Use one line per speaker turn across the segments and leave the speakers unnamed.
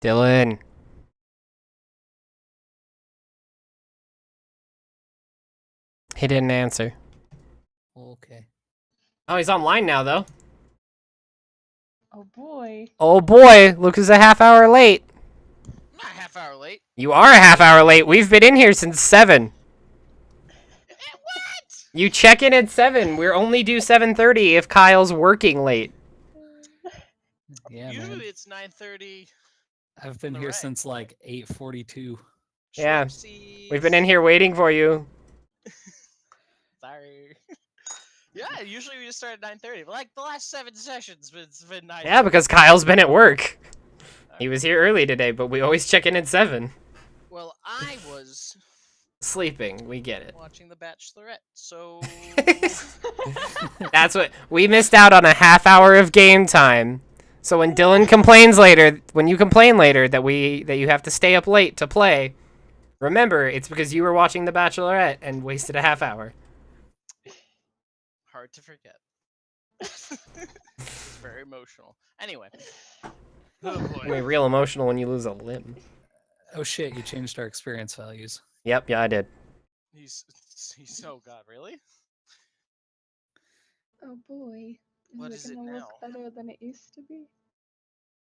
Dylan. He didn't answer.
Okay.
Oh, he's online now, though.
Oh boy.
Oh boy, look who's a half hour late.
I'm not a half hour late.
You are a half hour late. We've been in here since 7.
What?
You check in at 7. We're only due 7:30 if Kyle's working late.
Yeah,
Usually
man.
it's 9:30.
I've been here
Right.
since like 8:42.
Yeah.
Schwipsies.
We've been in here waiting for you.
Sorry. Yeah, usually we just start at 9:30. But like the last 7 sessions, it's been 9:30.
Yeah, because Kyle's been at work. He was here early today, but we always check in at 7.
Well, I was
Sleeping, we get it.
watching The Bachelorette, so
That's what we missed out on, a half hour of game time. So when Dylan complains later, when you complain later that you have to stay up late to play, remember it's because you were watching The Bachelorette and wasted a half hour.
hard to forget. It's very emotional. Anyway. Oh
I
boy.
mean, real emotional when you lose a limb.
Oh shit, you changed our experience values.
Yep, yeah, I did.
He's oh god, really?
Oh boy.
What
Is
is
it
it
gonna
now?
look better than it used to be?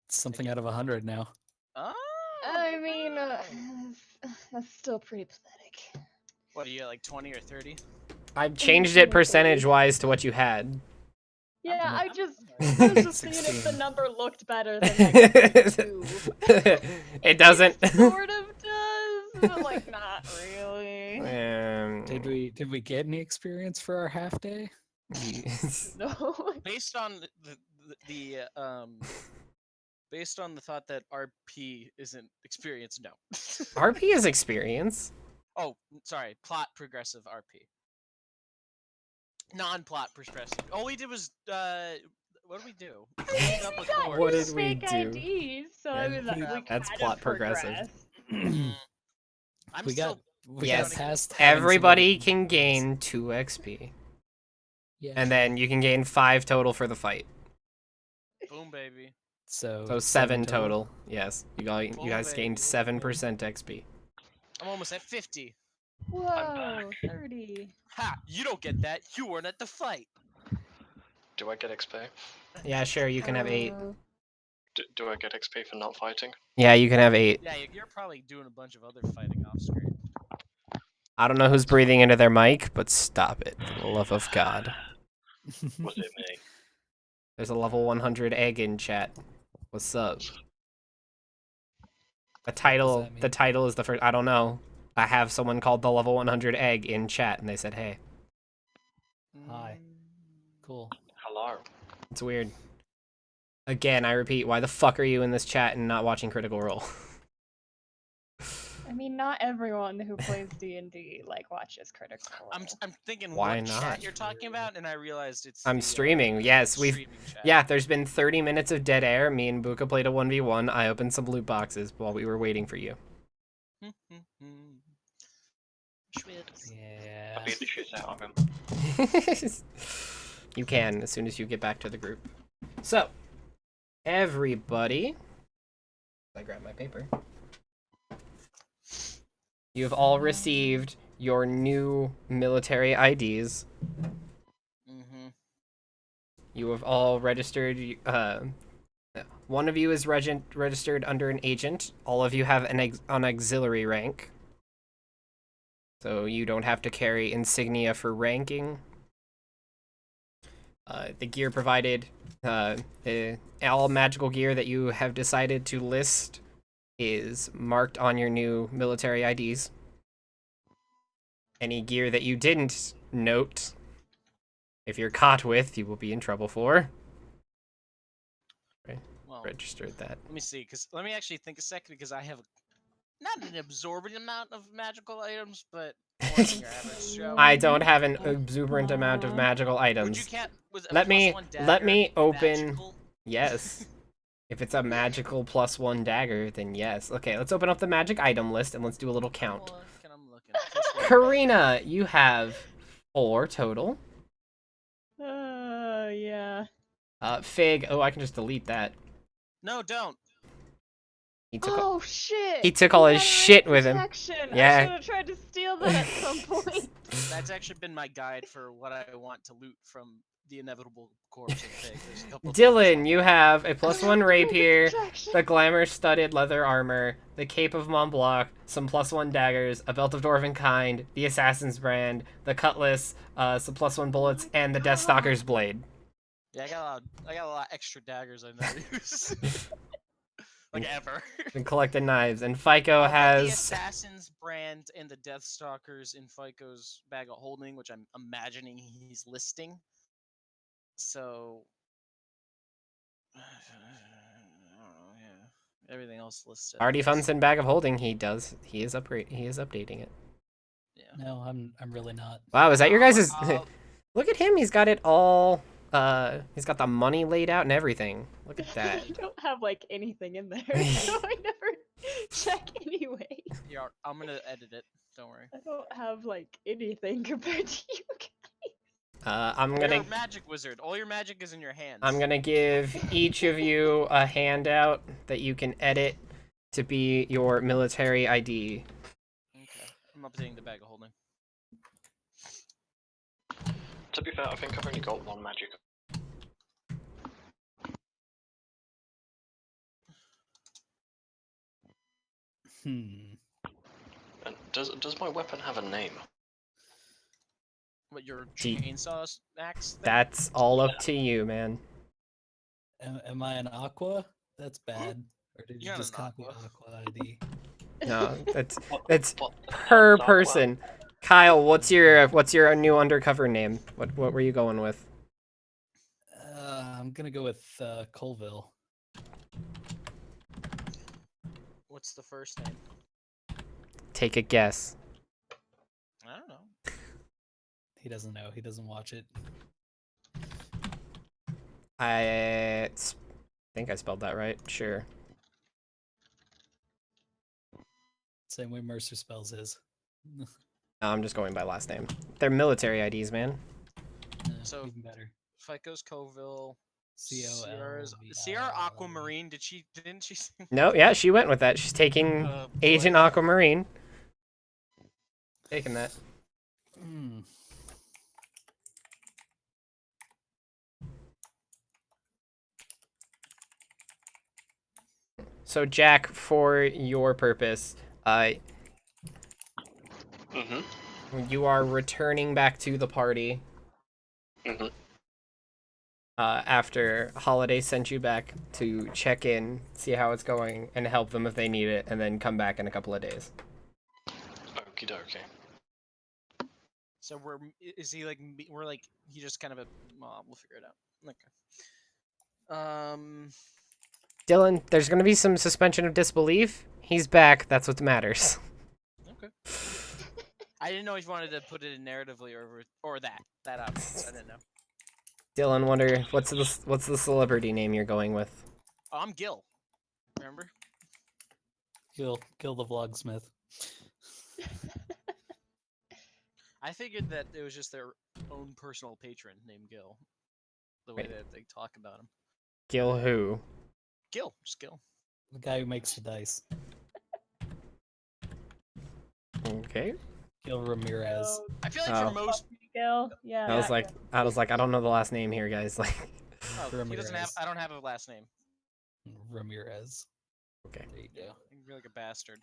It's something out of 100 now.
Oh.
I mean, that's still pretty pathetic.
What are you at, like 20 or 30?
I've changed it percentage-wise to what you had.
Yeah, I
I'm
was just seeing if the
16.
number looked better than like 2.
It doesn't.
Sort of does, but like not really.
Did we get any experience for our half day?
No.
Based on based on the thought that RP isn't experience, no.
RP is experience.
Oh, sorry, plot progressive RP. Non-plot progressive. All we did was what did we do? We came up with
got
four.
What
two
did we
fake
do?
IDs, so I mean, we
That's
kind
plot
of
progressive.
progressed.
I'm
we
still
got we
Yes,
got past having
Everybody
somebody-
can gain 2 XP.
Yeah.
And then you can gain 5 total for the fight.
boom, baby.
So 7 total. Yes. You guys gained
baby.
7% XP.
I'm almost at 50.
Whoa, 30.
Ha! You don't get that. You weren't at the fight.
Do I get XP?
Yeah, sure, you can have 8.
Do I get XP for not fighting?
Yeah, you can have 8.
Yeah, you're probably doing a bunch of other fighting off screen.
I don't know who's breathing into their mic, but stop it, for the love of God.
Was it me?
There's a level 100 egg in chat. What's up? The title is the first. I don't know. I have someone called the level 100 egg in chat, and they said, "Hey."
Hi. Cool.
Hello.
It's weird. Again, I repeat, why the fuck are you in this chat and not watching Critical Role?
I mean, not everyone who plays D&D like watches Critical Role.
I'm thinking
Why
what
not?
chat you're talking about, and I realized it's
I'm
the,
streaming. Yes, we've.
streaming chat.
Yeah, there's been 30 minutes of dead air. Me and Buka played a 1v1. I opened some loot boxes while we were waiting for you.
Schwitz.
Yeah.
I beat the shit out of him.
You can as soon as you get back to the group. So, everybody, I grab my paper. You have all received your new military IDs.
Mm-hmm.
You have all registered. One of you is registered under an agent. All of you have an auxiliary rank. So you don't have to carry insignia for ranking. The gear provided, all magical gear that you have decided to list is marked on your new military IDs. Any gear that you didn't note, if you're caught with, you will be in trouble for.
Well,
Registered that.
let me see, because let me actually think a second, because I have not an absorbent amount of magical items, but more than your average Joe.
I don't have an exuberant amount of magical items.
Would you count? Was a
Let me-
+1
let
dagger
me open-
magical?
Yes. If it's a magical +1 dagger, then yes. Okay, let's open up the magic item list and let's do a little count.
I'm looking. +1.
Karina, you have 4 total.
Yeah.
Fig, oh, I can just delete that.
No, don't.
He took
Oh shit!
he took all his
had
shit with him.
protection.
Yeah.
I should have tried to steal that at some point.
That's actually been my guide for what I want to loot from the inevitable corpse of Pig. There's a couple of things
Dylan,
like
you
that.
have a +1 rapier,
Protection.
the glamour-studded leather armor, the cape of Mont Blanc, some +1 daggers, a belt of Dwarven kind, the assassin's brand, the cutlass, some +1 bullets, and the Deathstalker's blade.
Yeah, I got a lot of extra daggers I never use. Like ever.
And collected knives. And FICO
I'll put the
has
Assassin's brand and the Deathstalkers in FICO's bag of holding, which I'm imagining he's listing. So I don't know, yeah. Everything else listed.
already funds in bag of holding. He does. He is updating it.
Yeah.
No, I'm really not.
Wow, is that your guys'?
I'll-
Look at him. He's got it all. He's got the money laid out and everything. Look at that.
I don't have like anything in there, so I never check anyway.
Yeah, I'm gonna edit it. Don't worry.
I don't have like anything compared to you guys.
I'm
You're
gonna
a magic wizard. All your magic is in your hands.
I'm gonna give each of you a handout that you can edit to be your military ID.
Okay. I'm updating the bag of holding.
To be fair, I think I've only got one magic.
Hmm.
And does my weapon have a name?
What, your
Gee.
chainsaw axe? thing?
That's all up to you, man.
Am I an aqua? That's bad. Or did you
You're not
just
an
copy
aqua.
aqua ID?
No, that's
What-
it's
what the
per
hell's that one?
person. Kyle, what's your new undercover name? What were you going with?
I'm gonna go with Colville.
What's the first name?
Take a guess.
I don't know.
He doesn't know. He doesn't watch it.
I think I spelled that right. Sure.
Same way Mercer spells his.
No, I'm just going by last name. They're military IDs, man.
So-
Even better.
FICO's Coville.
C-O-L-V-I-L-L-E.
Sierra Aquamarine. Didn't she?
No, yeah, she went with that. She's taking
Boy.
Agent Aquamarine. Taking that.
Hmm.
So Jack, for your purpose,
Mm-hmm.
you are returning back to the party
Mm-hmm.
after Holiday sent you back to check in, see how it's going, and help them if they need it, and then come back in a couple of days.
Okie dokie.
So is he like we're like he just kind of we'll figure it out. Okay.
Dylan, there's gonna be some suspension of disbelief. He's back. That's what matters.
Okay. I didn't know if you wanted to put it in narratively or that option. I didn't know.
Dylan, wonder what's the celebrity name you're going with?
Oh, I'm Gil. Remember?
Kill the vlogsmith.
I figured that it was just their own personal patron named Gil. The way
Wait.
that they talk about him.
Gil who?
Gil, just Gil.
The guy who makes the dice.
Okay.
Gil Ramirez.
So,
I feel like
Oh.
for most,
Miguel, yeah.
I was
that
like, I don't know the last name here, guys. Like,
oh, he doesn't have.
Ramirez.
I don't have a last name.
Ramirez.
okay.
There you go.
You're like a bastard.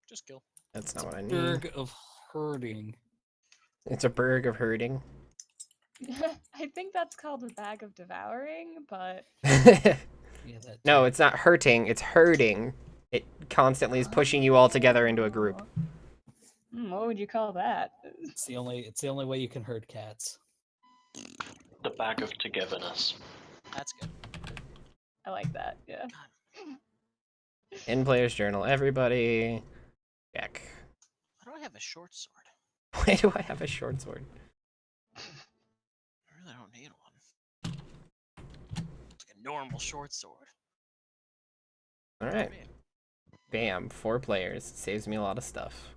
Just Gil.
That's not what I need.
Berg of hurting.
It's a berg of hurting.
I think that's called a bag of devouring, but
Yeah, that.
No,
too.
it's not hurting. It's hurting. It constantly is pushing you all together into a group.
What would you call that?
It's the only way you can herd cats.
The bag of togetherness.
That's good.
I like that. Yeah.
In player's journal, everybody. Jack.
Why do I have a short sword?
Why do I have a short sword?
I really don't need one. It's like a normal short sword.
All right. Bam. 4 players. Saves me a lot of stuff.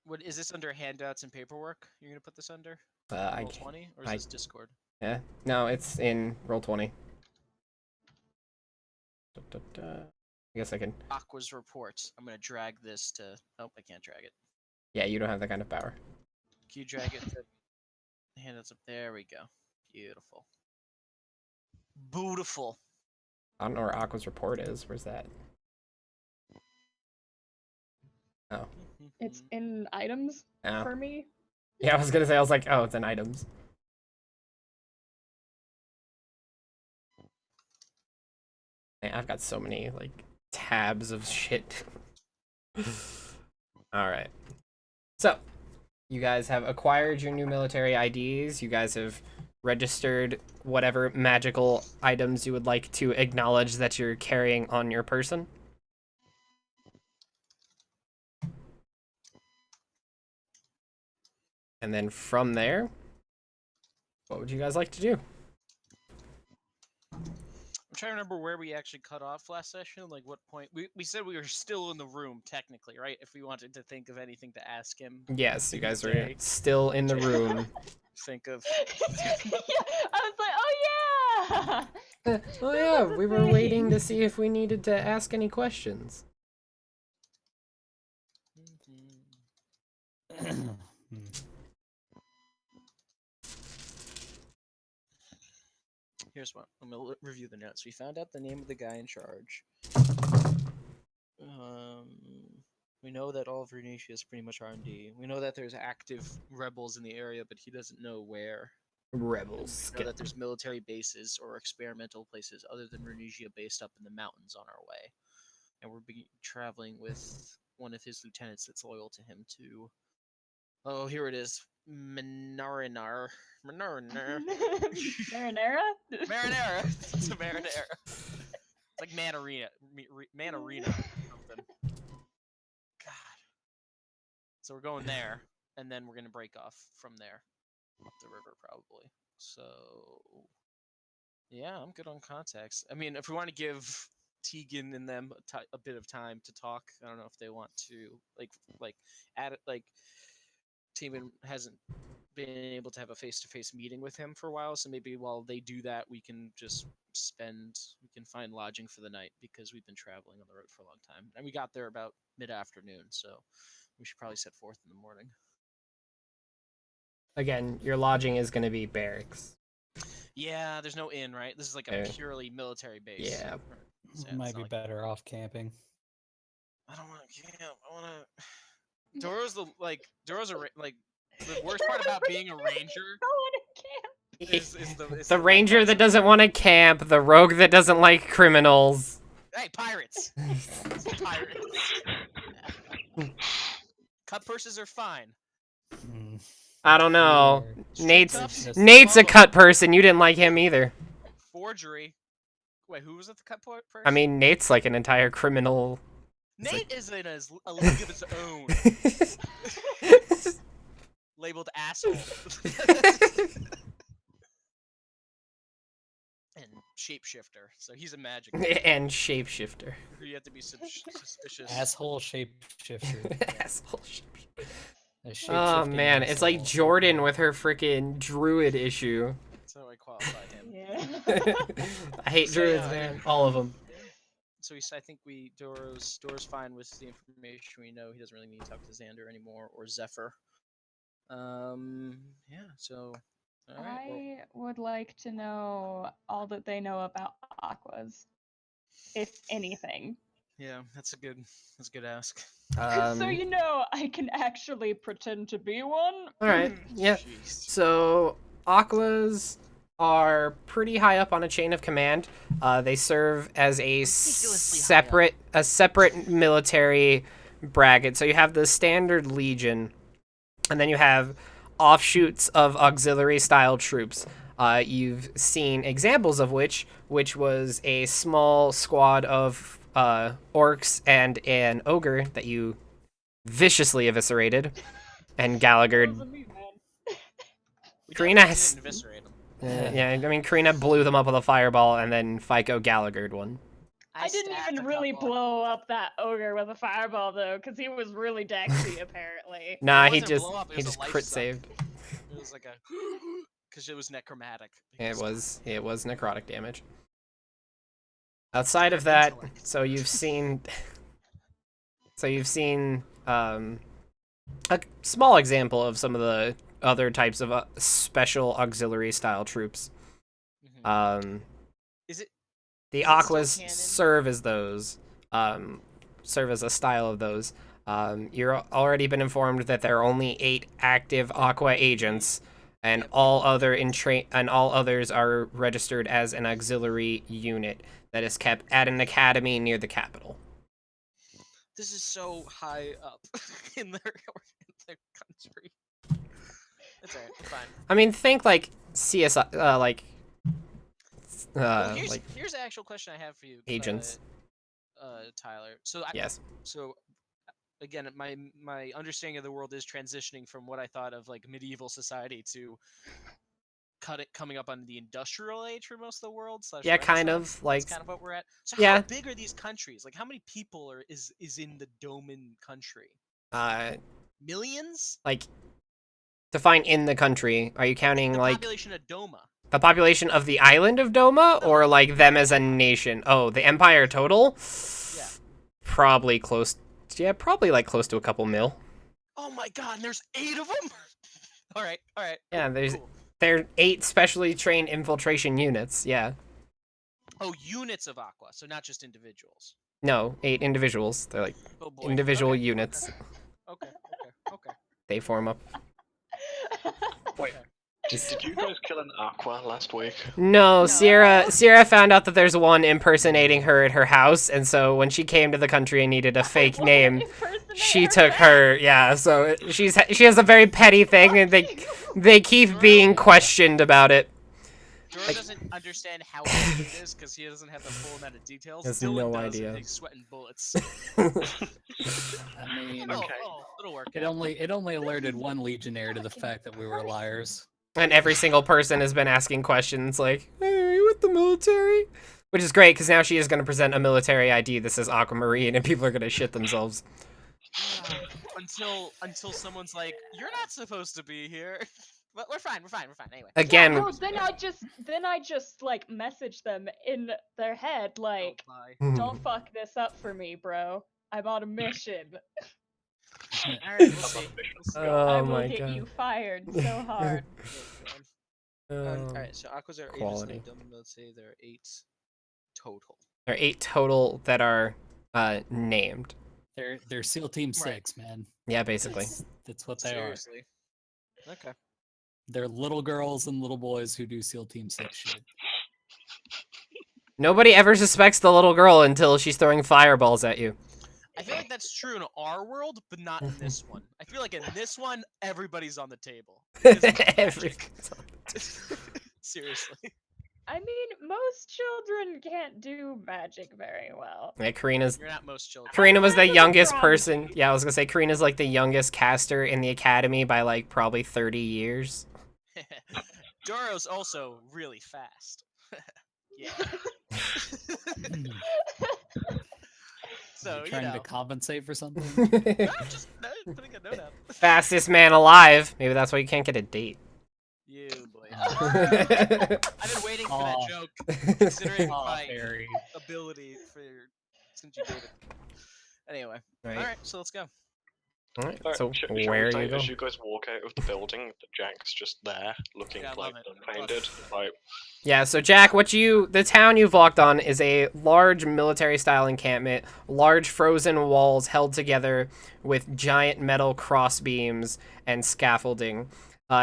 What is this under handouts and paperwork? You're gonna put this under?
I
Roll 20, or is
I-
this Discord?
Yeah. No, it's in roll 20. I guess I can.
Aqua's report. I'm gonna drag this to. Oh, I can't drag it.
Yeah, you don't have that kind of power.
Can you drag it to hand it up? There we go. Beautiful. Beautiful.
I don't know where Aqua's report is. Where's that? Oh.
It's in items
Oh.
for me.
Yeah, I was gonna say, I was like, oh, it's in items. Man, I've got so many, like, tabs of shit. Alright. So, you guys have acquired your new military IDs. You guys have registered whatever magical items you would like to acknowledge that you're carrying on your person. And then from there, what would you guys like to do?
I'm trying to remember where we actually cut off last session. Like what point? We said we were still in the room technically, right? If we wanted to think of anything to ask him.
Yes, you guys are
Jay.
still in the room.
Think of.
Yeah, I was like, oh yeah.
Oh
That
yeah,
was a
we were waiting
thing.
to see if we needed to ask any questions.
Here's what I'm gonna review the notes. We found out the name of the guy in charge. We know that all of Runetia is pretty much R&D. We know that there's active rebels in the area, but he doesn't know where.
Rebels.
We know that there's military bases or experimental places other than Runetia based up in the mountains on our way. And we're traveling with one of his lieutenants that's loyal to him too. Oh, here it is. Marinara.
Marinara?
Marinara. It's a marinara. It's like Manarina. Manarina or something. God. So we're going there, and then we're going to break off from there. Up the river, probably. So, yeah, I'm good on contacts. I mean, if we want to give Tegan and them a bit of time to talk, I don't know if they want to, add it, like, Tegan hasn't been able to have a face-to-face meeting with him for a while, so maybe while they do that, we can find lodging for the night, because we've been traveling on the road for a long time. And we got there about mid-afternoon, so we should probably set forth in the morning.
Again, your lodging is going to be barracks.
Yeah, there's no inn, right? This is like a purely military base.
Yeah.
So
Might be better off camping.
I don't want to camp. I want to. Doro's the worst part about being a ranger.
I want to camp.
Is
The ranger that doesn't want to camp, the rogue that doesn't like criminals.
Hey, pirates! Pirates. Cut purses are fine.
I don't know.
Cuffs?
Nate's a cut person. You didn't like him either.
Forgery. Wait, who was at the cut person?
I mean, Nate's like an entire criminal.
Nate is in a league of his own. Labeled asshole. And shapeshifter. So he's a magic.
And shapeshifter.
You have to be suspicious.
Asshole shapeshifter.
Asshole shapeshifter.
A
Oh
shape-shifting
man, it's like
asshole.
Jordan with her freaking druid issue.
That's how I qualify him.
Yeah.
I hate
So,
druids,
yeah.
man. All of them.
So I think Doro's fine with the information we know. He doesn't really need to talk to Xander anymore or Zephyr. Yeah. So. All right.
I would like to know all that they know about aquas, if anything.
Yeah, that's a good ask.
So you know I can actually pretend to be one.
All right. Yeah.
Jeez.
So aquas are pretty high up on a chain of command. They serve as a
Ridiculously
separate military bracket. So you have the standard legion, and then you have offshoots of auxiliary style troops. You've seen examples of which was a small squad of orcs and an ogre that you viciously eviscerated, and Gallagher.
Wasn't me, man.
We
Karina
definitely
has-
didn't eviscerate him.
Yeah, I mean, Karina blew them up with a fireball, and then FICO Gallagher'd one.
I didn't
stabbed
even
a
really
couple.
blow up that ogre with a fireball though, because he was really dexy apparently.
Nah,
It
he
wasn't a
just
blow up, it
he
was a
just
life
crit
suck.
saved.
It was like a. because it was necromantic.
It
because-
was necrotic damage. Outside of that,
Intellect.
so you've seen a small example of some of the other types of special auxiliary style troops.
Mhm. Is it
The
Is it still
Aquas
canon?
serve as those, serve as a style of those. You're already been informed that there are only 8 active Aqua agents, and
Yep.
all others are registered as an auxiliary unit that is kept at an academy near the capital.
this is so high up in their country? It's alright. It's fine.
I mean, think like CSI,
Well, here's
like
here's the actual question I have for you,
agents.
Tyler.
Yes.
So again, my understanding of the world is transitioning from what I thought of like medieval society to coming up on the industrial age for most of the world. Slash
Yeah, kind
Renaissance.
of, like-
That's kind of what we're at. So
yeah.
how big are these countries? Like, how many people is in the Doman country? Millions?
Like define in the country. Are you counting
The
like
population of Doma.
the population of the island of Doma, or like them as a nation? Oh, the empire total?
Yeah.
Probably close. Yeah, probably like close to a couple mil.
Oh my god, and there's 8 of them? All right.
Yeah,
Cool, cool.
there are 8 specially trained infiltration units. Yeah.
Oh, units of Aqua, so not just individuals.
No, 8 individuals. They're like
Oh boy.
individual
Okay,
units.
Okay.
They form up.
Wait, did you guys kill an Aqua last week?
No,
No.
Sierra found out that there's one impersonating her at her house, and so when she came to the country and needed a fake name, she took her. Yeah, so she has a very petty thing, and they keep being questioned about it.
Jordan doesn't understand how big it is because he doesn't have the full amount of details.
Has
Dylan
no
does,
idea.
and he's sweating bullets.
I mean,
Okay.
It'll work.
it only alerted one legionnaire to the fact that we were liars.
And every single person has been asking questions like, hey, are you with the military? Which is great, because now she is going to present a military ID that says Aquamarine, and people are going to shit themselves.
Until someone's like, "You're not supposed to be here." But we're fine. Anyway.
Again,
No, then I just like message them in their head like,
Oh, bye.
don't fuck this up for me, bro. I'm on a mission.
All right, we'll see.
I
oh
will
my
get
god.
you fired so hard.
All right, so Aquas are
quality.
agents. Let's say there are 8 total.
There are 8 total that are named.
They're SEAL Team 6, man.
Yeah, basically.
That's what they
Seriously. Okay.
are. They're little girls and little boys who do SEAL Team 6 shit.
Nobody ever suspects the little girl until she's throwing fireballs at you.
I feel like that's true in our world, but not in this one. I feel like in this one, everybody's on the table. Because of magic. Seriously.
I mean, most children can't do magic very well.
Yeah, Karina's
You're not most children.
Karina was the
Kind of a
youngest
prodigy.
person. Yeah, I was gonna say Karina's like the youngest caster in the academy by like probably 30 years.
Doro's also really fast. Yeah. So,
Are you
you
trying
know.
to compensate for something?
No, I'm just putting a note out.
Fastest man alive. Maybe that's why you can't get a date.
You boy. I've been waiting for that
Aw.
joke, considering
Aw,
my
Barry.
ability since you did it. Anyway,
Right.
all right, so let's go.
Alright,
Alright,
so
shall
where
we
are
say
you going?
as you guys walk out of the building, that Jack's just there, looking
Yeah, I
like
love it.
unpainted, like
Yeah, so Jack, the town you've walked on is a large military-style encampment, large frozen walls held together with giant metal crossbeams and scaffolding.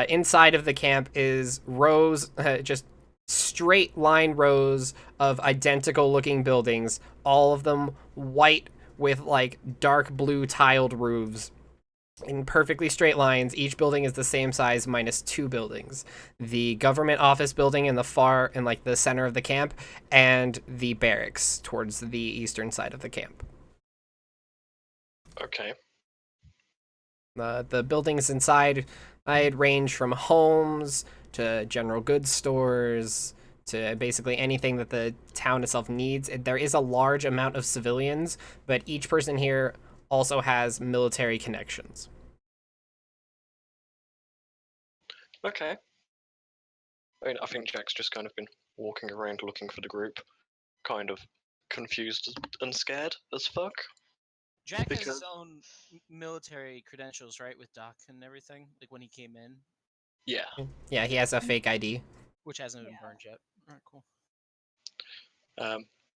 Inside of the camp is rows, just straight line rows of identical-looking buildings, all of them white with like dark blue tiled roofs. In perfectly straight lines, each building is the same size minus 2 buildings. The government office building in the center of the camp, and the barracks towards the eastern side of the camp.
okay.
The buildings inside I'd range from homes to general goods stores to basically anything that the town itself needs. There is a large amount of civilians, but each person here also has military connections.
Okay. I mean, I think Jack's just kind of been walking around looking for the group, kind of confused and scared as fuck.
Jack has his
Because-
own military credentials, right, with Doc and everything, like when he came in,
Yeah.
Yeah, he has a fake ID.
which hasn't been
Yeah.
burned yet. All right, cool.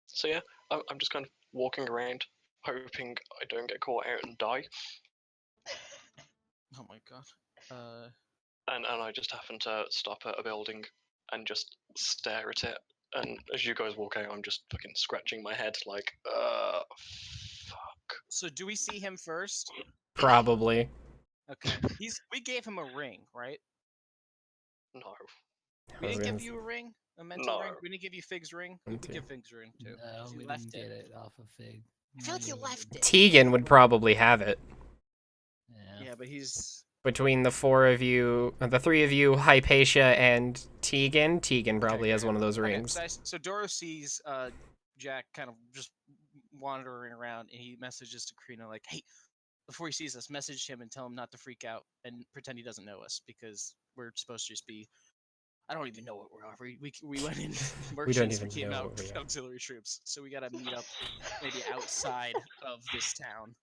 So yeah, I'm just kind of walking around, hoping I don't get caught out and die.
Oh my god.
And I just happen to stop at a building and just stare at it. And as you guys walk out, I'm just fucking scratching my head like, fuck.
So do we see him first?
Probably.
Okay. We gave him a ring, right?
No.
We didn't give
Husbands.
you a ring, a mental ring.
No.
We didn't give you Fig's ring. We
Too.
give Fig's ring too.
No,
'cause you
we
left
didn't get it off of Fig.
I feel like you
No,
left it.
Tegan would probably have it.
Yeah.
Yeah, but he's
Between the four of you, the three of you, Hypatia and Tegan probably has one of those
okay.
rings.
So Doro sees Jack kind of just wandering around, and he messages to Karina like, "Hey, before he sees us, message him and tell him not to freak out and pretend he doesn't know us because we're supposed to just be. I don't even know what we are. We went in merchants. We
even
came
know
out
what we are.
auxiliary troops, so we gotta meet up maybe outside of this town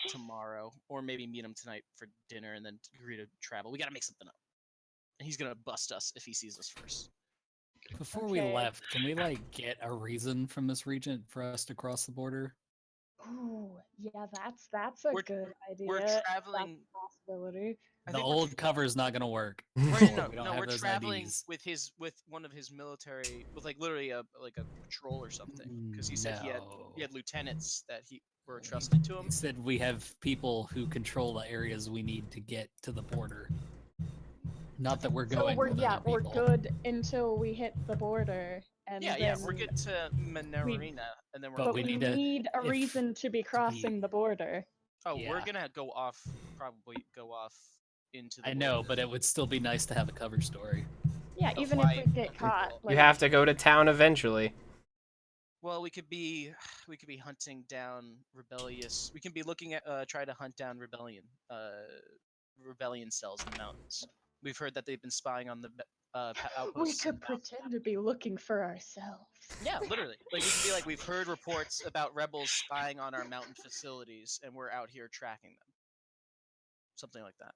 tomorrow, or maybe meet him tonight for dinner and then agree to travel. We gotta make something up, and he's gonna bust us if he sees us first.
Before we
Okay.
left, can we like get a reason from this regent for us to cross the border?
Ooh, yeah, that's a
We're-
good idea.
We're
That's
traveling.
a possibility.
I
The
think we're
old cover's not gonna work.
Right,
Or
no,
we don't
no,
have
we're
those
traveling
IDs.
with one of his military, with like literally a patrol or something, because he said he had
No.
lieutenants that were trusted to him.
Instead, we have people who control the areas we need to get to the border. Not that we're
So
going
we're
with
yeah,
other
we're
people.
good until we hit the border, and
Yeah,
then
we're good to Manarina, and then we're.
But
but
we
we
need to-
need a
if-
reason to be crossing the border.
Oh, we're
Yeah.
gonna probably go off into the.
I know,
wilderness.
but it would still be nice to have a cover story.
Yeah,
Of
even
why
if we get
other
caught,
people-
like
You have to go to town eventually.
Well, we could be hunting down rebellious. We can be looking at try to hunt down rebellion cells in the mountains. We've heard that they've been spying on the outposts.
we
in
could
the mountains.
pretend to be looking for ourselves.
Yeah, literally. Like we could be like, we've heard reports about rebels spying on our mountain facilities, and we're out here tracking them. Something like that.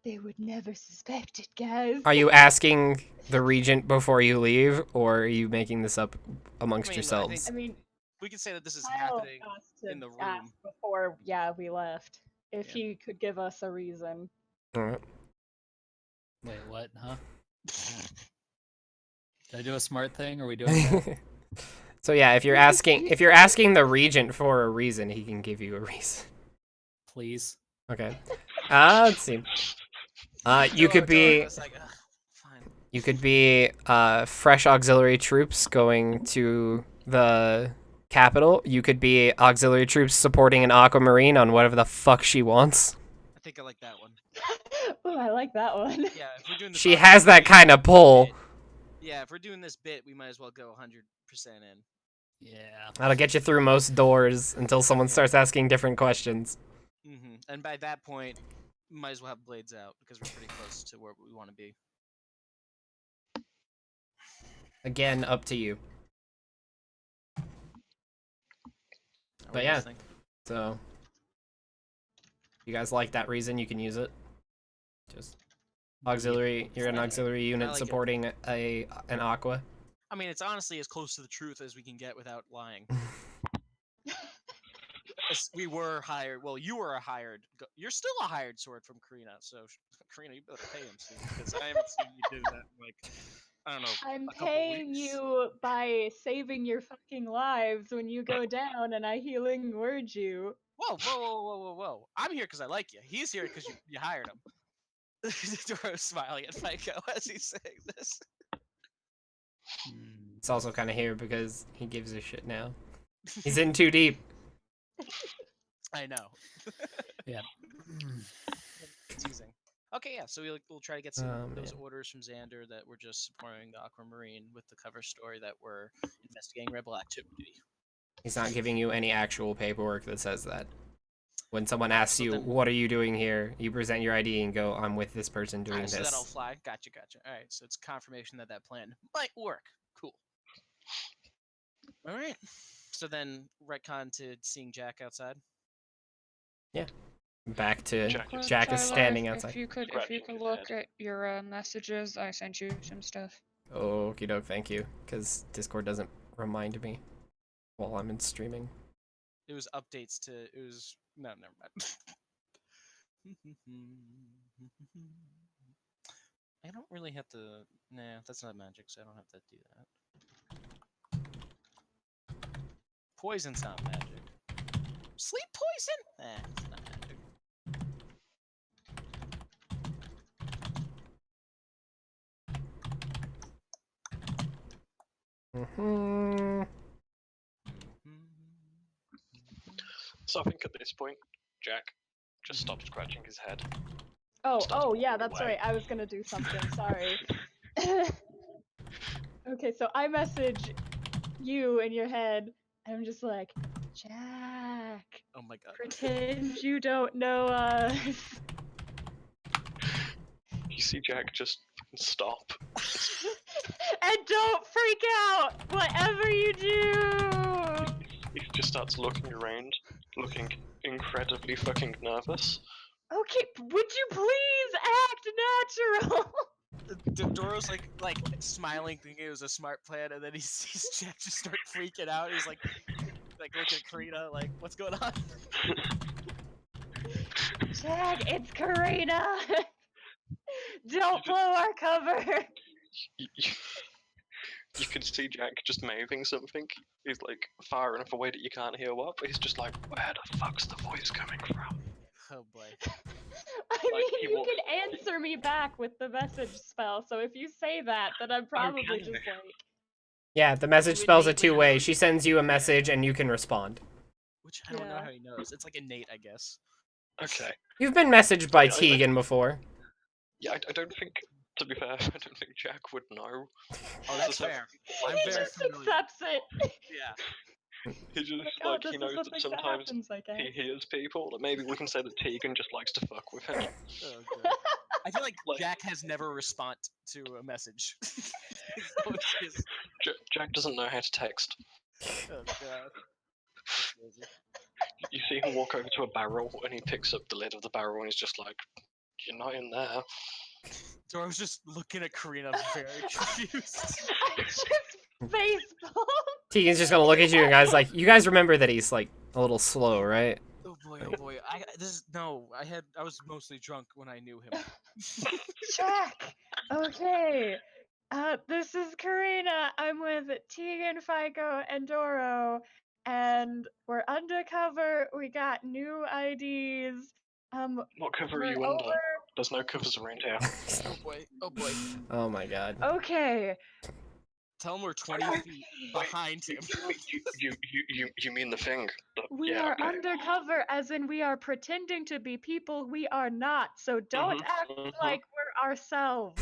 They would never suspect it, guys.
Are you asking the regent before you leave, or are you making this up amongst
I mean, I
yourselves?
I mean,
We can say that this is
Kyle
happening
asked to
in the room.
ask before, we left. If
Yeah.
he could give us a reason.
Alright.
Wait, what? Huh? Did I do a smart thing? Or are we doing that?
So yeah, if you're asking the regent for a reason, he can give you a reason.
Please?
Okay. Let's see. You could be
Fine.
you could be fresh auxiliary troops going to the capital. You could be auxiliary troops supporting an aquamarine on whatever the fuck she wants.
I think I like that one.
Oh, I like that one.
Yeah, if we're doing this.
She has that kind of pull.
Yeah, if we're doing this bit, we might as well go 100% in.
Yeah.
That'll get you through most doors until someone starts asking different questions.
And by that point, we might as well have blades out because we're pretty close to where we want to be.
Again, up to you.
Are
But
we
yeah.
listening?
So, you guys like that reason? You can use it. Just auxiliary. You're an auxiliary unit
like it.
supporting an aqua.
I mean, it's honestly as close to the truth as we can get without lying. We were hired. Well, you were a hired. You're still a hired sword from Karina. So, Karina, you better pay him soon because I haven't seen you do that in like, I don't know.
I'm
a couple
paying
weeks.
you by saving your fucking lives when you go down and I healing word you.
Whoa. I'm here because I like you. He's here because you hired him. Doro's smiling at Fico as he's saying this.
Hmm.
It's also kind of here because he gives a shit now. He's in too deep.
I know.
Yeah.
Teasing. Okay, yeah. So we'll try to get some
Oh,
those
man.
orders from Xander that we're just supporting the Aquamarine with the cover story that we're investigating rebel activity.
He's not giving you any actual paperwork that says that. When someone asks
So
you,
then-
what are you doing here? You present your ID and go, I'm with this person doing
Alright, so that'll
this.
fly. Gotcha. All right, so it's confirmation that that plan might work. Cool. All right. So then retcon to seeing Jack outside.
Back to
Jack is-
Jack is
Tyler,
standing
if
outside.
you could
Scratching his
look
head.
at your messages, I sent you some stuff.
Okie doke, thank you. Because Discord doesn't remind me while I'm in streaming.
It was updates to. It was no, never mind. I don't really have to. Nah, that's not magic, so I don't have to do that. Poison's not magic. Sleep poison? It's not magic.
Mm-hmm.
So I think at this point, Jack just stopped scratching his head.
Oh,
Starts
oh yeah,
walking
that's
away.
right. I was gonna do something. Sorry. Okay, so I message you in your head. And I'm just like, Jack,
Oh my god.
pretend you don't know us.
You see Jack just stop.
And don't freak out, whatever you do.
He just starts looking around, looking incredibly fucking nervous.
Okay, would you please act natural?
Doro's like smiling, thinking it was a smart plan, and then he sees Jack just start freaking out. He's like looking at Karina, like, what's going on?
Jack, it's Karina. Don't blow our cover.
You, you, you can see Jack just mouthing something. He's like far enough away that you can't hear what, but he's just like, where the fuck's the voice coming from?
Oh boy.
I
Like,
mean,
he
you
walks-
can answer me back with the message spell, so if you say that, then I'm probably
can
just
I?
like,
Yeah, the message
You
spells a
innately
two-way.
know-
She sends you a message and you can respond.
Which I don't know
Yeah.
how he knows. It's like innate, I guess.
Okay.
You've been messaged by
I-
Tegan before.
Yeah, I don't think, to be fair, I don't think Jack would know.
Oh, that's
So-
fair. I'm
he
very
just
familiar.
accepts it.
Yeah.
He just,
Like, oh,
like,
this
he
is
knows
what
that
makes it
sometimes
happens, I guess.
he hears people. Like, maybe we can say that Tegan just likes to fuck with him.
Oh god. I feel like
Like-
Jack has never responded to a message. It's always just,
Jack doesn't know how to text.
oh god. That's crazy.
You see him walk over to a barrel and he picks up the lid of the barrel and he's just like, you're not in there.
Doro's just looking at Karina very confused.
I just facepalm.
Tegan's just gonna look at you and guys like, you guys remember that he's like a little slow, right?
Oh boy, I was mostly drunk when I knew him.
Jack. Okay. This is Karina. I'm with Tegan, FICO, and Doro, and we're undercover. We got new IDs.
What cover are
We're
you under?
over.
There's no covers around here.
Oh boy, oh boy.
Oh my god.
Okay.
Tell him we're 20 feet behind him.
You mean the thing?
We
Yeah,
are
okay.
undercover, as in we are pretending to be people we are not. So don't act like we're ourselves.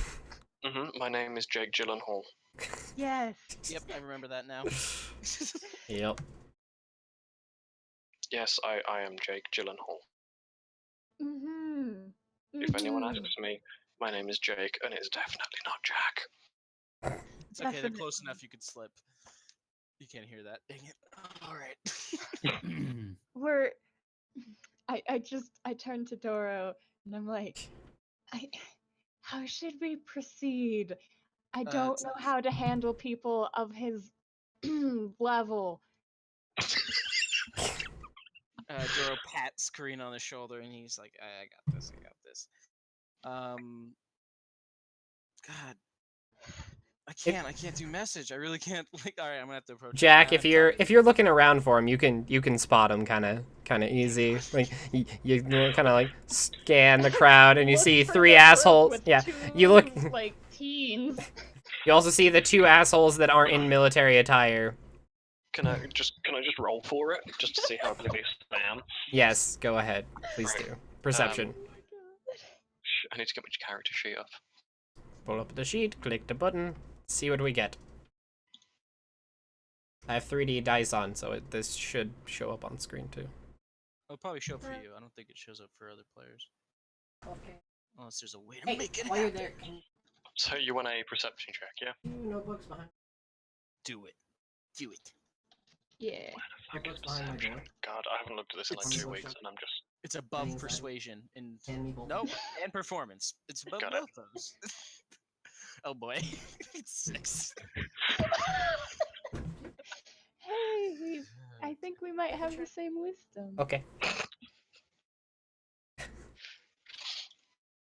My name is Jake Gyllenhaal.
Yes.
Yep, I remember that now.
Yep.
Yes, I am Jake Gyllenhaal.
Mhm.
If anyone asks me, my name is Jake, and it's definitely not Jack.
It's okay, they're
Definitely.
close enough you could slip. You can't hear that. Dang it. Alright.
We're. I turned to Doro and I'm like, how should we proceed? I don't
it's-
know how to handle people of his level.
Doro pats Karina on the shoulder and he's like, I got this, I got this. God. I can't do message. I really can't. Like, all right, I'm gonna have to approach.
Jack, if you're looking around for him, you can spot him kind of easy. Like you kind of like scan the crowd and you
Look
see
for
three
the group
assholes.
with
Yeah,
two,
you look.
like teens.
You also see the two assholes that aren't in military attire.
Can I just roll for it just to see how oblivious I am?
Yes, go ahead, please do. Perception.
Oh my god.
I need to get my character sheet up.
Pull up the sheet, click the button, see what we get. I have 3D dice on, so this should show up on screen too.
It'll probably show up for you. I don't think it shows up for other players.
Okay.
Unless there's a way to
Hey,
make it
while you're
happen.
there, can you
So you want a perception check, yeah?
notebooks behind?
Do it. Do it.
Yeah.
Notebooks behind my door.
God, I haven't looked at this in like
It's-
2 weeks, and I'm just...
It's above
Inside.
persuasion and
Hand me both.
nope, and performance. It's above
Got it.
both those. Oh boy, it's 6.
Hey, I think we might have the same wisdom.
Okay.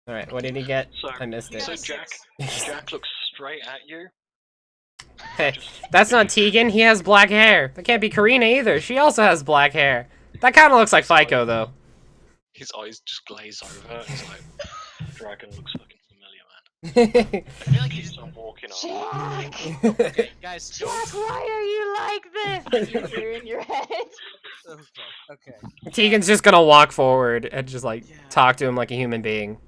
All right. What did he get?
So,
I missed it.
so Jack looks straight at you.
Hey, that's not Tegan. He has black hair. That can't be Karina either. She also has black hair. That kind of looks like FICO though.
His eyes just glaze over. He's like, dragon looks fucking familiar, man.
I feel like you just
I'm walking on.
Jack!
okay, guys.
Jack,
Don't...
why are you like this? You hear in your head.
Okay.
Tegan's just gonna walk forward and just like
Yeah.
talk to him like a human being.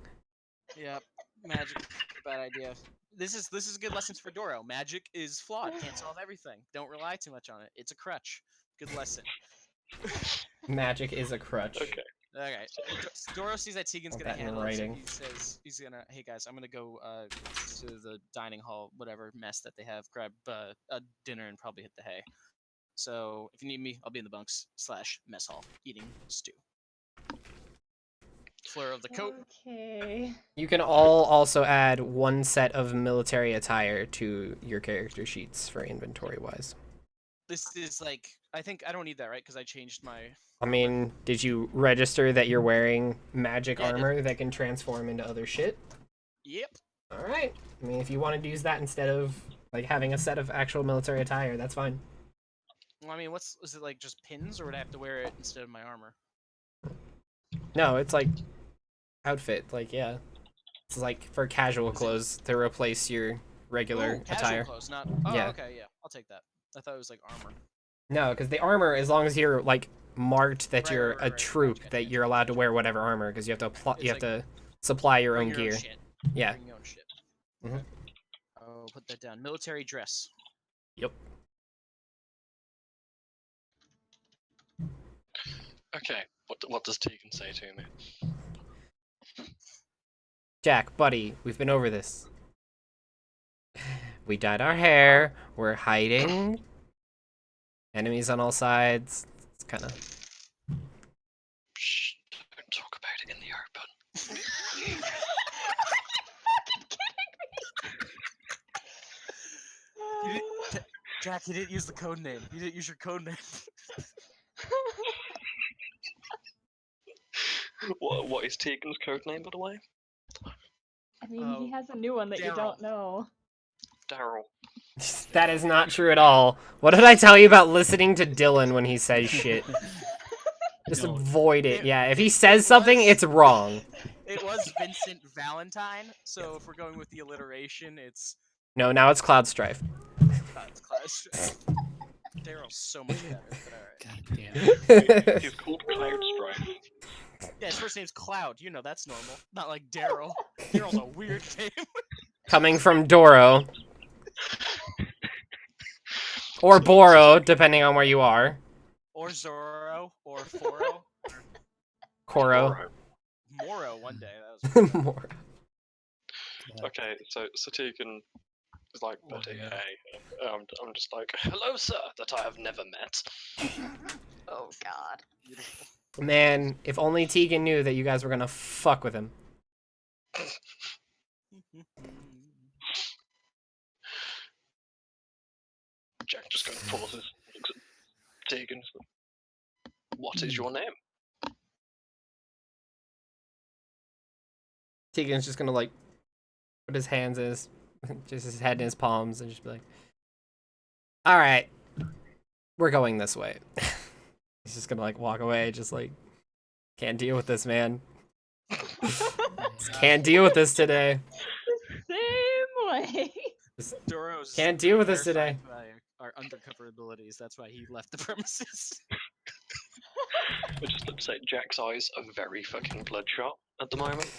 Yep. Magic. Bad idea. This is good lessons for Doro. Magic is flawed. Can't solve everything. Don't rely too much on it. It's a crutch. Good lesson.
Magic is a crutch.
Okay.
Okay. Doro sees that Tegan's
Want
gonna
that in
handle it. So
writing.
he says he's gonna. Hey guys, I'm gonna go to the dining hall, whatever mess that they have. Grab a dinner and probably hit the hay. So if you need me, I'll be in the bunks / mess hall eating stew. Fleur of the coat.
Okay.
You can all also add 1 set of military attire to your character sheets for inventory wise.
This is like I think I don't need that right because I changed my.
I mean, did you register that you're wearing magic
Yeah, I did.
armor that can transform into other shit?
Yep.
All right. I mean, if you wanted to use that instead of like having a set of actual military attire, that's fine.
Well, I mean, is it like just pins, or would I have to wear it instead of my armor?
No, it's like outfit. Like, yeah. It's like for casual
Is it-
clothes to replace your regular
Ooh, casual
attire.
clothes, not. Oh,
Yeah.
okay, yeah, I'll take that. I thought it was like armor.
No, because the armor, as long as you're like marked that
Right,
you're
right,
a
right, right.
troop,
Gotcha,
that
gotcha.
you're allowed to wear whatever armor, because you have to
It's
you have
like
to supply your
Bring
own gear.
shit.
Yeah.
Bring your own shit.
Mhm.
Okay. I'll put that down. Military dress.
Yep.
Okay. What does Tegan say to me?
Jack, buddy, we've been over this. We dyed our hair. We're hiding. Enemies on all sides. It's kind of.
Shh, don't talk about it in the open.
You didn't, Jack, you didn't use the code name. You didn't use your code name.
What is Tegan's code name, by the way?
I mean,
Oh,
he has a new one that you
Daryl.
don't know.
Daryl.
That is not true at all. What did I tell you about listening to Dylan when he says shit? Just
No.
avoid it.
It-
Yeah, if he
it
says something,
was-
it's wrong.
It was Vincent Valentine, so if we're going with the alliteration, it's
No, now it's Cloud Strife.
it's Clash. Daryl's so much better, but alright.
God damn.
He's called Cloud Strife.
Yeah, his first name's Cloud. You know that's normal. Not like Daryl. Daryl's a weird name.
Coming from Doro. Or Boro, depending on where you are.
Or Zorro. Or Foro.
Koro.
Alright.
Moro one day. That was
Moro.
Okay, so Tegan is like,
Oh,
buddy,
yeah.
hey. I'm just like, hello, sir, that I have never met.
Oh God.
beautiful.
Man, if only Tegan knew that you guys were gonna fuck with him.
Jack just kind of pauses, looks at Tegan. What is your name?
Tegan's just gonna like put his hands in his just his head in his palms and just be like, alright, we're going this way. He's just gonna like walk away, just like can't deal with this, man. Just can't deal with this today.
Same way.
Doro's
Can't deal with this
terrified by our undercover abilities. That's why he left the premises.
I just have to say, Jack's eyes are very fucking bloodshot at the moment.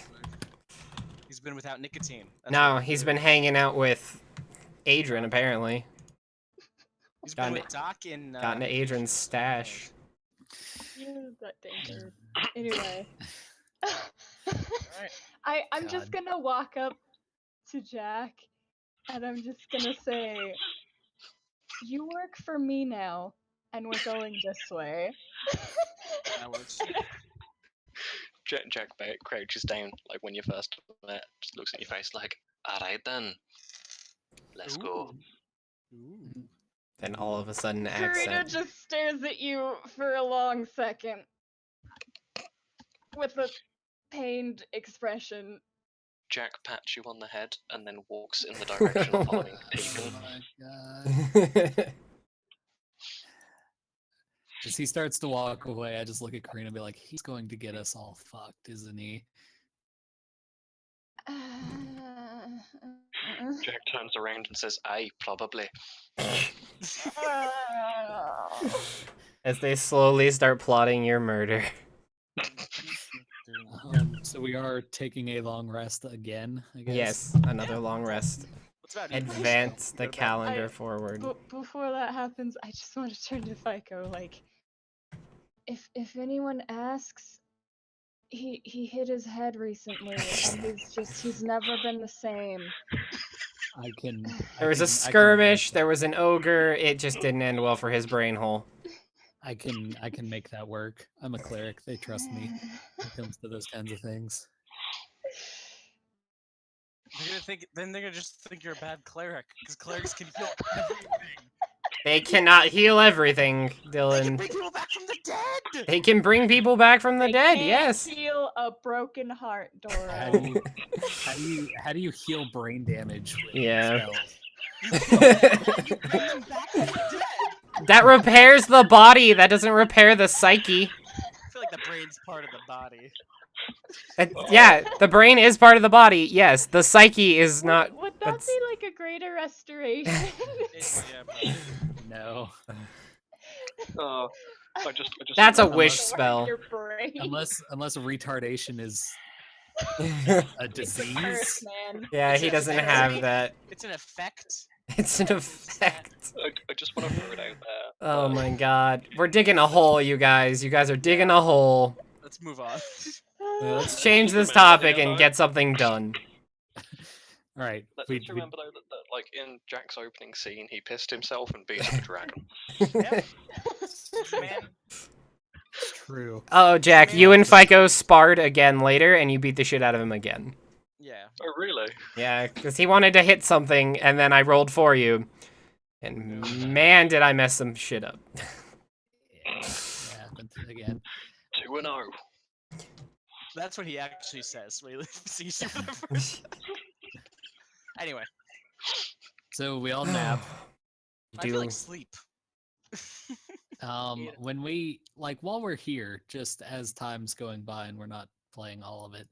He's been without nicotine. That's
No,
what
he's
it
been
is.
hanging out with Adrian apparently.
He's been
gotten
with
it-
Doc in.
Gotten to Adrian's stash.
That danger. Anyway.
Alright.
I'm just
God.
gonna walk up to Jack and I'm just gonna say, you work for me now, and we're going this way.
That works.
Jack crouches down like when you first met, just looks at your face like, alright then, let's go.
Ooh.
Then all of a sudden,
Karina
accent.
just stares at you for a long second with a pained expression.
Jack pats you on the head and then walks in the direction following
Oh
Tegan.
my god. As he starts to walk away, I just look at Karina and be like, he's going to get us all fucked, isn't he?
Jack turns around and says, aye, probably.
As they slowly start plotting your murder.
So we are taking a long rest again, I guess.
Yes, another long rest.
What's about evening
Advance
still?
the
Go to bed.
calendar forward.
Before that happens, I just want to turn to FICO. Like, if anyone asks, he hit his head recently, and he's never been the same.
I can.
There was a
I can
skirmish,
make
there was an ogre, it just didn't end well for his brain hole.
I can make that work. I'm a cleric. They trust me when it comes to those kinds of things.
They're gonna just think you're a bad cleric, because clerics can heal everything.
They cannot heal everything,
They can
Dylan.
bring people back from the dead.
They can bring people back from the
They
dead,
can't
yes.
heal a broken heart, Doro.
How do you how do you heal brain damage with
Yeah.
spells?
You bring them back from the dead.
That repairs the body, that doesn't repair the psyche.
I feel like the brain's part of the body.
Yeah, the brain is part of the body, yes. The psyche is not.
Would that
that's-
be like a greater restoration?
Yeah, probably.
No,
I just
That's a
Unless-
wish spell.
Your brain.
unless retardation is a
It's a
disease.
curse, man.
Yeah,
It's
he
a
doesn't
fairy.
have that.
It's an effect.
It's an effect.
I just want to throw it out there.
Oh my god. We're digging a hole, you guys. You guys are digging a hole.
Let's move on.
Let's change this
Remember
topic
the
and
other-
get something done.
All right,
Let's
we
remember though that, like in Jack's opening scene, he pissed himself and beat up a dragon.
Yeah. Man,
it's true.
Oh, Jack, you and FICO sparred again later, and you beat the shit out of him again.
yeah.
Oh really?
Yeah, because he wanted to hit something, and then I rolled for you. And man, did I mess some shit up.
Yeah, it happened again.
2-0.
That's what he actually says when he sees you for the first. Anyway,
So we all nap.
I feel like sleep. Yeah.
When we while we're here, just as time's going by and we're not playing all of it,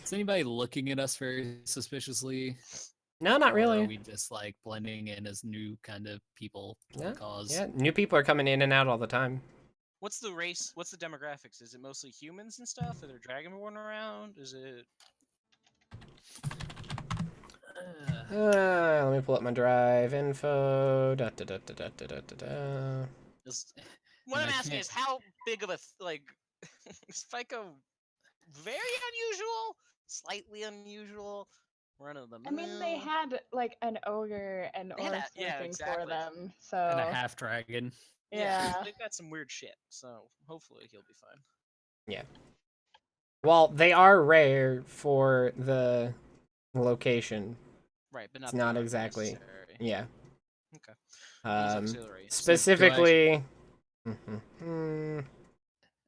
is anybody looking at us very suspiciously?
No, not
Or are
really.
we just like blending in as new kind of people for
Yeah,
the cause?
Yeah, new people are coming in and out all the time.
What's the race? What's the demographics? Is it mostly humans and stuff? Are there dragonborn around? Is it?
Let me pull up my drive info. Da, da, da, da, da, da, da, da.
What I'm
I
asking
can't-
is how big of a is FICO very unusual, slightly unusual, run of the mill.
I mean, they had like an ogre and
They had
orcs
a- yeah,
working
exactly.
for them,
And
so
a half dragon.
yeah.
They've got some weird shit, so hopefully he'll be fine.
Well, they are rare for the location.
Right, but not
It's
the
not
armor
exactly-
necessary.
Yeah.
Okay. He's
Um,
auxiliary.
specifically.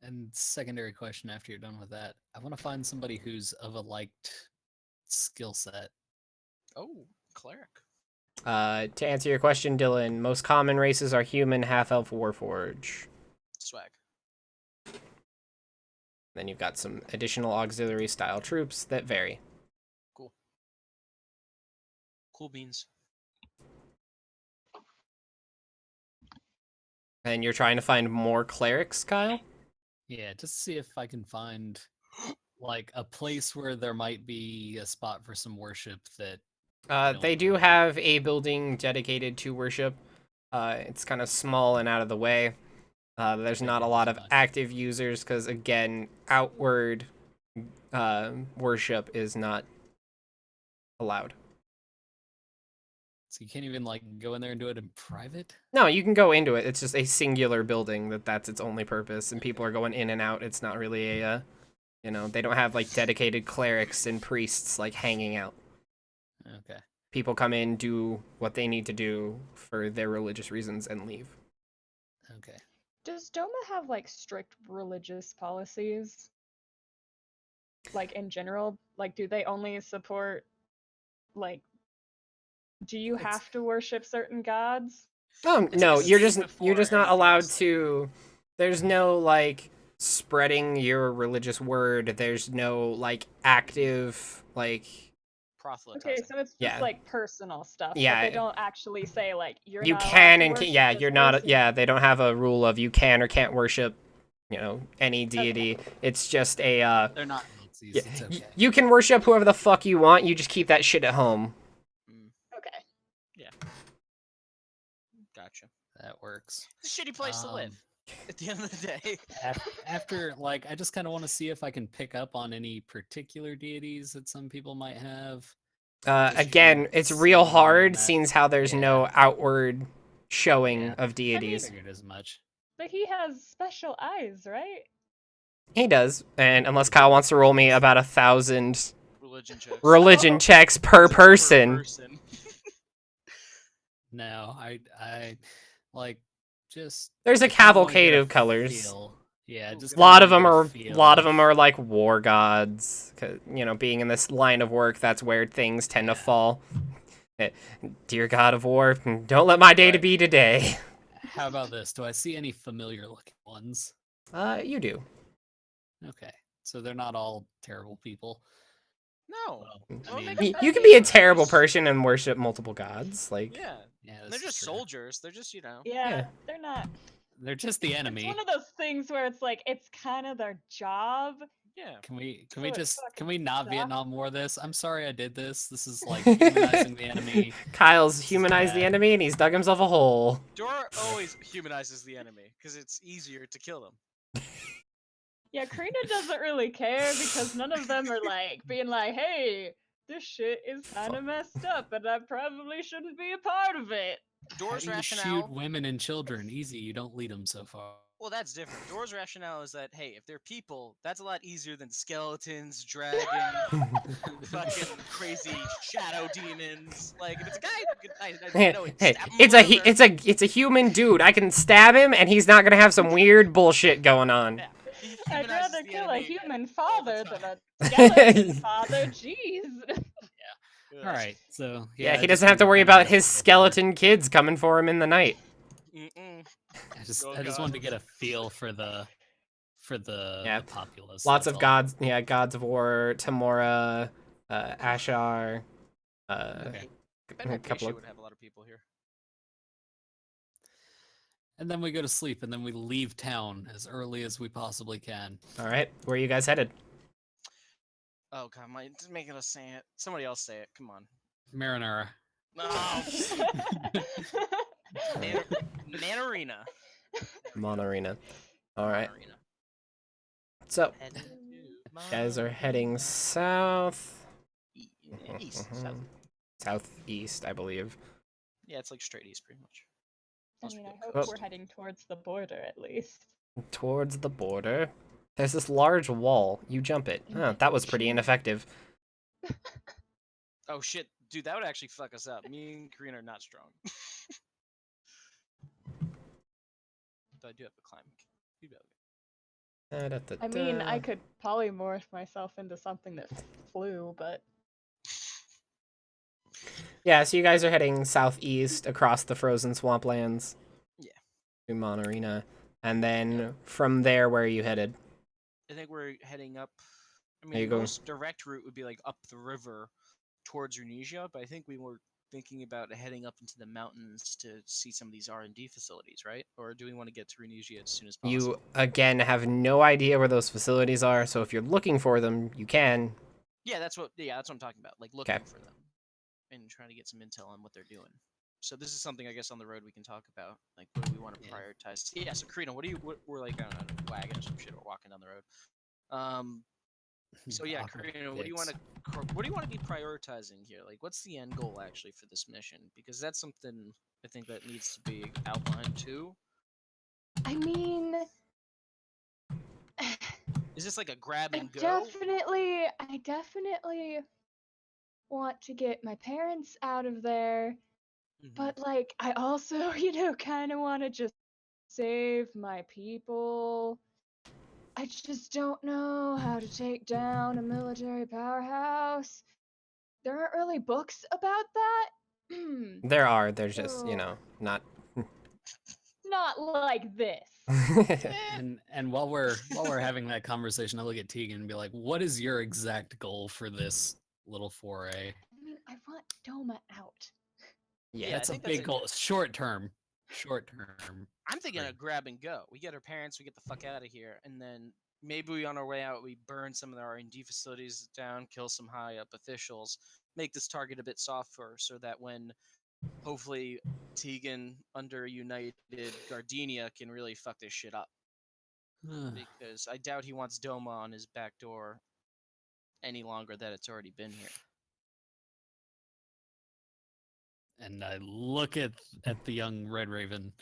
And secondary question after you're done with that, I want to find somebody who's of a liked skill set.
Oh, cleric.
To answer your question, Dylan, most common races are human, half-elf, warforge.
Swag.
Then you've got some additional auxiliary style troops that vary.
Cool beans.
And you're trying to find more clerics, Kyle?
Yeah, just see if I can find like a place where there might be a spot for some worship that
They do have a building dedicated to worship. It's kind of small and out of the way. There's
They
not a
do
lot
as
of
much.
active users because, again, outward worship is not allowed.
So you can't even like go in there and do it in private.
No, you can go into it. It's just a singular building that's its only purpose, and people are going in and out. It's not really a, they don't have like dedicated clerics and priests like hanging out.
Okay.
People come in, do what they need to do for their religious reasons, and leave.
Okay.
Does Doma have like strict religious policies? Like in general, like do they only support like do you
It's-
have to worship certain gods?
Oh
It's
no,
like a
you're
state
just
before
not
anything
allowed
else.
to. There's no like spreading your religious word. There's no like active like
Proselytizing.
Okay, so it's just
Yeah.
like personal stuff, but
Yeah.
they don't actually say like you're
You
not allowed
can
to
and
worship
yeah,
this
you're not.
person.
Yeah, they don't have a rule of you can or can't worship, any deity. It's just a
They're not Nazis.
yeah,
It's okay.
you can worship whoever the fuck you want. You just keep that shit at home.
Mm,
Okay.
gotcha.
That works.
It's a shitty place to live. At the end of the day.
After, like, I just kind of want to see if I can pick up on any particular deities that some people might have. Just
Again,
from
it's real
seeing
hard,
that-
seeing how there's no
yeah.
outward showing
Yeah.
of deities.
Figured as much.
But he has special eyes, right?
He does, and unless Kyle wants to roll me about 1,000
Religion checks.
religion checks per person.
No, I like just.
There's a
I kinda wanna
cavalcade
get a
of colors.
feel. Yeah,
Ooh,
just
A lot of
kinda
them
get
are,
a feel
lot of them are like war gods. 'Cause, being in this line of work, that's where things tend to
Yeah.
fall. Dear God of War, don't let my day to
Right.
be today.
How about this? Do I see any familiar looking ones?
You do.
Okay, so they're not all terrible people.
No.
Well,
Well,
I mean,
they
You can be a
They're
terrible
just-
person and worship multiple gods. Like,
Yeah.
yeah,
They're
this is
just
true.
soldiers. They're just,
Yeah,
Yeah.
they're not.
They're just the
It's
enemy.
one of those things where it's like it's kind of their job.
Yeah.
Can we
So it
can
fucking
we not
sucks.
Vietnam War this? I'm sorry I did this. This is like humanizing the enemy.
Kyle's
This is
humanized the
bad.
enemy and he's dug himself a hole.
Dora always humanizes the enemy because it's easier to kill them.
Yeah, Karina doesn't really care because none of them are like being like, "Hey, this shit is kind of messed up, and I probably shouldn't be a part of it."
How
Dora's
do you
rationale.
shoot women and children? Easy. You don't lead them so far.
Well, that's different. Dora's rationale is that hey, if they're people, that's a lot easier than skeletons, dragons, fucking crazy shadow demons. Like if it's a guy, I know
Hey,
stab him
it's
or
a
whatever.
it's a human dude. I can stab him and he's not gonna have some weird bullshit going on.
Yeah, he
I'd
humanizes
rather
the
kill a
enemy
human
all the
father
time.
than a skeleton father. Jeez.
Ugh.
All right. So
Yeah,
I
he
just
doesn't have to
wanted
worry
kinda
about
get a
his
feel for-
skeleton kids coming for him in the night.
Mm-mm.
I just
Oh,
I just
God.
wanted to get a feel for the
Yeah.
populace.
Lots
that's
of
all.
gods. Yeah, gods of war, Tamora, Ashar.
Okay.
Bet
A
Hypatia
couple of.
would have a lot of people here.
And then we go to sleep, and then we leave town as early as we possibly can.
All right, where are you guys headed?
Oh god, just making us say it. Somebody else say it. Come on.
Marinara.
No. Manarina.
Monorina. All right.
Manarina.
So,
Heading to
you guys are heading
Manarina.
south.
East,
Mhm.
south.
Southeast, I believe.
Yeah, it's like straight east, pretty much.
I
Most
mean, I
people
hope
coast.
we're heading towards the border at least.
Towards the border. There's this large wall. You jump it. Oh, that was pretty ineffective.
Oh shit, dude, that would actually fuck us up. Me and Karina are not strong. But I do have to climb. You'd be okay.
I mean, I could polymorph myself into something that flew, but
Yeah, so you guys are heading southeast across the frozen swamplands.
Yeah.
To Monarena. And then from there, where are you headed?
I think we're heading up. I
There
mean,
you
the
go.
most direct route would be like up the river towards Runesia, but I think we were thinking about heading up into the mountains to see some of these R&D facilities, right? Or do we want to get to Runesia as soon as possible?
You, again, have no idea where those facilities are, so if you're looking for them, you can.
Yeah, that's what I'm talking about. Like looking for them and trying to get some intel on what they're doing. So this is something I guess on the road we can talk about. Like, what do we want to
Yeah.
prioritize? Yeah. So Karina, we're like on a wagon or some shit. We're walking down the road. So yeah,
Awkward
Karina, what do you want to be prioritizing here? Like, what's the end goal actually for this mission? Because that's something I think that needs to be outlined too.
I mean,
Is this like a grab
I
and go?
definitely want to get my parents out of there,
Mhm.
but like I also, kind of want to just save my people. I just don't know how to take down a military powerhouse. There aren't really books about that.
There are. They're just,
So,
not.
not like this.
And while we're having that conversation, I look at Tegan and be like, "What is your exact goal for this little foray?"
I mean, I want Doma out.
Yeah.
I
That's a
think that's
big goal. Short term. Short term.
I'm thinking
Right.
of grab and go. We get our parents, we get the fuck out of here, and then maybe we on our way out we burn some of our R&D facilities down, kill some high up officials, make this target a bit softer, so that when hopefully Tegan under United Gardenia can really fuck this shit up. Because I doubt he wants Doma on his back door any longer that it's already been here.
And I look at the young Red Raven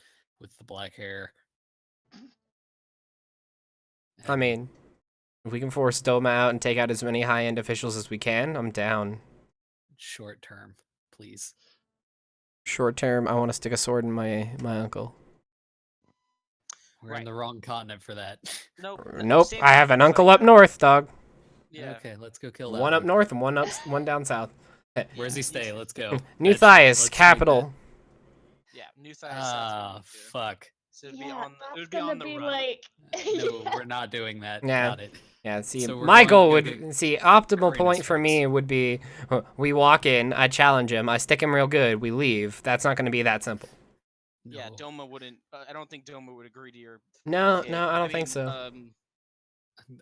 with the black hair.
I
And
mean, if we can force Doma out and take out as many high-end officials as we can, I'm down.
short term, please.
Short term, I want to stick a sword in my uncle.
We're in
Right.
the wrong continent for that.
Nope.
Nope,
same
I have
thing
an
as,
uncle
like,
up north, dog.
Yeah.
Okay, let's go kill that
One up north and one down south.
Where's he stay? Let's go.
New
Let's
Thias,
meet
capital.
Yeah, New Thias.
that. Ah, fuck.
So it'd be
Yeah,
on the, it
that's
would be
gonna
on the
be
run.
like.
No, we're not doing that.
Yeah.
Got it.
Yeah, see,
So we're
my
going
goal
to
would
go to
see optimal
Karina's
point for me
face.
would be we walk in, I challenge him, I stick him real good, we leave. That's not going to be that simple.
Yeah,
No.
Doma wouldn't. I don't think Doma would agree to your.
No,
archaic-
no, I don't
mean,
think so.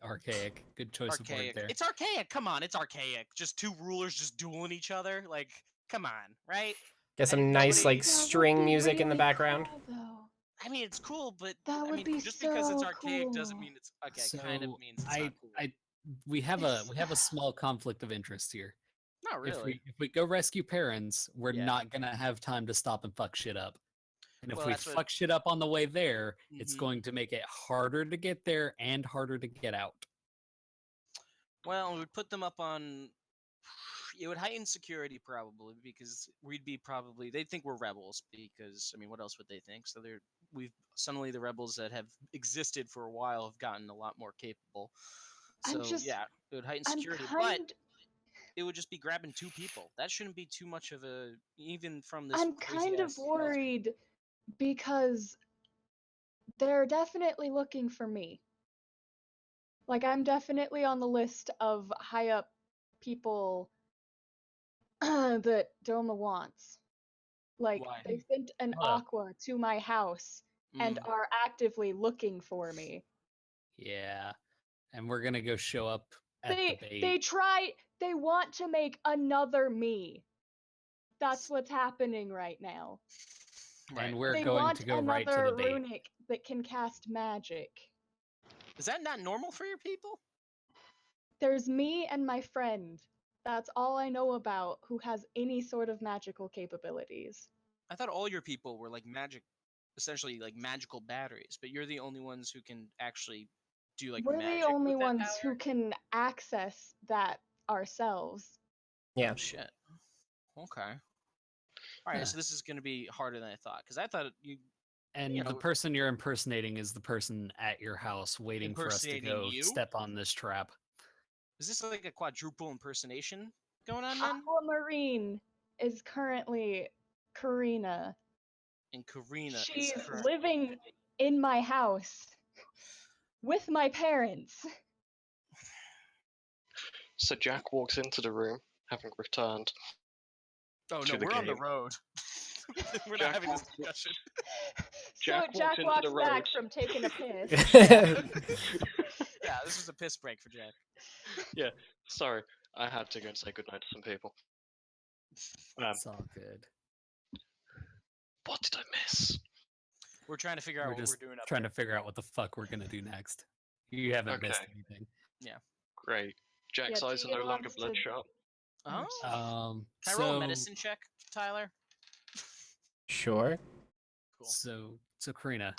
Archaic. Good choice of word
Archaic.
there.
It's archaic. Come on, it's archaic. Just two rulers just dueling each other. Like, come on, right?
Get some
I-
nice
nobody-
like
That would
string
be
music in the
really
background.
cool, though.
I mean, it's cool, but
That
I
would
mean,
be
just because it's
so
archaic doesn't
cool.
mean it's okay.
So
Kind of means it's not cool.
we have a small conflict of interest here.
Not really.
If we go rescue parents, we're
Yeah.
not gonna have time to stop and fuck shit up. And if
Well,
we
that's what-
fuck shit up on the way there, it's
Mhm.
going to make it harder to get there and harder to get out.
Well, we'd put them up on. It would heighten security probably because we'd be probably. They think we're rebels because I mean, what else would they think? So we've suddenly the rebels that have existed for a while have gotten a lot more capable. So yeah, it would heighten
I'm
security, but
kind.
it would just be grabbing two people. That shouldn't be too much of a even from this.
I'm kind of
crazy-ass desert.
worried because they're definitely looking for me. Like, I'm definitely on the list of high up people that Doma wants. Like,
Why?
they sent an
Hold up.
aqua to my house and
Mm.
are actively looking for me.
Yeah. And we're gonna go show up at the bait.
They want to make another me. That's what's happening right now.
Right.
And we're
They
going
want
to go right to the
another
bait.
runic that can cast magic.
Is that not normal for your people?
There's me and my friend. That's all I know about who has any sort of magical capabilities.
I thought all your people were like magic, essentially like magical batteries, but you're the only ones who can actually do like
We're
magic
the only
with that
ones
power?
who can access that ourselves.
Yeah.
Oh shit. Okay. All right,
Huh.
so this is going to be harder than I thought because I thought you
And
you
the
know-
person you're impersonating is the person at your house waiting for us to
Impersonating
go
you?
step on this trap.
is this like a quadruple impersonation going on then?
Aquamarine is currently Karina.
And Karina is
She's
currently
living in my house with my parents.
So Jack walks into the room, having returned.
Oh
to
no,
the
we're on the
game.
road. We're
Jack
not having this
walks-
discussion.
Jack
So
walks
Jack
into
walks
the
back
road.
from taking a piss.
Yeah, this was a piss break for Jack.
Sorry, I had to go and say goodnight to some people.
It's all good.
What did I miss?
We're trying to figure out
We're
what
just
we're doing up
trying
here.
to figure out what the fuck we're gonna do next. You haven't missed
Okay.
anything.
Great. Jack's
Yeah,
eyes are
Tegan
no longer
wants to-
bloodshot.
Oh. Can I
So
roll a medicine check, Tyler?
Sure.
Cool.
so Karina,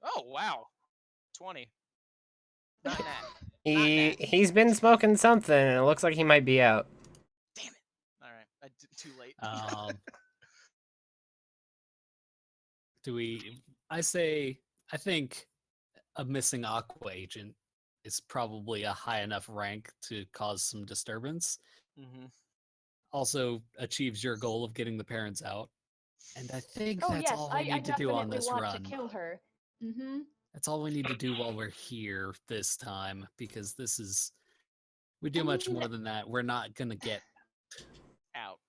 Oh wow, 20. Not that.
He's been smoking something, and it looks like he might be out.
Damn it. All right, too late.
do we? I think a missing Aqua agent is probably a high enough rank to cause some disturbance.
Mm-hmm.
Also achieves your goal of getting the parents out. And I think
Oh
that's
yes,
all we
I
need to do on
definitely
this
want
run.
to kill her. Mm-hmm.
That's all we need to do while we're here this time, because this is we do
I
much
mean-
more than that. We're not gonna get
Out.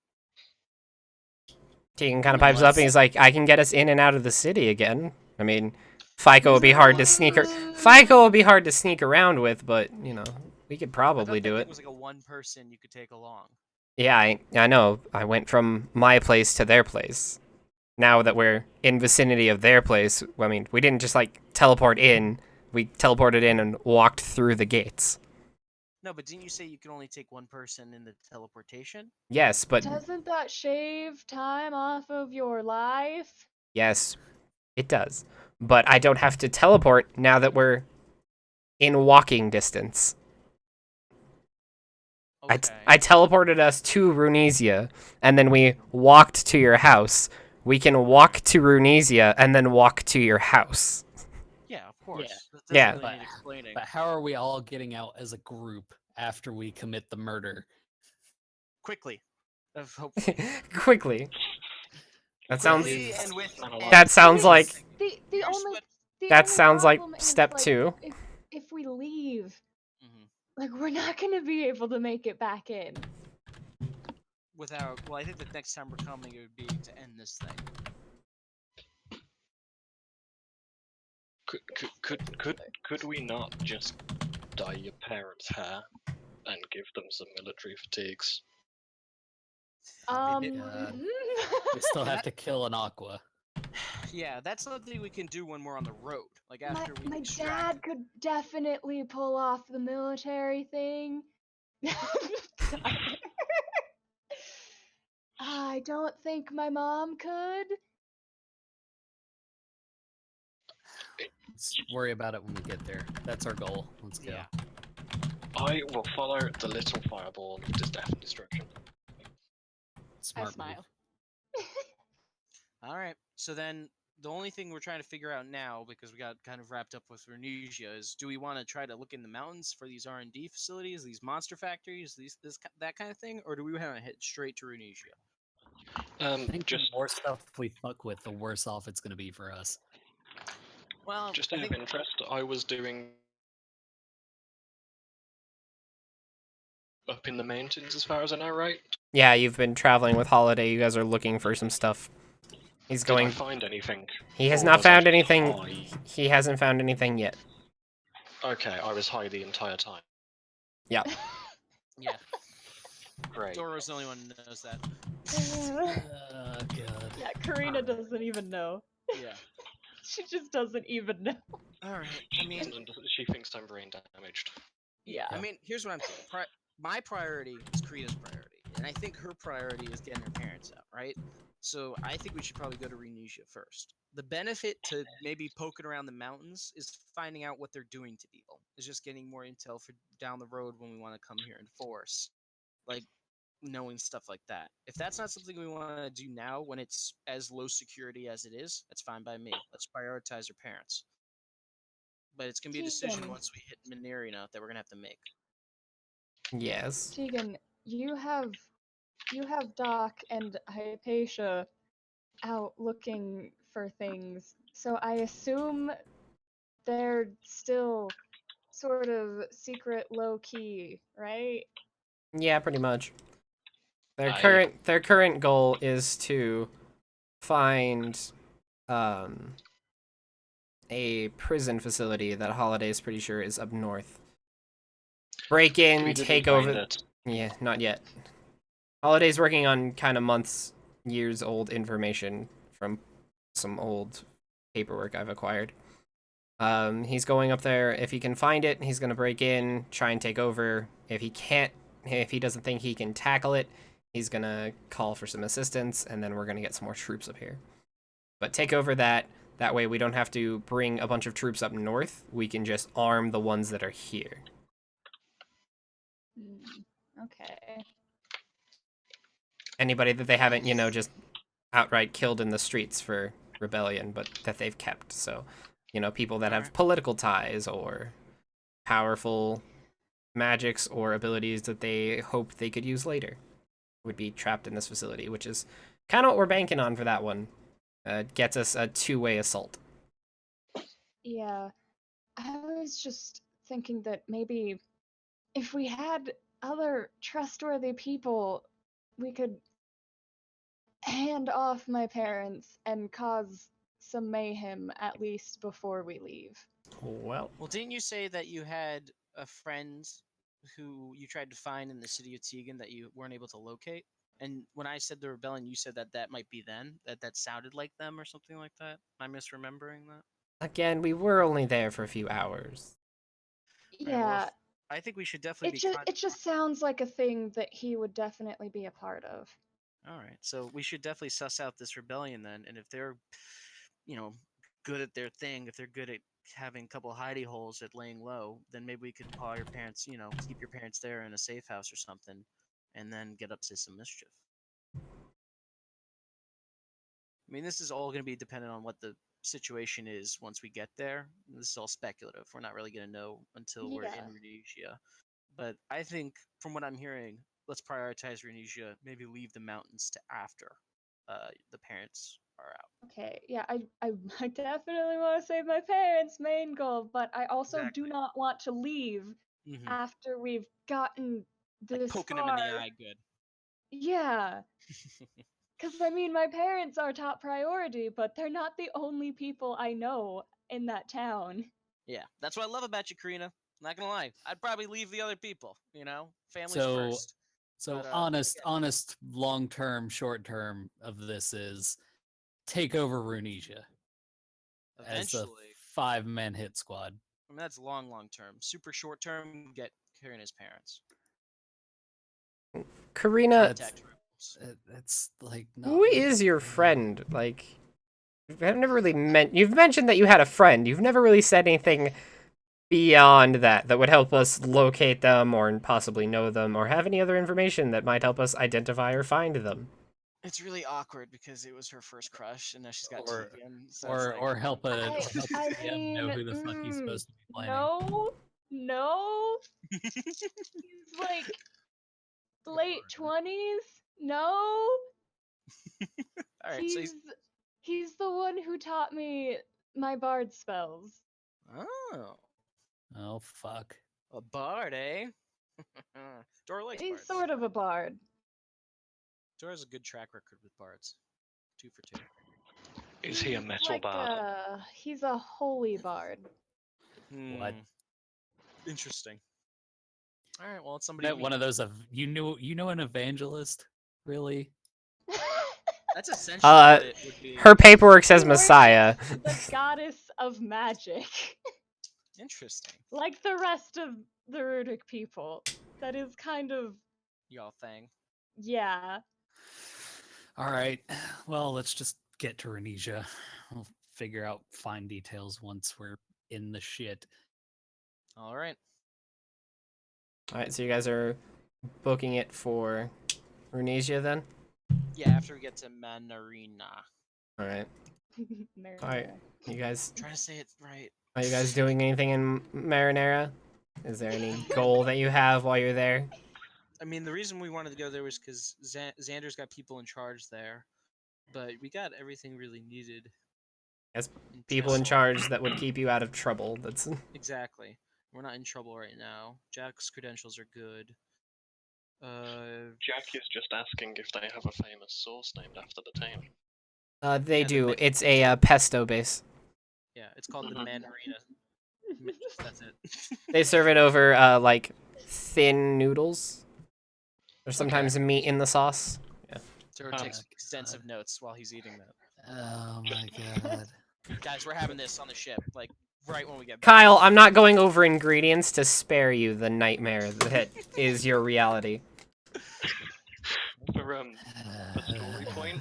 Tegan kind of pipes up and he's like, I can get us in and out of the city again. I mean, FICO would be hard to sneak FICO would be hard to sneak around with, but, you know, we could
I
probably
thought that
do
thing
it.
was like a one person you could take along.
Yeah, I know. I went from my place to their place. Now that we're in vicinity of their place, I mean, we didn't just, like, teleport in. We teleported in and walked through the gates.
No, but didn't you say you could only take one person in the teleportation?
Yes, but
Doesn't that shave time off of your life?
yes, it does. But I don't have to teleport now that we're in walking distance.
Okay.
I teleported us to Runesia, and then we walked to your house. We can walk to Runesia and then walk to your house.
Yeah, of course. That doesn't
Yeah.
really
But-
need explaining.
but how are we all getting out as a group after we commit the murder?
Quickly. Hopefully.
Quickly. That sounds.
Quickly and with.
That sounds like.
The
Here's
only
what-
the
That
only
sounds like
problem is,
step
like,
2.
If we leave,
Mhm.
like we're not gonna be able to make it back in.
Without. Well, I think the next time we're coming, it would be to end this thing.
Could we not just dye your parents' hair and give them some military fatigues?
Um,
God. We still have to kill an Aqua.
Yeah, that's something we can do when we're on the road. Like
my
after we
my
extract.
dad could definitely pull off the military thing. I don't think my mom could.
Let's worry about it when we get there. That's our goal. Let's go.
Yeah.
I will follow the little fireball of death and destruction.
Smart
I smile.
All right. So then the only thing we're trying to figure out now, because we got kind of wrapped up with Renusia, is do we want to try to look in the mountains for these R&D facilities, these monster factories, that kind of thing, or do we want to head straight to Renusia?
I think
Just
the more stuff we fuck with, the worse off it's gonna be for us.
Well,
Just
I
out of
think
interest, I was doing up in the mountains as far as I know, right?
Yeah, you've been traveling with Holiday. You guys are looking for some stuff. He's
Did I
going.
find anything?
He has
Or
not
was I
found
just
anything.
high?
He hasn't found anything yet.
Okay, I was high the entire time.
Yeah.
yeah,
Great.
Doro's the only one who knows that.
God.
Yeah, Karina doesn't even know.
Yeah.
She just doesn't even know.
All right. I mean,
She thinks I'm brain damaged.
Yeah.
I mean, here's what I'm thinking. My priority is Karina's priority, and I think her priority is getting her parents out, right? So I think we should probably go to Renusia first. The benefit to maybe poking around the mountains is finding out what they're doing to people. It's just getting more intel for down the road when we want to come here in force, like knowing stuff like that. If that's not something we want to do now, when it's as low security as it is, that's fine by me. Let's prioritize her parents. But it's gonna be a decision
Tegan.
once we hit Minerina that we're gonna have to make.
Yes.
Tegan, you have Doc and Hypatia out looking for things, so I assume they're still sort of secret, low key, right?
Yeah, pretty much. Their
I-
current goal is to find a prison facility that Holiday's pretty sure is up north. Break
We
in,
didn't
take
find
over.
it.
Yeah, not yet. Holiday's working on kind of months, years old information from some old paperwork I've acquired. He's going up there. If he can find it, he's gonna break in, try and take over. If he doesn't think he can tackle it, he's gonna call for some assistance, and then we're gonna get some more troops up here. But take over that. That way we don't have to bring a bunch of troops up north. We can just arm the ones that are here.
Okay.
Anybody that they haven't, just outright killed in the streets for rebellion, but that they've kept. So, people that have political ties or powerful magics or abilities that they hope they could use later would be trapped in this facility, which is kind of what we're banking on for that one. Gets us a two-way assault.
Yeah. I was just thinking that maybe if we had other trustworthy people, we could hand off my parents and cause some mayhem at least before we leave.
Well,
didn't you say that you had a friend who you tried to find in the city of Tegan that you weren't able to locate? And when I said the rebellion, you said that might be them, that sounded like them or something like that? Am I misremembering that?
again, we were only there for a few hours.
Yeah.
Right, well, I think we should definitely
it just sounds like a thing that he would definitely be a part of.
All right, so we should definitely suss out this rebellion then, and if they're, good at their thing, if they're good at having a couple hidey holes at laying low, then maybe we could call your parents, keep your parents there in a safe house or something, and then get up to some mischief. I mean, this is all going to be dependent on what the situation is once we get there. This is all speculative. We're not really going to know until we're in Rhodesia. But I think, from what I'm hearing, let's prioritize Rhodesia. Maybe leave the mountains to after the parents are out.
Okay, yeah, I definitely want to save my parents' main goal, but I also do not want to leave after we've gotten this
like poking
far.
them in the eye, good.
Yeah. Because, I mean, my parents are top priority, but they're not the only people I know in that town.
Yeah, that's what I love about you, Karina. Not gonna lie, I'd probably leave the other people. Families
So,
first.
So
But,
honest, long term, short term of this is take over Runesia as a
eventually,
5-man hit squad.
I mean that's long term. Super short term, get Karina's parents.
Karina,
It's like not
who is your friend? Like, I've never really you've mentioned that you had a friend. You've never really said anything beyond that would help us locate them or possibly know them or have any other information that might help us identify or find them.
It's really awkward because it was her first crush, and now she's got Tegan. So
or help a
I
DM know who the fuck he's supposed to be playing.
No. He's like late 20s. No.
All right,
he's the one who taught me my bard spells.
Oh fuck.
A bard, eh? Dora likes
He's
bards.
sort of a bard.
Dora has a good track record with bards. 2 for 2.
Is he a metal bard?
He's a holy bard.
What?
Interesting. All right, well, it's somebody.
One of those of you know an evangelist, really?
That's essentially what it would be.
Her paperwork says Messiah.
The goddess of magic.
Interesting.
Like the rest of the Rudic people. That is kind of
y'all thing.
Yeah.
All right. Well, let's just get to Rhodesia. We'll figure out fine details once we're in the shit.
All right.
All right, so you guys are booking it for Rhodesia then?
Yeah, after we get to Manarina.
All right. All right, you guys.
I'm trying to say it right.
Are you guys doing anything in Marinara? Is there any goal that you have while you're there?
I mean, the reason we wanted to go there was because Xander's got people in charge there, but we got everything really needed.
As people in charge that would keep you out of trouble. That's
exactly. We're not in trouble right now. Jack's credentials are good.
Jack is just asking if they have a famous sauce named after the town.
They do. It's a pesto base.
Yeah, it's called the Manarina. That's it.
They serve it over like thin noodles. There's sometimes meat in the sauce. Yeah.
Trevor takes extensive notes while he's eating that.
Oh my god.
Guys, we're having this on the ship, like right when we get back.
Kyle, I'm not going over ingredients to spare you the nightmare that is your reality.
For a story point,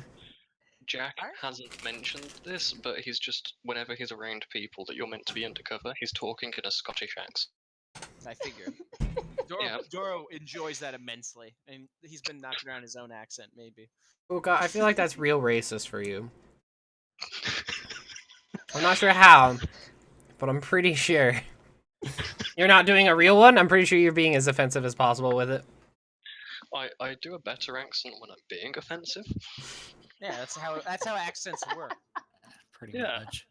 Jack hasn't mentioned this, but he's just, whenever he's around people that you're meant to be undercover, he's talking in a Scottish accent.
I figured. Doro enjoys that immensely, and he's been knocking around his own accent, maybe.
Oh god, I feel like that's real racist for you. I'm not sure how, but I'm pretty sure. You're not doing a real one? I'm pretty sure you're being as offensive as possible with it.
I do a better accent when I'm being offensive.
Yeah, that's how accents work.
Pretty
Yeah.
much.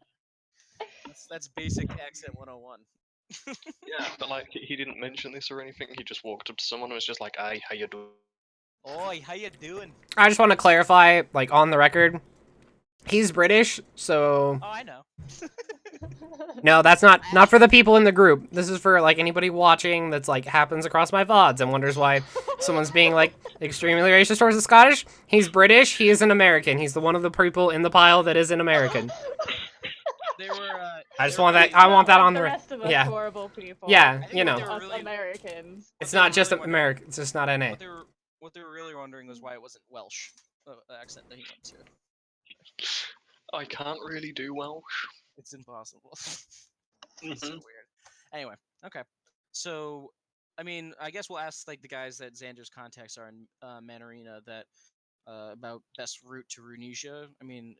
That's basic accent 101.
Yeah, but like he didn't mention this or anything. He just walked up to someone and was just like, "Hey, how you doing?"
Oi, how you doing?
I just want to clarify, like, on the record, he's British, so...
Oh, I know.
No, that's not for the people in the group. This is for, like, anybody watching that's, like, happens across my VODs and wonders why someone's being, like, extremely racist towards the Scottish. He's British, he is an American. He's the one of the people in the pile that is an American.
They were.
I just want that, I want that on the
rest of us
yeah.
horrible people.
Yeah,
think
you
what
know.
they were
Us
really-
Americans.
It's
they
not
were
just
really
American, it's just not NA.
What they were really wondering was why it wasn't Welsh accent that he went to.
I can't really do Welsh.
It's impossible. It's so weird. Anyway, okay. So, I mean, I guess we'll ask like the guys that Xander's contacts are in Manarina that about best route to Runesia. I mean,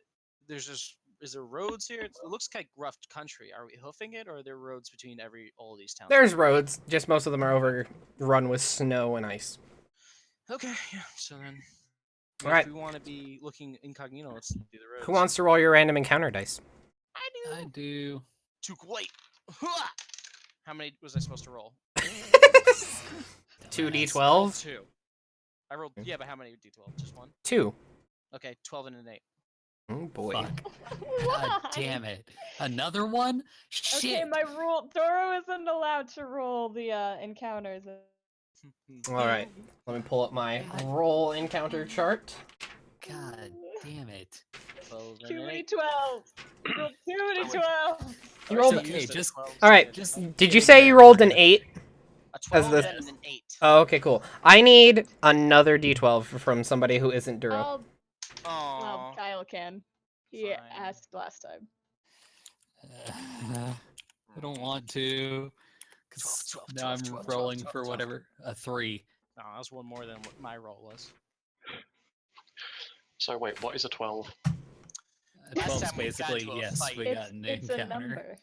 is there roads here? It looks like rough country. Are we hoofing it, or are there roads between all of these towns?
There's roads, just most of them are overrun with snow and ice.
Okay, yeah. So then, if
Alright.
we want to be looking incognito, let's do the roads.
Who wants to roll your random encounter dice?
I do.
Too late. How many was I supposed to roll?
2d12?
2. I rolled. Yeah, but how many d12? Just one.
2.
Okay, 12 and an 8.
Oh boy.
Fuck.
Why?
God damn it. Another one? Shit.
Okay, my rule. Doro isn't allowed to roll the encounters.
Alright, let me pull up my roll encounter chart.
God damn it.
12
Too
and an
many
8.
12. Roll too many 12.
You rolled.
Okay,
Used a
just-
12,
Alright,
Just
did you
get
say
in
you
there.
rolled an 8?
a 12
the-
and an 8.
Oh, okay, cool. I need another d12 from somebody who isn't Duro.
Well,
Aww.
Kyle can. He
Fine.
asked last time.
I don't want to. 'Cause
12,
now
12,
I'm
12,
rolling
12,
for
12.
whatever. A 3.
No, that was one more than what my roll was.
So wait, what is a 12?
A
Last
12's
time we got
basically,
to a
yes,
fight.
we got an
It's a
encounter.
number.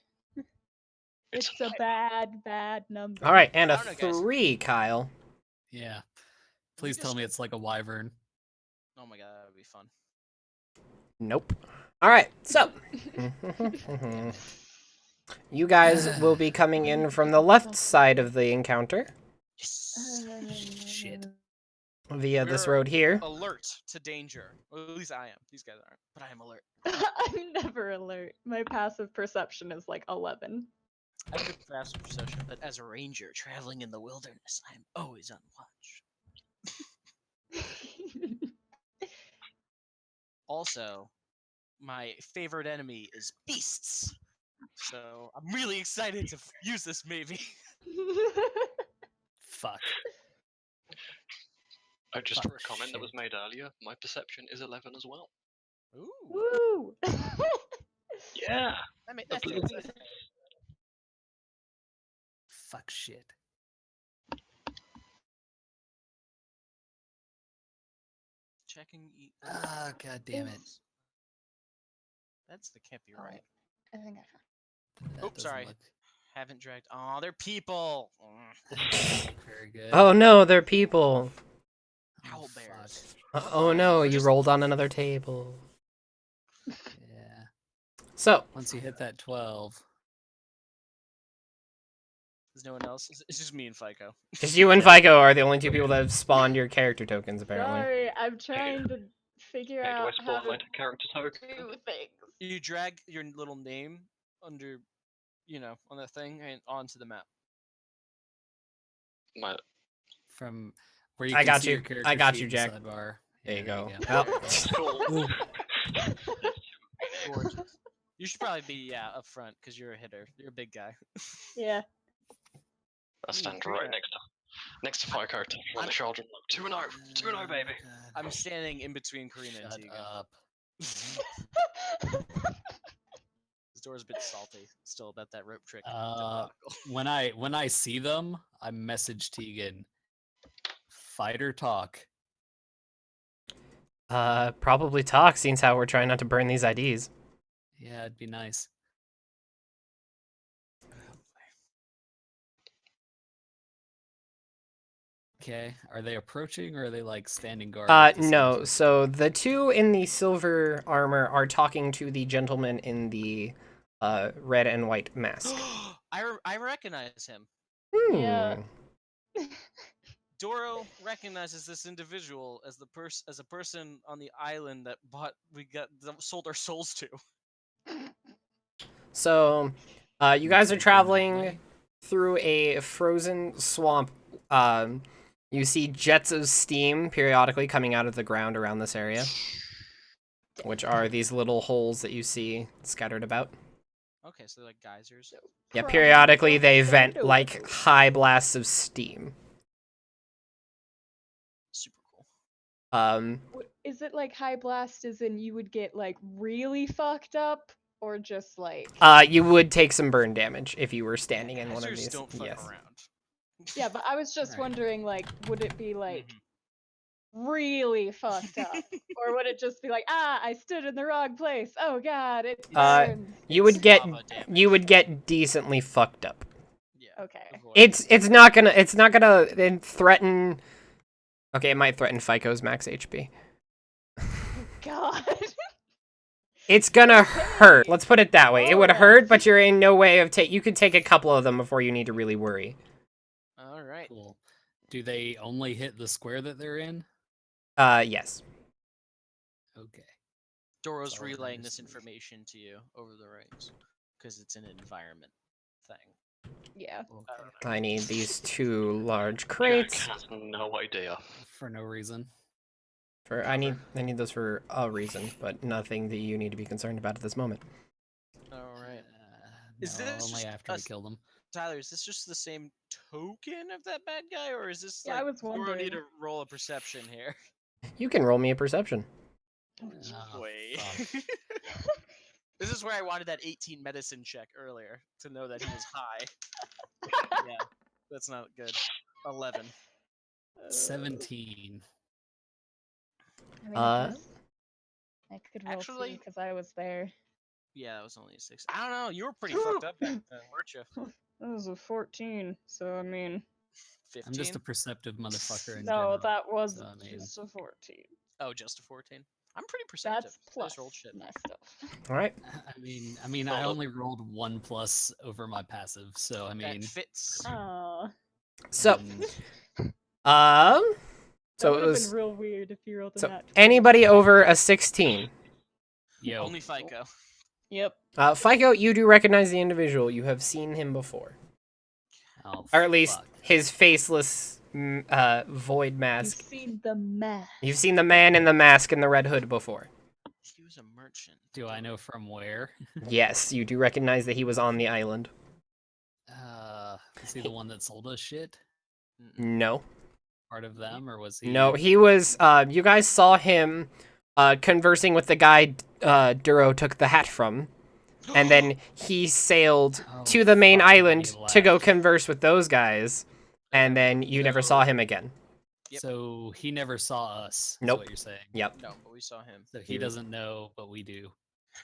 It's
It's a bad number.
Alright, and
I
a
don't know, guys.
3, Kyle.
Yeah. Please tell me it's like a wyvern.
Oh my god, that would be fun.
Nope. Alright, so. You guys will be coming in from the left side of the encounter
Yes.
Shit.
via this
We're-
road here.
Alert to danger. Well, at least I am. These guys aren't, but I am alert.
I'm never alert. My passive perception is like 11.
I have a fast perception that as a ranger traveling in the wilderness, I am always on watch. Also, my favorite enemy is beasts. So I'm really excited to use this maybe.
Fuck.
Just
Fuck,
for a comment that
shit.
was made earlier, my perception is 11 as well.
Ooh.
Woo!
Yeah.
That's it.
Fuck shit.
Checking.
Ah, god damn it.
That can't be right.
I think I found.
That
Oops,
doesn't
sorry.
look
Haven't dragged. Oh, they're people.
very good.
Oh no, they're people.
Owl
fuck.
bears.
Oh no, you rolled on another table.
Yeah.
So,
Once you hit that 12.
There's no one else. It's just me and FICO.
just you and FICO are the only two people that have spawned your character tokens, apparently.
Sorry, I'm trying to figure
Okay, do I
out how
spawn my
to
character token?
do things.
You drag your little name under, on that thing and onto the map.
My
From where you
I
can
got
see
you.
your character
I got
sheet
you,
in
Jack.
Sidebar.
There you
Yeah,
go. Well,
cool.
Ooh.
Gorgeous. You should probably be up front because you're a hitter. You're a big guy.
Yeah.
I stand
great.
right next to Fico, tap her on the shoulder. 2-0, 2-0, baby.
I'm standing in between Karina and
Shut
Tegan.
up.
This door's a bit salty still about that rope trick.
Uh,
debacle.
when I see them, I message Tegan. Fight or talk?
Probably talk, seeing how we're trying not to burn these IDs.
Yeah, it'd be nice. Okay, are they approaching or are they like standing guard? at the same
No.
time?
So the two in the silver armor are talking to the gentleman in the red and white mask.
I recognize him.
Yeah.
Doro recognizes this individual as a person on the island that sold our souls to.
So, you guys are
Take them that
traveling
way.
through a frozen swamp. You see jets of steam periodically coming out of the ground around this area, which are these little holes that you see scattered about.
Okay, so like geysers.
Yeah,
Probably
periodically
don't
they
send
vent
over.
like high blasts of steam.
Super cool.
Is it like high blast as in you would get like really fucked up, or just like?
You would take some burn damage if you were standing in one of
Geysers
these.
don't fuck
Yes.
around.
Yeah, but I was just
Right.
wondering, like, would it be like
Mhm.
really fucked up, or would it just be like, I stood in the wrong place. Oh God, it
Uh,
burns.
You
It's
would get
lava damage.
you would get decently fucked up.
Yeah.
Okay.
avoid
It's not gonna threaten. Okay, it might threaten Fico's max HP.
God.
It's gonna hurt.
Okay.
Let's put it that way. It would
Alright.
hurt, but you're in no way of you could take a couple of them before you need to really worry.
All right.
Cool. Do they only hit the square that they're in?
Yes.
Okay.
Doro's
That's all that
relaying
matters
this
to me.
information to you over the rings because it's an environment thing.
Yeah.
Okay.
I need these two large
Jack
crates.
has no idea.
For no reason.
I need those for a reason, but nothing that you need to be concerned about at this moment.
All right. Is
No,
this
only
just
after we
us-
kill them.
Tyler, is this just the same token of that bad guy, or is this
Yeah, I
like
was
Doro need
wondering.
to roll a perception here?
You can roll me a perception.
Oh,
Wait.
fuck.
This is where I wanted that 18 medicine check earlier to know that he was high. Yeah, that's not good. 11.
17.
I mean, I
Uh,
guess I could roll
Actually-
because I was there.
Yeah, that was only a 6. I don't know. You were pretty fucked up back then, weren't you?
That was a 14, so I mean,
15.
I'm just a perceptive motherfucker in
no,
general.
that was
so, I mean-
just a 14.
Oh, just a 14. I'm pretty perceptive.
That's
I
plus
just rolled shit.
my stuff.
all right.
I mean, I
Well,
only rolled 1+ over my passive, so I mean,
That fits.
Aw,
So,
mm,
that
so
would
it
have
was
been real weird if you rolled a
so
nat 20.
anybody over a 16.
yo,
Only FICO.
Yep.
FICO, you do recognize the individual. You have seen him before,
oh,
or at least
fuck.
his faceless void
You've
mask.
seen the mask.
You've seen the man in the mask and the red hood before.
He was a merchant.
Do I know from where?
Yes, you do recognize that he was on the island.
Is he the one that sold us shit?
Mm-mm.
No.
Part of them, or was he?
No, he was. You guys saw him conversing with the guy Duro took the hat from, and then he sailed
Oh,
to the main
fuck, and
island
he
to go
left.
converse with those guys, and then you never saw him again.
Yep.
So he never saw us. Is
Nope.
what you're saying?
Yep.
No, but we saw him.
So he doesn't know, but we do.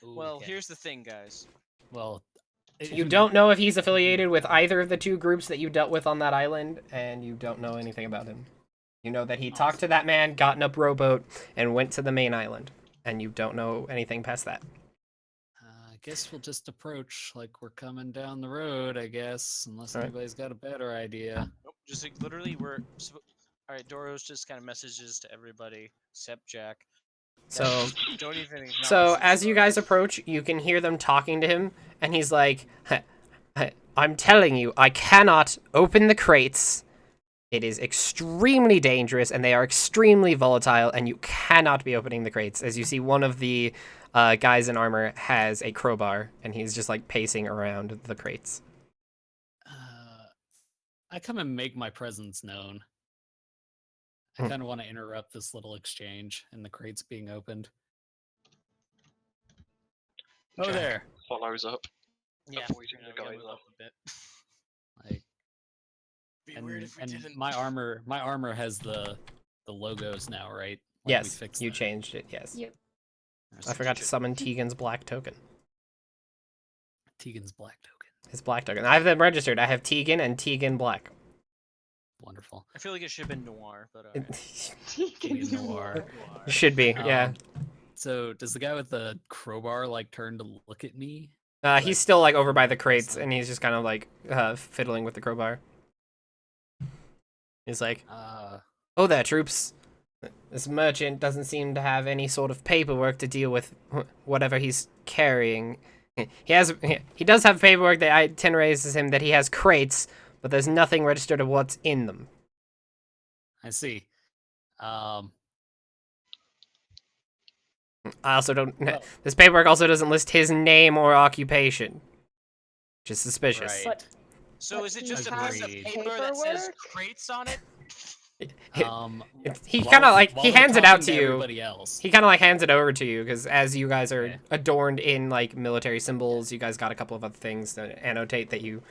Ooh,
Well,
okay.
here's the thing, guys.
Well,
You don't know if he's affiliated with either of the two groups that you dealt with on that island, and you don't know anything about him. You know that he talked to that man, got in a rowboat, and went to the main island, and you don't know anything past that.
I guess we'll just approach like we're coming down the road. I guess, unless
Alright.
anybody's got a better idea.
Nope, just like, literally, all right. Doro's just kind of messages to everybody except Jack.
So,
Don't even acknowledge
so
this
as you
photo.
guys approach, you can hear them talking to him, and he's like, "I'm telling you, I cannot open the crates It is extremely dangerous, and they are extremely volatile, and you cannot be opening the crates. As you see, one of the guys in armor has a crowbar, and he's just like pacing around the crates.
I come and make my presence known. I kind of want to interrupt this little exchange and the crates being opened. Oh,
Jack
there.
follows up.
Yeah.
Avoiding
you know,
the
we gotta
guys
move
up.
up a bit.
Like,
Be weird if we
and
didn't.
my armor has the logos now, right? Like, we
Yes,
fixed
you
that.
changed it, yes.
Yep.
I forgot to summon Tegan's black token.
Tegan's black token.
His black token. I have them registered. I have Tegan and Tegan Black.
Wonderful.
I feel like it should have been Noir, but alright.
Tegan Noir.
Should be, yeah.
So does the guy with the crowbar like turn to look at me?
He's still like over by the crates,
Awesome.
and he's just kind of like fiddling with the crowbar. He's like, "Oh there, troops. This merchant doesn't seem to have any sort of paperwork to deal with whatever he's carrying. He does have paperwork that itinerates him that he has crates, but there's nothing registered of what's in them."
I see.
I also don't.
Well-
This paperwork also doesn't list his name or occupation, which is suspicious.
Right.
But
So
But
is it
he
just a
has
piece of paper that says
paperwork?
crates on it?
He
while-
kind of like
while
he
we're
hands it out
talking
to you.
Everybody else.
He kind of like hands it over to you because as you guys are
Okay.
adorned in like military symbols, you guys got a couple of other things to annotate that you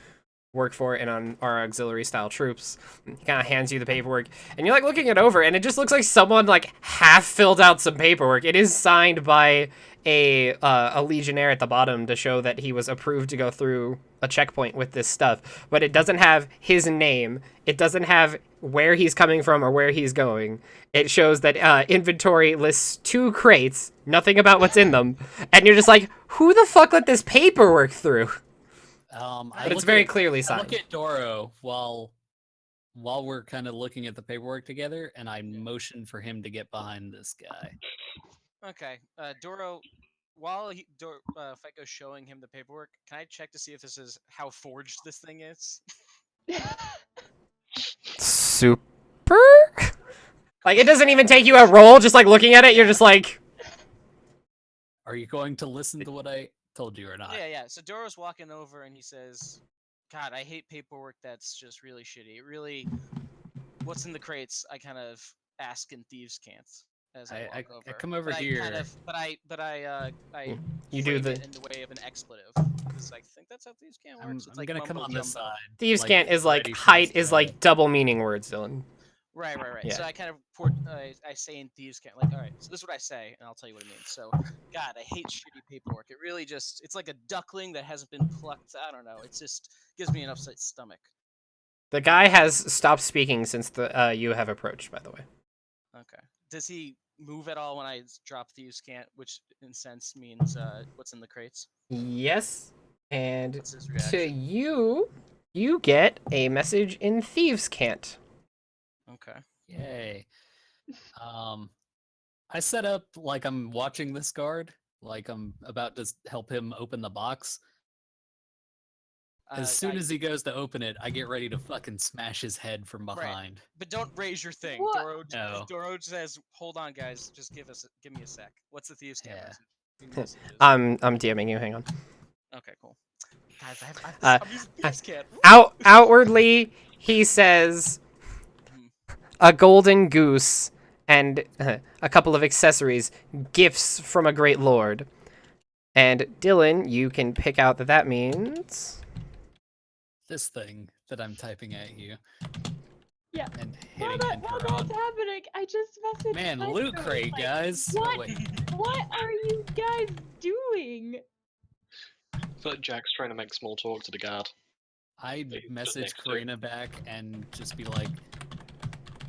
work for and on our auxiliary style troops. He kind of hands you the paperwork, and you're like looking it over, and it just looks like someone like half filled out some paperwork. It is signed by a legionnaire at the bottom to show that he was approved to go through a checkpoint with this stuff, but it doesn't have his name. It doesn't have where he's coming from or where he's going. It shows that inventory lists 2 crates, nothing about what's in them, and you're just like, who the fuck let this paperwork through? But it's very clearly
I
signed.
look at Doro while we're kind of looking at the paperwork together, and I motion for him to get behind this guy.
Okay. Doro, while FICO's showing him the paperwork, can I check to see if this is how forged this thing is?
Super? Like, it doesn't even take you a roll, just like looking at it, you're just like,
Are you going to listen to what I told you or not?
Yeah. So Doro's walking over and he says, "God, I hate paperwork that's just really shitty. It really, what's in the crates? I kind of ask in thieves' can't." As I walk over.
I come over
but
here.
I kind of, but I
you do
frame
the...
it in the way of an expletive because I think that's how thieves' can't
I'm,
works. It's
I'm
like
gonna come
mumbo
on this
jumbo.
side.
Thieves' cant is like,
ready for
height
this
is
guy.
like double meaning words, Dylan.
Right.
Yeah.
So I kind of I say in thieves' can't, like, all right. So this is what I say, and I'll tell you what it means. So, God, I hate shitty paperwork. It really just, it's like a duckling that hasn't been plucked. I don't know. It just gives me an upset stomach.
The guy has stopped speaking since the you have approached, by the way.
Okay. Does he move at all when I drop thieves' can't, which in sense means what's in the crates?
Yes, and
What's his
to
reaction?
you get a message in Thieves' Cant.
Okay.
Yay. I set up like I'm watching this guard, like I'm about to help him open the box. As soon as he goes to open it, I get ready to fucking smash his head from behind.
But don't raise your thing.
What?
No.
Doro says, "Hold on, guys. Just give me a sec. What's the thieves' can't
Yeah.
message? Give me messages."
I'm DMing you. Hang on.
Okay, cool. Guys,
Uh,
I'm using thieves' can't.
Outwardly, he says a golden goose and a couple of accessories, gifts from a great lord. And Dylan, you can pick out that means
This thing that I'm typing at you.
Yeah.
And
While
hitting enter
that's
on.
happening, I just messaged
Man,
Psycho,
loot crate,
like,
guys.
What?
Oh, wait.
What are you guys doing?
I feel like Jack's trying to make small talk to the guard.
I'd
Just
message
next to-
Karina back and just be like,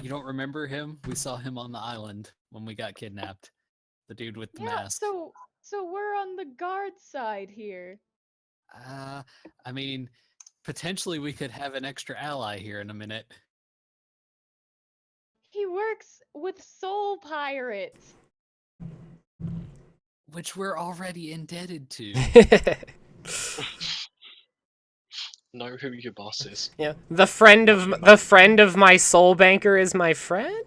"You don't remember him? We saw him on the island when we got kidnapped. The dude with the
Yeah,
mask."
so we're on the guard side here.
I mean, potentially we could have an extra ally here in a minute.
He works with soul pirates.
Which we're already indebted to.
know who your boss is.
Yeah. The friend of my soul banker is my friend?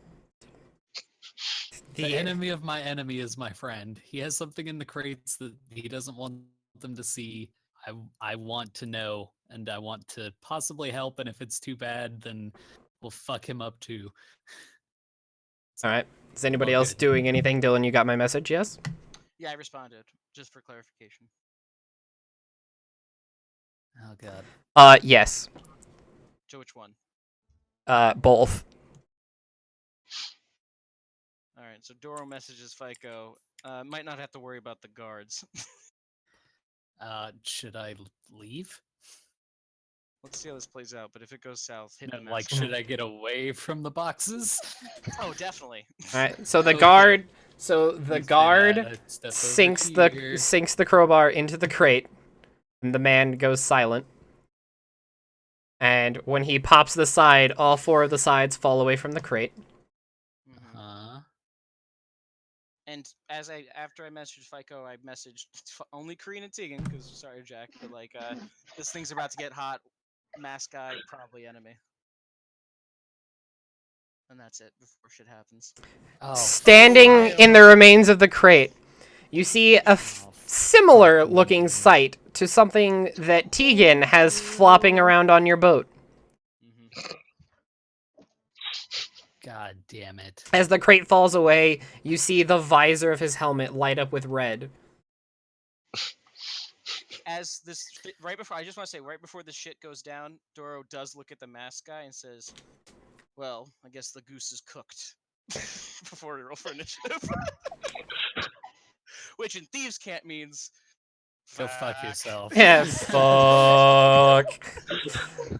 The enemy of my enemy is my friend. He has something in the crates that he doesn't want them to see. I want to know, and I want to possibly help, and if it's too bad, then we'll fuck him up too.
Alright. Is anybody
All
else
good.
doing anything? Dylan, you got my message, yes?
Yeah, I responded, just for clarification.
Oh god.
Yes.
To which one?
Both.
Alright, so Doro messages FICO. Might not have to worry about the guards.
Should I leave?
Let's see how this plays out, but if it goes south, hit
No,
the
like,
mask.
should I get away from the boxes?
Oh, definitely.
Alright, so the
Okay.
guard
Let's say that,
guard
step over
sinks
here.
the crowbar into the crate, and the man goes silent. And when he pops the side, all 4 of the sides fall away from the crate.
Mhm. And after I messaged FICO, I messaged only Kareen and Tegan, because sorry, Jack, but like, this thing's about to get hot. Mask guy, probably enemy. And that's it before shit happens.
Oh,
Standing
fuck.
in the remains of the crate, you see a
Oh,
similar
fucking
looking
hell.
sight to something that Tegan has flopping around on your boat.
Mm-hmm.
God damn it.
As the crate falls away, you see the visor of his helmet light up with red.
As this, right before, I just want to say, right before the shit goes down, Doro does look at the mask guy and says, "Well, I guess the goose is cooked." Before we roll for initiative. Which in Thieves' Cant means
Go fuck yourself.
Yeah, fuck.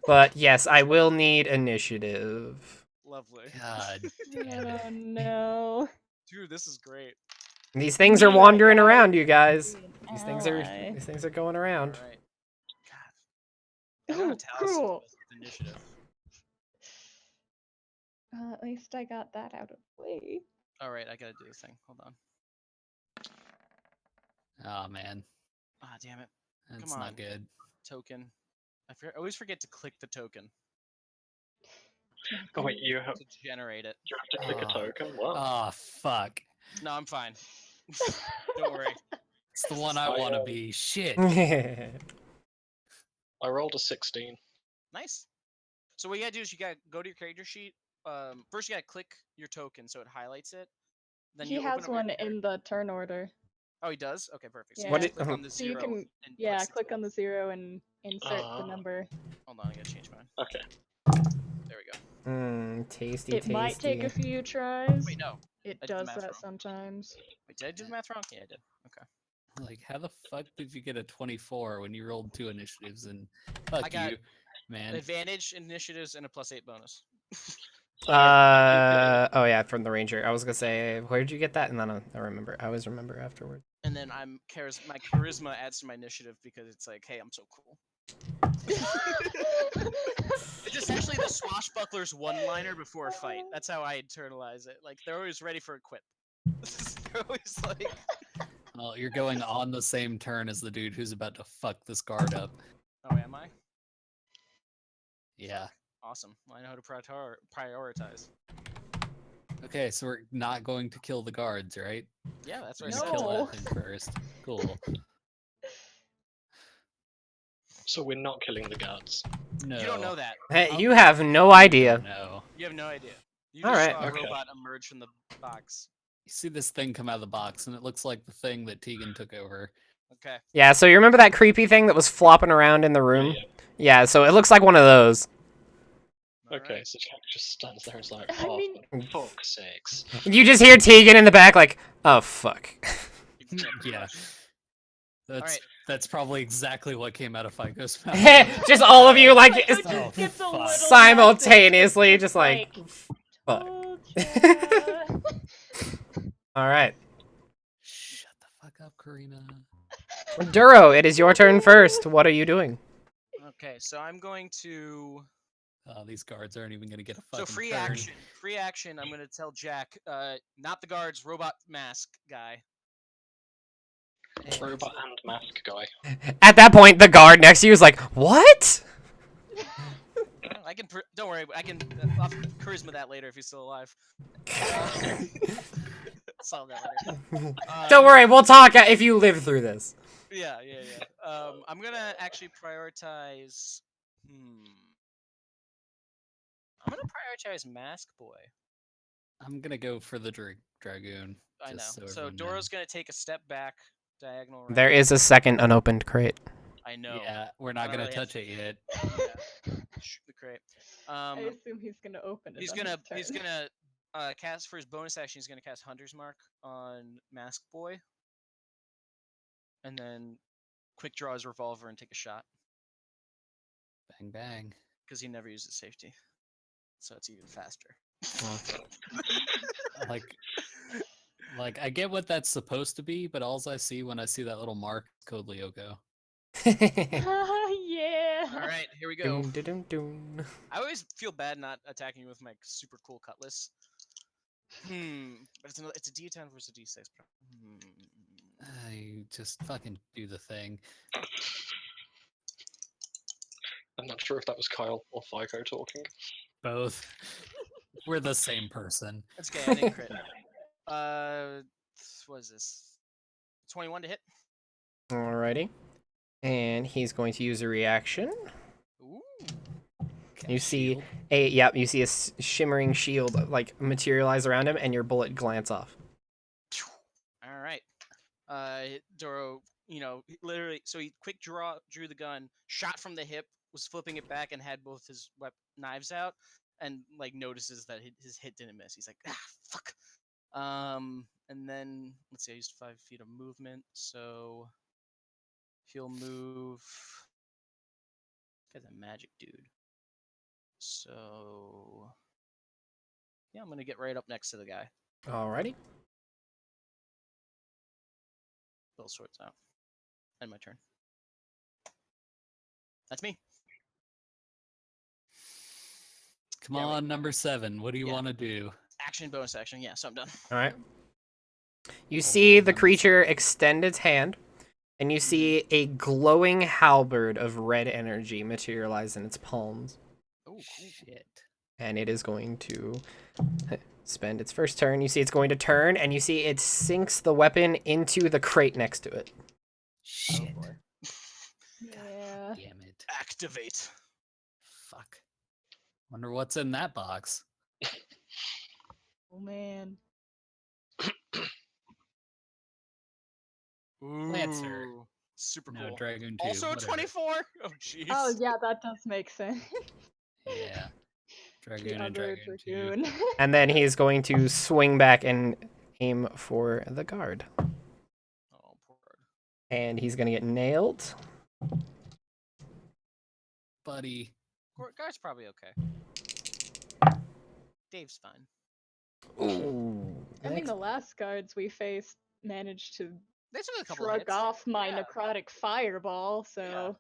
But yes, I will need initiative.
Lovely.
God damn it.
Oh no.
Dude, this is great.
These things are
Right,
wandering
guys.
around, you guys.
Be an
These things are
ally.
going around.
All right. God. I know how
Ooh,
Talus is
cool.
with initiative.
At least I got that out of the way.
All right, I gotta do the thing. Hold on.
Oh man,
Ah, damn it.
that's
Come on.
not good.
Token. I always forget to click the token
Oh wait, you have
to generate it.
to click a
Oh.
token? What?
Oh fuck.
No, I'm fine. Don't worry.
It's the one I want to be. Shit.
I rolled a 16.
Nice. So what you gotta do is you gotta go to your character sheet. First you gotta click your token so it highlights it. Then
He
you open
has
up your
one in the turn order.
Oh, he does? Okay, perfect. So
Yeah.
you
What
just
did-
click on the
So you
0
can,
and
yeah,
press the
click on
tool.
the 0 and insert the
Ah.
number.
Hold on, I gotta change mine.
Okay.
There we go.
Tasty,
It might take a
tasty.
few tries.
Wait, no.
It
I did the
does
math
that
wrong.
sometimes.
Wait, did I do the math wrong? Yeah, I did. Okay.
Like, how the fuck did you get a 24 when you rolled 2 initiatives? And fuck
got
you, man.
Advantage, initiatives, and a +8 bonus.
So, I
Oh yeah, from the ranger. I was gonna say, where did you get that? And then I remember. I always remember afterward.
And then my charisma adds to my initiative because it's like, hey, I'm so cool. It's essentially the swashbuckler's one-liner before a fight. That's how I internalize it. Like, they're always ready for a quip. They're always like,
Well, you're going on the same turn as the dude who's about to fuck this guard up.
oh, am I?
Yeah.
Awesome. Well, I know how to prioritize.
Okay, so we're not going to kill the guards, right?
Yeah, that's what
We're
I
gonna
said.
kill
No.
that thing first. Cool.
So we're not killing the guards.
No.
You don't know that.
Hey, you have no idea.
No.
You have no idea. You
All
just
right,
saw a
okay.
robot emerge from the box.
You see this thing come out of the box, and it looks like the thing that Tegan took over.
Okay.
Yeah, so you remember that creepy thing that was flopping around in the room? Yeah, so it looks like one of those.
Okay,
Alright.
so Jack just stands there and is like,
I
oh,
mean-
for fuck's sakes.
You just hear Tegan in the back like, oh fuck.
Yeah. That's
Alright.
that's probably exactly what came out of FICO's mouth.
Just all of you like
Psycho
Oh,
just gets a
fuck.
little
simultaneously,
message,
just like, fuck.
"Told ya."
All right,
Shut the fuck up, Karina.
Duro, it is your turn first. What are you doing?
Okay, so I'm going to.
Oh, these guards aren't even gonna get a fucking
So free
turn.
action. Free action. I'm gonna tell Jack. Not the guards. Robot mask guy. And-
Robot and mask guy.
At that point, the guard next to you is like, what?
I can. Don't worry. I can. I'll charisma that later if he's still alive. Solve that later.
Don't worry, we'll talk if you live through this.
Yeah. I'm gonna actually prioritize. I'm gonna prioritize Mask Boy.
I'm gonna go for the dragoon.
I know.
just So,
So
everyone
Doro's
knows.
gonna take a step back, diagonal. Right.
There is a second unopened crate.
I know.
Yeah, we're
I
not
don't
gonna
really
touch
have-
it yet.
Yeah. Shoot the crate.
I assume he's gonna open it.
He's
on
gonna
his turn.
cast for his bonus action. He's gonna cast Hunter's Mark on Mask Boy, and then quick draw his revolver and take a shot
Bang bang.
because he never uses safety, so it's even faster.
Like I get what that's supposed to be, but all I see when I see that little mark is Code Lyoko.
Yeah.
All right, here we go.
Dun, dun, dun, dun.
I always feel bad not attacking you with my super cool cutlass. But it's a D10 versus a D6.
I just fucking do the thing.
I'm not sure if that was Kyle or Fico talking.
Both. We're the same person.
That's okay. I didn't crit. What is this? 21 to hit.
Alrighty. And he's going to use a reaction.
Ooh.
You see
Shield.
you see a shimmering shield like materialize around him, and your bullet glance off.
All right. Doro, literally, so he quick drew the gun, shot from the hip, was flipping it back, and had both his knives out, and like notices that his hit didn't miss. He's like, fuck. And then let's see, I used 5 feet of movement, so he'll move. Guy's a magic dude. So yeah, I'm gonna get right up next to the guy.
Alrighty.
Bill swords out. And my turn. That's me.
Come
Yeah,
on, number 7. What do you
Yeah.
want to do?
Action, bonus action. Yeah, so I'm done.
All right. You see the
number
creature extend its hand, and you see a glowing halberd of red energy materialize in its palms.
Oh, cool.
Shit.
And it is going to spend its first turn. You see it's going to turn, and you see it sinks the weapon into the crate next to it.
Shit.
Oh boy.
Yeah.
Damn it.
Activate.
Fuck. Wonder what's in that box.
Oh man.
Lancer.
Ooh, super
No,
cool.
Dragoon 2.
Also a
whatever.
24. Oh jeez.
Oh yeah, that does make sense.
Yeah.
The
Dragoon and
other
Dragoon 2.
dragoon.
And then he's going to swing back and aim for the guard.
Oh, poor guard.
And he's going to get nailed.
Buddy.
Guard's probably okay. Dave's fine.
Ooh.
I mean, the last guards we faced managed to
They took a couple
shrug
hits.
off my
Yeah.
necrotic fireball, so
Yeah.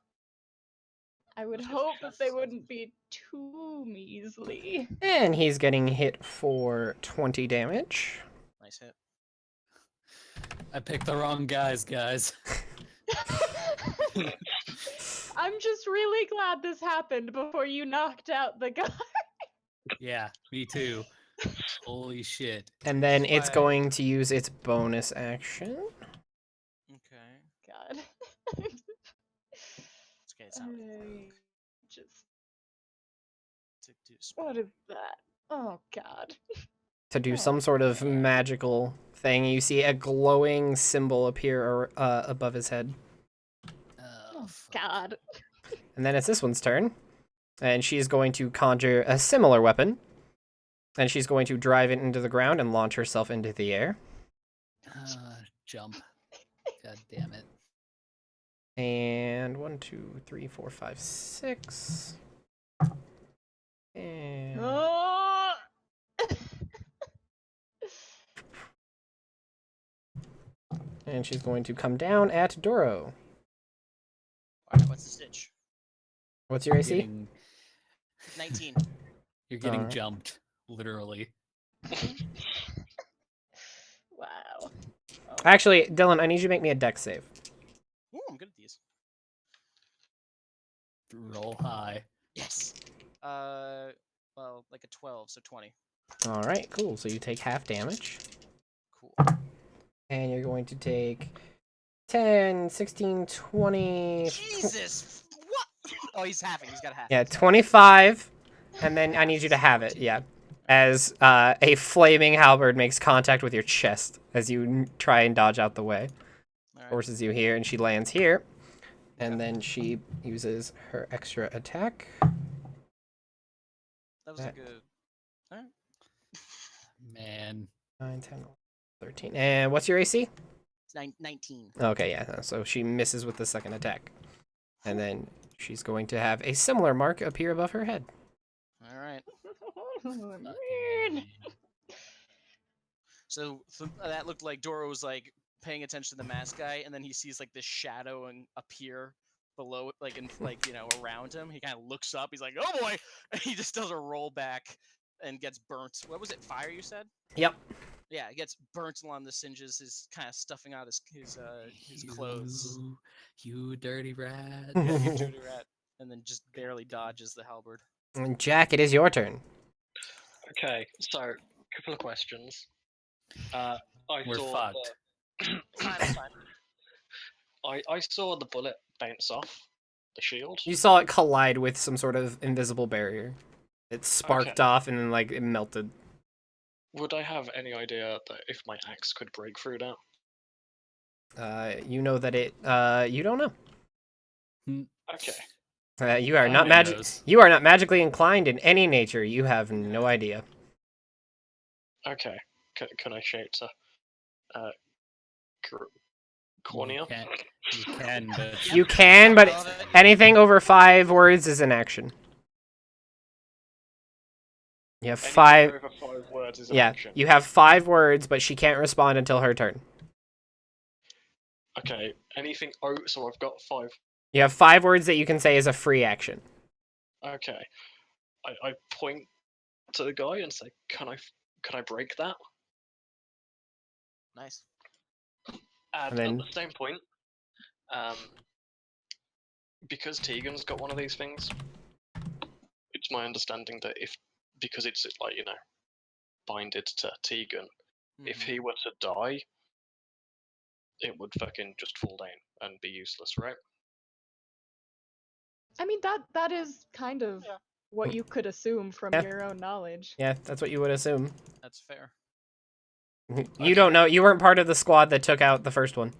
I would
Those guys
hope
are
that they
tough.
wouldn't be too measly.
And he's getting hit for 20 damage.
Nice hit.
I picked the wrong guys.
I'm just really glad this happened before you knocked out the guy.
Yeah, me too. Holy shit.
And then it's
Why-
going to use its bonus action.
Okay.
God.
It's okay. It's not really
I just
to do
what is that? Oh God.
To do
Oh,
some sort of
man.
magical thing. You see a glowing symbol appear above his head.
Oh, fuck.
God.
And then it's this one's turn. And she's going to conjure a similar weapon. And she's going to drive it into the ground and launch herself into the air.
Jump. God damn it.
And 1, 2, 3, 4, 5, 6. And
Oh!
and she's going to come down at Doro.
Alright, what's the stitch?
What's your AC?
19.
You're getting
Alright.
jumped, literally.
Wow.
Actually, Dylan, I need you to make me a dex save.
Ooh, I'm good at these.
Roll high.
Yes. Well, like a 12, so 20.
All right, cool. So you take half damage,
Cool.
and you're going to take 10, 16, 20.
Jesus! What? Oh, he's halving. He's got half.
Yeah, 25, and then I need you to have it.
14.
Yeah, as a flaming halberd makes contact with your chest as you try and dodge out the way.
All right.
Forces you here, and she lands here, and
Okay.
then she uses her extra attack.
That was a good. All right.
Man.
9, 10, 13. And what's your AC?
It's 19.
Okay, yeah. So she misses with the second attack. And then she's going to have a similar mark appear above her head.
All right.
Nerd.
So that looked like Doro was like paying attention to the mask guy, and then he sees like this shadow and appear below, like in like around him. He kind of looks up. He's like, "Oh boy!" And he just does a roll back and gets burnt. What was it? Fire? You said?
Yep.
Yeah, it gets burnt along the singes. Is kind of stuffing out his clothes.
You dirty rat.
Yeah, you dirty rat. And then just barely dodges the halberd.
And Jack, it is your turn.
Okay, so a couple of questions. I
We're
saw
fucked.
Fine.
I saw the bullet bounce off the shield.
You saw it collide with some sort of invisible barrier. It sparked
Okay.
off and then like it melted.
Would I have any idea that if my axe could break through that?
You know that it. You don't know.
Okay.
You are
Who
not magic.
knows?
You are not magically inclined in any nature. You have no idea.
Okay. Can I shout to Cornea?
You can, but
You can, but
Love it.
anything over 5 words is an action. You have
Anything
5.
over 5 words is an
Yeah,
action.
you have 5 words, but she can't respond until her turn.
Okay. Anything. Oh, so I've got 5.
You have 5 words that you can say is a free action.
Okay. I point to the guy and say, "Can I break that?"
Nice.
And
then-
at the same point, because Tegan's got one of these things, it's my understanding that because it's like binded to Tegan, if
Mhm.
he were to die, it would fucking just fall down and be useless, right?
I mean that is kind of
Yeah.
what you could assume from
Yeah.
your own knowledge.
Yeah, that's what you would assume.
That's fair.
You don't know. You weren't part of the squad that took out the first one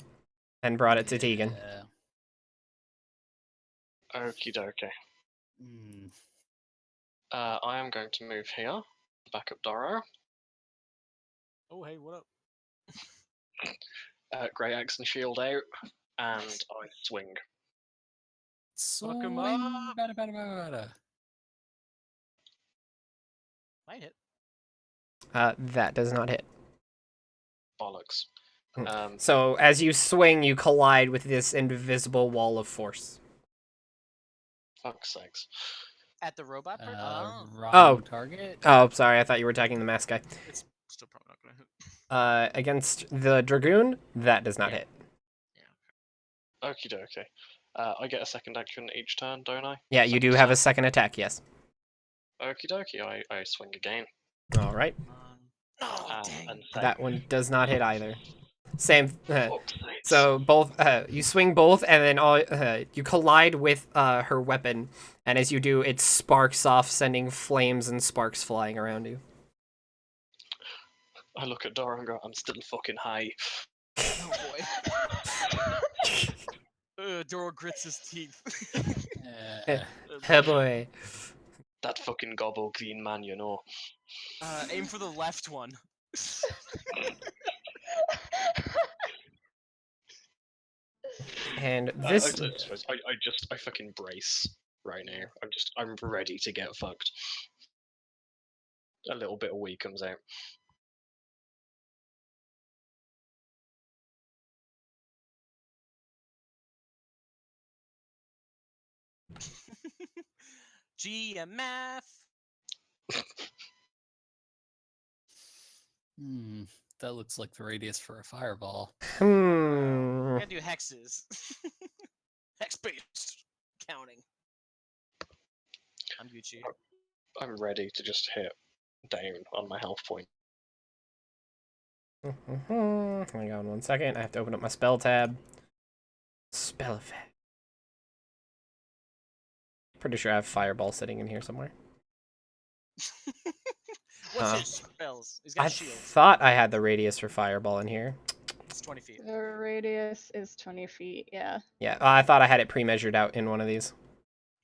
and brought it to Tegan.
Yeah.
Okie dokie.
Mm.
I am going to move here, back up Doro.
Oh hey, what up?
Grey axe and shield out, and I swing.
Fuck 'em
Swing.
up.
Bada.
Might hit.
That does not hit.
Bollocks.
So as you swing, you collide with this invisible wall of force.
Fuck's sakes.
At the robot part?
Wrong
Oh.
target.
Oh, sorry. I thought you were attacking the mask guy.
It's still probably not gonna hit.
Against the dragoon, that does not
Yeah.
hit.
Okie dokie. I get a second action each turn, don't I?
Yeah, you do have a second attack. Yes.
Okie dokie. I swing again.
All right.
Oh dang.
And say,
That one does not hit either. Same.
"Fuck's sakes."
So both you swing both, and then you collide with her weapon, and as you do, it sparks off, sending flames and sparks flying around you.
I look at Dora and go, "I'm still fucking high."
Oh boy. Doro grits his teeth.
Oh boy.
That fucking gobble green man, you know.
Aim for the left one.
And
I
this.
suppose I fucking brace right now. I'm ready to get fucked. A little bit of wee comes out.
GMF.
That looks like the radius for a fireball.
I gotta do hexes. Hex based counting. I'm Gucci.
I'm ready to just hit down on my health point.
Hang on 1 second. I have to open up my spell tab. Spell effect. Pretty sure I have Fireball sitting in here somewhere.
What's his spells? He's got
I
a shield.
thought I had the radius for Fireball in here.
It's 20 feet.
The radius is 20 feet, yeah.
Yeah, I thought I had it pre-measured out in one of these.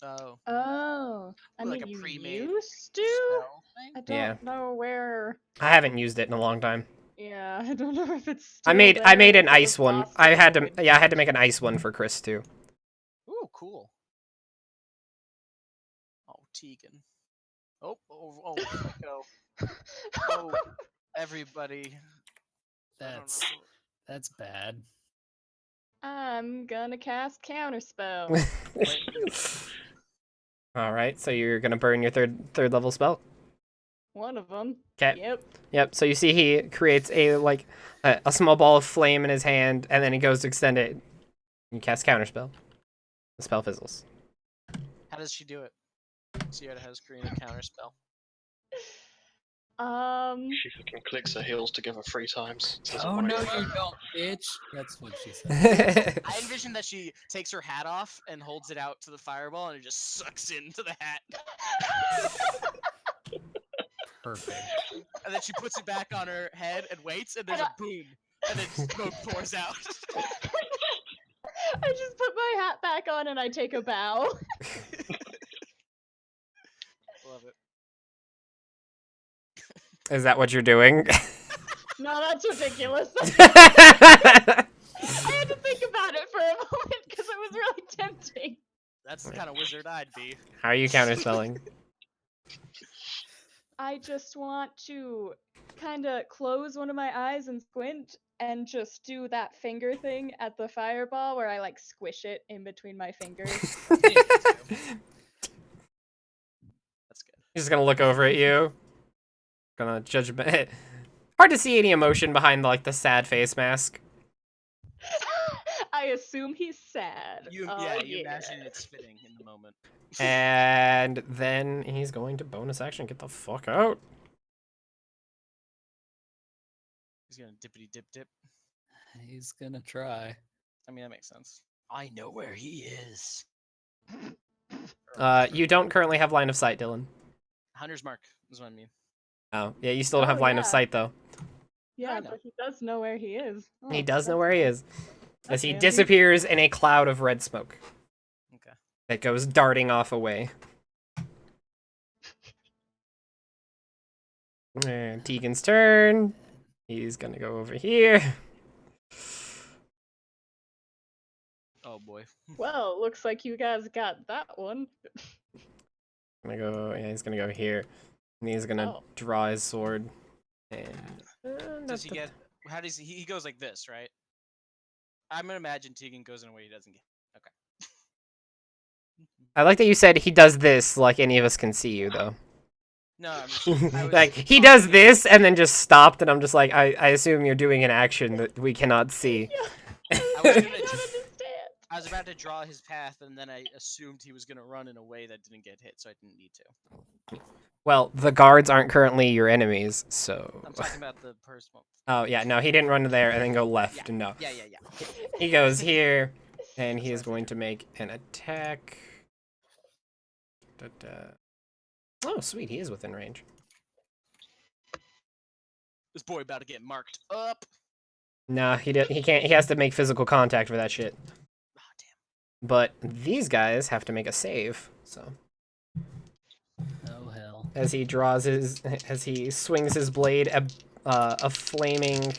Oh.
Oh, I
Like
mean,
a
you
pre-made
used to?
Spell
I
thing?
Yeah.
don't know where.
I haven't used it in a long time.
Yeah, I don't know if it's
I
still
made
there
I
or
made an
if it was
ice one.
lost
I
in
had
the
to
wind.
yeah, I had to make an ice one for Chris too.
Ooh, cool. Oh, Tegan. Oh, Echo. Oh, everybody. I don't
That's
know.
that's bad.
I'm gonna cast Counterspell.
All right, so you're gonna burn your third level spell.
One of them.
'Kay.
Yep.
Yep. So you see he creates a small ball of flame in his hand, and then he goes to extend it. You cast Counterspell. The spell fizzles.
How does she do it? Sierra has Karina counter spell.
She fucking clicks her heels together 3 times. Says
Oh
it
no,
right.
you don't, bitch. That's what she said.
I envision that she takes her hat off and holds it out to the fireball, and it just sucks into the hat.
Perfect.
And then she puts it back on her head and waits, and there's a boom, and then smoke pours out.
I just put my hat back on and I take a bow.
Love it.
Is that what you're doing?
No, that's ridiculous. I had to think about it for a moment because it was really tempting.
That's the kind of wizard I'd be.
How are you counterspelling?
I just want to kind of close one of my eyes and squint and just do that finger thing at the fireball where I like squish it in between my fingers.
That's good.
He's just gonna look over at you. Gonna judge. Hard to see any emotion behind like the sad face mask.
I assume he's sad.
You
Oh,
you imagine it's fitting in the moment.
And then he's going to bonus action. Get the fuck out.
He's gonna dippity dip dip.
He's gonna try.
I mean, that makes sense. I know where he is.
You don't currently have line of sight, Dylan.
Hunter's mark is what I mean.
Oh, yeah, you still don't have
Oh,
line of
yeah.
sight though.
Yeah,
I know.
but he does know where he is.
He
Oh,
does know
that's
where he
fine.
is. As
That's
he
handy.
disappears in a cloud of red smoke.
Okay.
That goes darting off away. And Tegan's turn. He's gonna go over here.
Oh boy.
Well, looks like you guys got that one.
Gonna go. Yeah, he's gonna go here. And he's gonna
Oh.
draw his sword. And
Does he get? How does he? He goes like this, right? I'm gonna imagine Tegan goes in a way he doesn't get. Okay.
I like that you said he does this like any of us can see you though.
No, I'm just, I was
Like he does this and then just stopped, and I'm just like, I assume you're doing an action that we cannot see.
I
was
don't
gonna
understand.
I was about to draw his path, and then I assumed he was gonna run in a way that didn't get hit, so I didn't need to.
Well, the guards aren't currently your enemies, so.
I'm talking about the person.
Oh yeah, no, he didn't run there and then go left. No,
Yeah.
he goes here, and he is going to make an attack. Oh, sweet, he is within range.
This boy about to get marked up.
Nah, he can't. He has to make physical contact for that shit.
Ah, damn.
But these guys have to make a save. So
Oh hell.
as he swings his blade, a flaming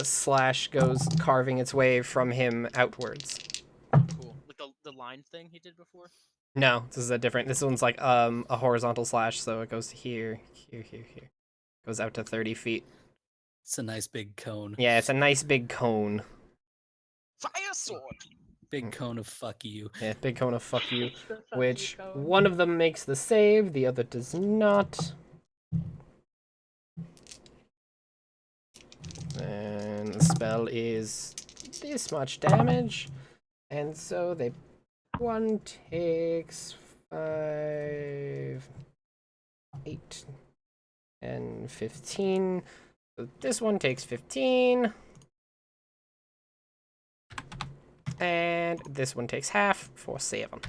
slash goes carving its way from him outwards.
Cool. Like the line thing he did before.
No, this is a different. This one's like a horizontal slash, so it goes here. Goes out to 30 feet.
It's a nice big cone.
Yeah, it's a nice big cone.
Fire sword.
Big cone of fuck you.
Yeah, big cone of fuck you.
The fuck you
Which
cone.
one of them makes the save, the other does not. And the spell is this much damage. And so one takes 5, 8, and 15. So this one takes 15. And this one takes half for 7.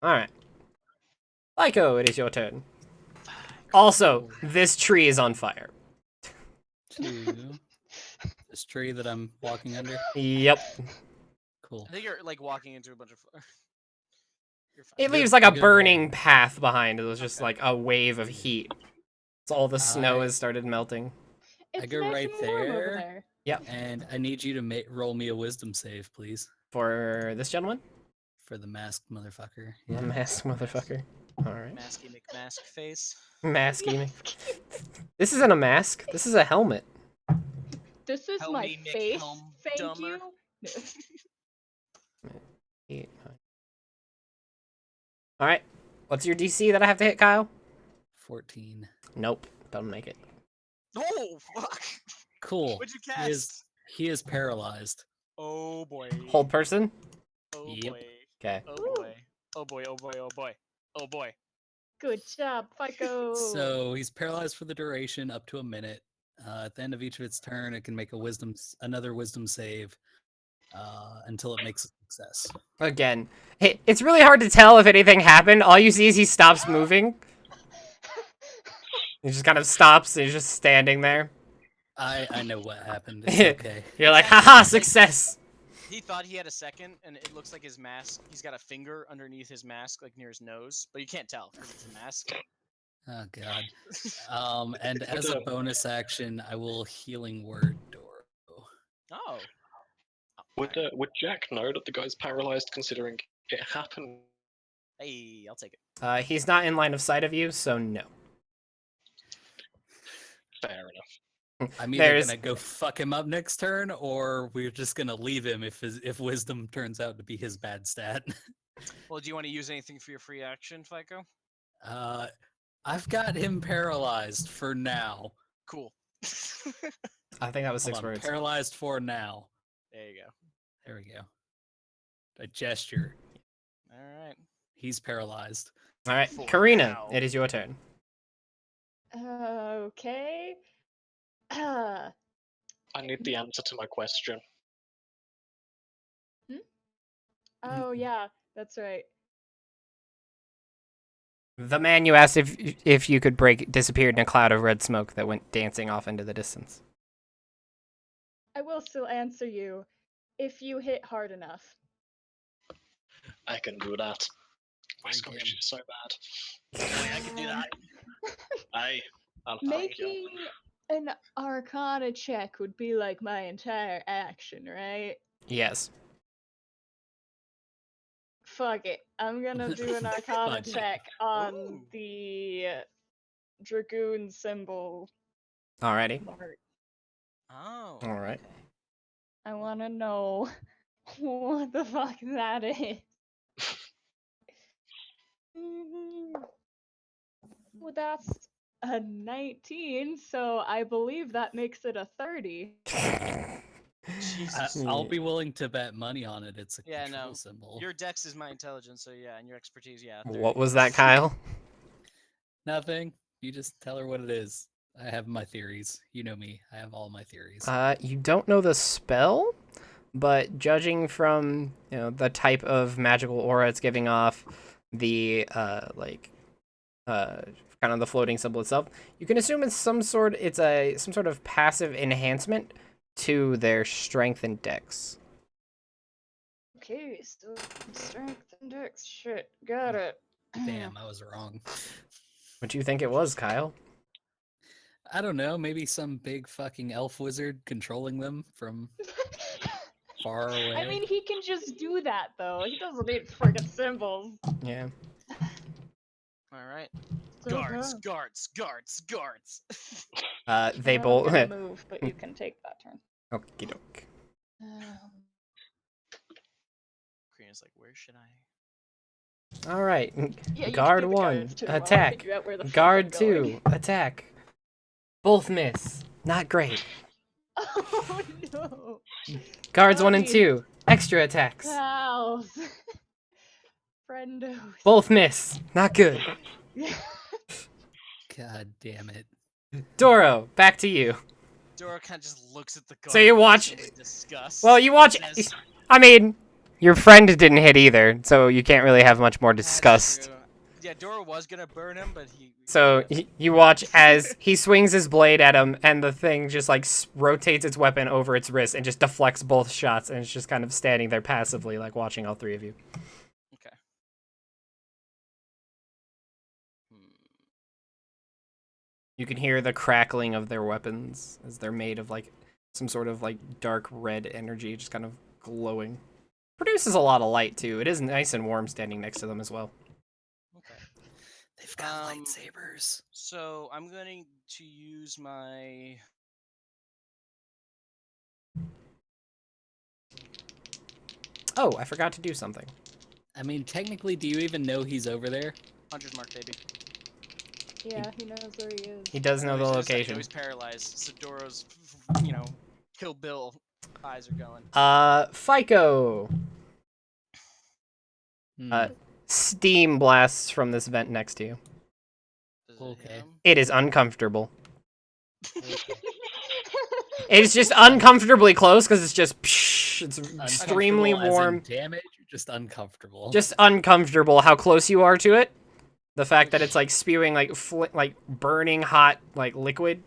Alright. Lyko, it is your turn. Also, this tree is on fire.
To this tree that I'm walking under.
Yep.
Cool.
I think you're like walking into a bunch of. You're fine.
It
Good-
leaves like a
good
burning
roll.
path behind. It was just
Okay.
like a wave of heat. So all the snow
I-
has started melting.
It's
go
nice
right
and warm over
there.
there.
And I need you to roll me a wisdom save, please,
For this gentleman?
for the masked motherfucker.
The masked motherfucker. Alright.
Masky McMask face.
Masky. This isn't a mask. This is a helmet.
This is
Help
my
me, Mick
face.
Helm
Thank
Dumber.
you.
8, 9. Alright. What's your DC that I have to hit, Kyle?
14.
Nope. Doesn't make it.
Oh fuck!
Cool.
What'd you
He is
cast?
he is paralyzed.
Oh boy.
Hold person?
Oh
Yep.
boy.
Okay.
Oh
Ooh.
boy. Oh boy. Oh boy. Oh boy. Oh boy.
Good job, FICO.
So he's paralyzed for the duration up to a minute. At the end of each of its turn, it can make another wisdom save until it makes a success.
Again. Hey, it's really hard to tell if anything happened. All you see is he stops moving. He just kind of stops and he's just standing there.
I know what happened. It's okay.
You're like,
Exactly.
haha,
Like-
success!
He thought he had a second, and it looks like his mask. He's got a finger underneath his mask, like near his nose, but you can't tell because it's a mask.
Oh god. And as a bonus action, I will healing word Doro.
Oh.
Would Jack know that the guy's paralyzed, considering it happened?
Hey, I'll take it.
He's not in line of sight of you, so no.
Fair enough.
I'm either
There's-
gonna go fuck him up next turn, or we're just gonna leave him if wisdom turns out to be his bad stat.
Well, do you want to use anything for your free action, FICO?
I've got him paralyzed for now.
Cool.
I think that was 6
Hold on,
words.
paralyzed for now.
There you go.
There we go. A gesture.
All right.
He's paralyzed.
Alright,
For
Karina,
now.
it is your turn.
Okay.
I need the answer to my question.
Oh yeah, that's right.
The man you asked if you could break disappeared in a cloud of red smoke that went dancing off into the distance.
I will still answer you if you hit hard enough.
I can do that. My
Break
Scottish
him.
is so bad.
I can do that.
I'll thank you.
Making an Arcana check would be like my entire action, right?
Yes.
Fuck it. I'm gonna do an Arcana
Fine.
check on
Ooh.
the Dragoon symbol
Alrighty.
mark.
Oh.
Alright.
okay.
I wanna know what the fuck that is. Well, that's a 19, so I believe that makes it a 30.
Jesus.
I'll be willing to bet money on it. It's a
Yeah,
control
no.
symbol.
Your dex is my intelligence, so yeah, and your expertise, yeah.
What was that, Kyle?
Nothing. You just tell her what it is. I have my theories. You know me. I have all my theories.
You don't know the spell, but judging from the type of magical aura it's giving off, the kind of the floating symbol itself, you can assume it's some sort of passive enhancement to their strength and dex.
Okay, so strength and dex. Shit, got it.
Damn, I was wrong.
What do you think it was, Kyle?
I don't know. Maybe some big fucking elf wizard controlling them from far away.
I mean, he can just do that though. He doesn't need friggin' symbols.
Yeah.
All right.
So,
Guards, guards, guards, guards.
They
I'm
both.
gonna move, but you can take that turn.
Okie doke.
Karina's like, where should I?
All right.
Yeah, you
Guard
can do the
1,
guards too, while I
attack.
figure out where the fuck
Guard
I'm going.
2, attack. Both miss. Not great.
Oh no.
Guards 1 and
Buddy.
2, extra attacks.
Pals. Friendo.
Both miss. Not good.
God damn it.
Doro, back to you.
Dora kind of just looks at the gun.
So you watch-
in disgust.
Well, you watch.
Says,
I mean, your friend didn't hit either, so you can't really have much more
"That's
disgust.
true." Yeah, Dora was gonna burn him, but he.
So you watch as he swings his blade at him, and the thing just like rotates its weapon over its wrist and just deflects both shots, and it's just kind of standing there passively, like watching all three of you.
Okay.
You can hear the crackling of their weapons as they're made of like some sort of like dark red energy, just kind of glowing. Produces a lot of light too. It is nice and warm standing next to them as well.
Okay.
They've got
Um,
lightsabers.
So I'm going to use my.
Oh, I forgot to do something.
I mean, technically, do you even know he's over there?
100 mark, baby.
Yeah, he knows where he is.
He does know the
I
location.
know he's paralyzed. So Doro's, Kill Bill eyes are going.
FICO.
Hmm.
Steam blasts from this vent next to you.
Does it hit
okay.
him?
It is uncomfortable.
Okay.
It's just uncomfortably close because it's just it's extremely
Uncomfortable as in
warm.
damage, or just uncomfortable.
Just uncomfortable how close you are to it. The fact that it's like spewing like burning hot like liquid,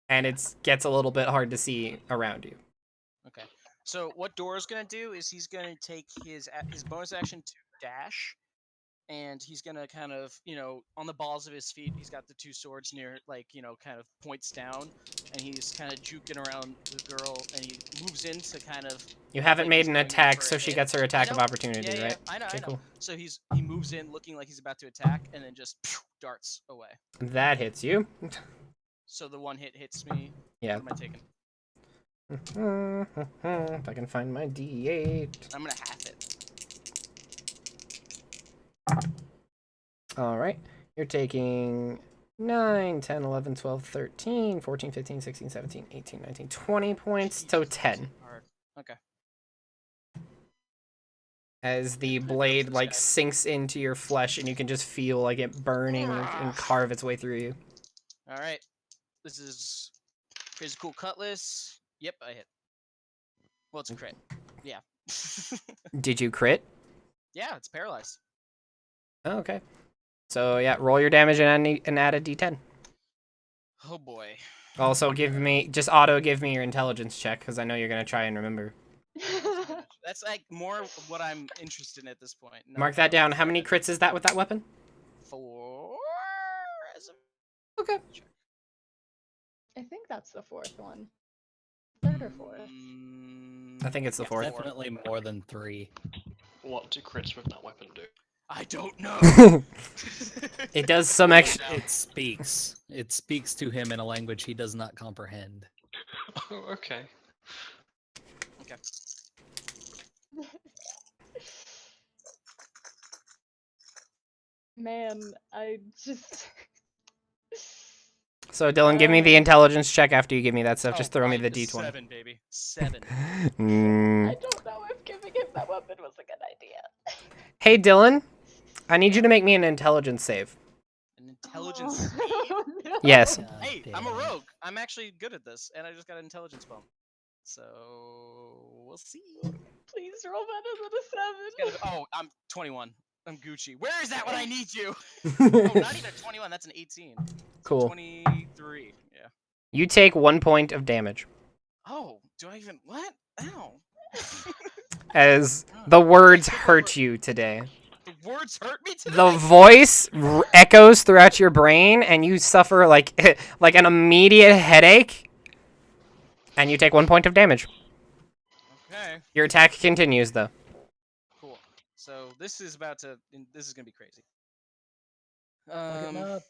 and it gets a little bit hard to see around you.
Okay. So what Dora's gonna do is he's gonna take his bonus action to dash, and he's gonna kind of on the balls of his feet. He's got the two swords near kind of points down, and he's kind of juking around the girl, and he moves in to kind of.
You haven't
like
made
he's
an
going in
attack,
for a
so she
hit.
gets her attack of
know.
opportunity,
Yeah,
right?
I know.
Okay, cool.
So he moves in looking like he's about to attack, and then just darts away.
That hits you.
So the one hit hits me.
Yeah.
What am I taking?
If I can find my D8.
I'm gonna half it.
Alright. You're taking 9, 10, 11, 12, 13, 14, 15, 16, 17, 18, 19, 20 points, so 10.
Hard. Okay.
As the blade like sinks into your flesh and you can just feel like it burning and carve its way through you.
All right. This is Crazy Cool Cutlass. Yep, I hit. Well, it's a crit. Yeah.
Did you crit?
Yeah, it's paralyzed.
Oh, okay. So yeah, roll your damage and add a d10.
Oh boy.
Also give me, just auto give me your intelligence check, because I know you're going to try and remember.
That's like more what I'm interested in at this point. No,
Mark that down. How many crits is that with that weapon?
4 as a
Okay.
I think that's the fourth one. Third or fourth.
I think it's the fourth.
Definitely more than 3.
What do crits with that weapon do?
I don't know.
It does some extra.
It speaks. It speaks to him in a language he does not comprehend.
Oh, okay.
Okay.
Man, I just.
So Dylan, give me the intelligence check after you give me that stuff. Just throw me
right,
the d20.
7, baby. 7.
I
Mm.
don't know if giving him that weapon was a good idea.
Hey Dylan, I need you to make me an intelligence save.
An intelligence.
Oh, no.
Yes.
God
Hey,
damn
I'm a
it.
rogue. I'm actually good at this, and I just got an intelligence bump. So we'll see.
Please roll better than a 7.
Oh, I'm 21. I'm Gucci. Where is that when I need you? Oh, not even 21. That's an 18. So
Cool.
23. Yeah.
You take 1 point of damage
Oh, do I even what? Ow.
as the words hurt you today.
The words hurt me today.
The voice echoes throughout your brain, and you suffer like like an immediate headache, and you take 1 point of damage.
Okay.
Your attack continues though.
Cool. So this is about to. This is gonna be crazy.
Fuck him up.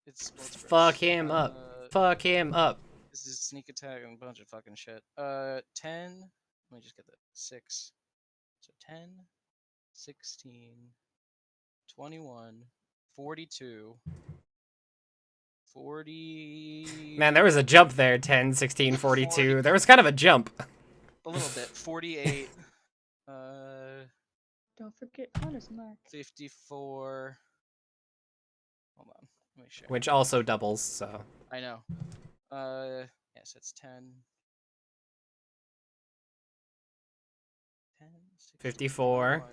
It's what's
Fuck
first?
him up. Fuck him up.
This is sneak attack and a bunch of fucking shit. 10. Let me just get that. 6. So 10, 16, 21, 42, 40.
Man, there was a jump there. 10, 16, 42. There was kind of a jump.
A little bit. 48.
Don't forget Connor's mark.
54. Hold on. Let me check.
Which also doubles, so.
I know. Yes, that's 10. 10,
54.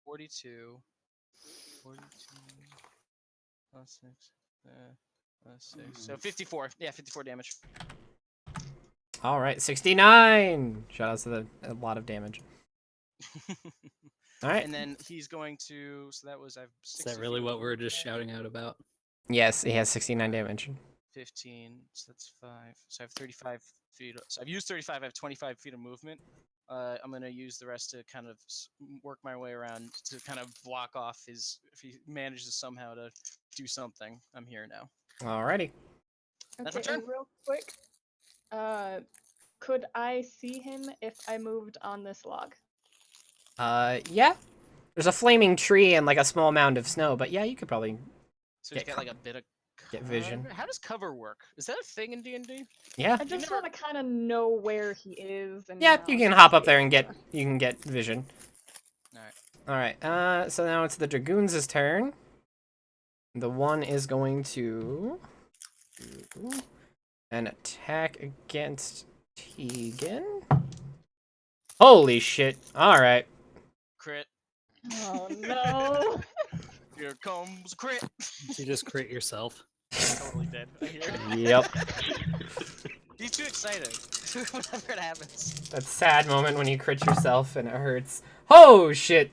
42. 42. Plus 6. Plus 6. So 54. Yeah, 54 damage.
All right, 69. Shout out to a lot of damage. All right.
And then he's going to. So that was. I've.
Is that really what we're just shouting out about?
Yes, he has 69 damage.
15. So that's 5. So I have 35 feet. So I've used 35. I have 25 feet of movement. I'm gonna use the rest to kind of work my way around to kind of block off his. If he manages somehow to do something, I'm here now.
Alrighty.
That's my
Okay,
turn.
and real quick, could I see him if I moved on this log?
Yeah. There's a flaming tree and like a small mound of snow, but yeah, you could probably
So he's
Get
got like a bit of
get vision.
cover? How does cover work? Is that a thing in D&D?
Yeah.
I just
never-
want to kind of know where he is. And
Yeah, you can hop up there and get vision.
All right.
Alright, so now it's the Dragoons' turn. The one is going to do an attack against Tegan. Holy shit. Alright.
Crit.
Oh no!
Here comes crit.
You just crit yourself.
Totally dead. I hear it.
Yep.
He's too excited. Whenever it happens.
That sad moment when you crit yourself and it hurts. Oh shit.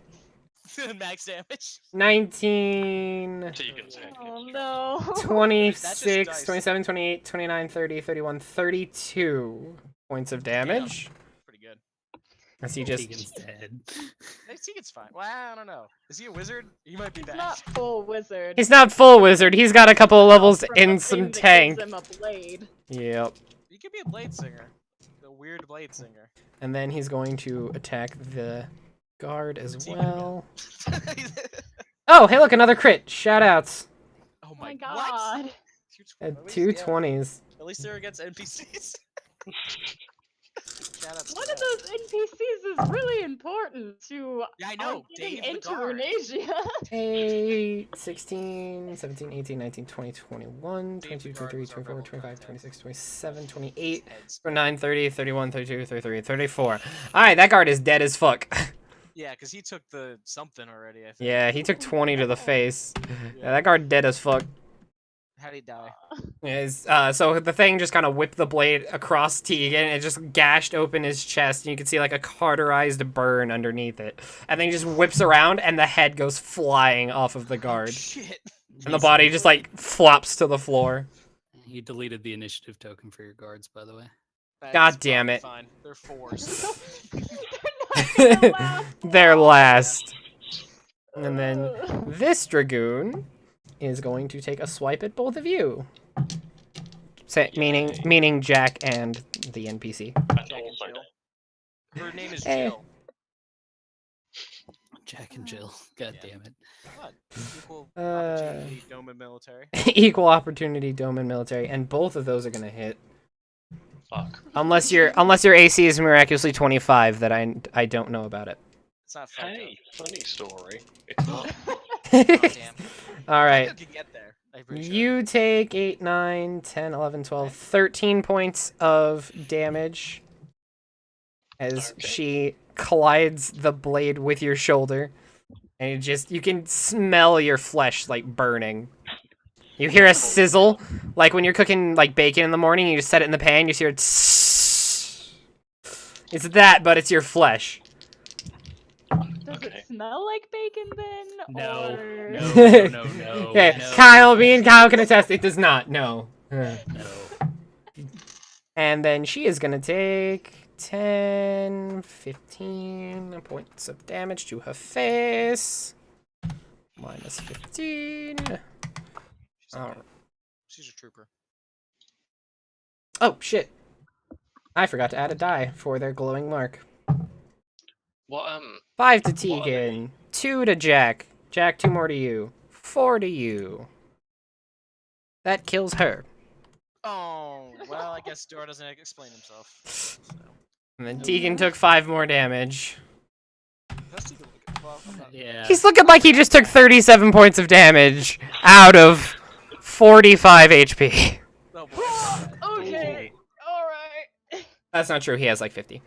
Max damage.
19,
Tegan's head
Oh
gets
no!
26,
dice.
27, 28, 29, 30, 31, 32 points of damage.
Pretty good.
As he just
Tegan's dead.
I think it's fine. Well, I don't know. Is he a wizard? He might be
He's
bad.
not full wizard.
He's not full wizard. He's got a couple of levels
From
in
the
some
thing that
tank.
gives him a blade.
Yep.
He could be a blade singer. The weird blade singer.
And then he's going to attack the guard as well. Oh, hey, look, another crit. Shoutouts.
Oh
Oh my
What?
god!
At 220s.
At least they're against NPCs. Shout out to
One
that.
of those NPCs is really important to
Yeah, I
our
know.
getting
Dave the
into
guard.
Runasia.
8, 16, 17, 18, 19, 20, 21,
Dave
22,
the guard
23,
was our
24,
rebel
25,
contact.
26, 27, 28,
Heads.
29, 30, 31, 32, 33, 34. Alright, that guard is dead as fuck.
Yeah, because he took the something already, I think.
Yeah, he took 20 to the face. Yeah,
Yeah.
that guard dead as fuck.
How'd he die?
So the thing just kind of whipped the blade across Tegan and it just gashed open his chest and you can see like a cauterized burn underneath it. And then he just whips around and the head goes flying off of the guard.
Shit.
And the body just like flops to the floor.
You deleted the initiative token for your guards, by the way.
That's
God damn
probably
it.
Fine. They're fours.
They're last. And then this Dragoon is going to take a swipe at both of you. Meaning Jack and the NPC.
And
Jack and
also
Jill. Her name is
Eh.
Jill.
Jack and Jill. God
Yeah.
damn it.
What? Equal
Uh,
opportunity, dome and military.
Equal opportunity, dome, and military, and both of those are gonna hit.
fuck.
Unless your AC is miraculously 25, that I don't know about it.
It's not fun.
Hey, funny story. It's not.
Oh, damn.
All
I
right.
think you can get there. I'm pretty sure.
You take 8, 9, 10, 11, 12, 13 points of damage as
Okay.
she collides the blade with your shoulder. And you can smell your flesh like burning. You hear a sizzle, like when you're cooking like bacon in the morning, you just set it in the pan, you hear it. It's that, but it's your flesh.
Does
Okay.
it smell like bacon then?
No,
Or...
no.
Okay,
no.
Kyle, me and Kyle can attest, it does not. No.
No.
And then she is going to take 10, 15 points of damage to her face. Minus 15.
She's, not
Oh.
bad. She's a trooper.
Oh, shit. I forgot to add a die for their glowing mark.
What
5 to
What are they?
Tegan. 2 to Jack. Jack, 2 more to you. 4 to you. That kills her.
Oh, well, I guess Dora doesn't explain himself. So.
And then Tegan took 5 more damage.
That's even like Well, I'm not-
Yeah.
He's looking like he just took 37 points of damage out of 45 HP.
Oh boy.
Okay. All right.
That's not true. He has like 50.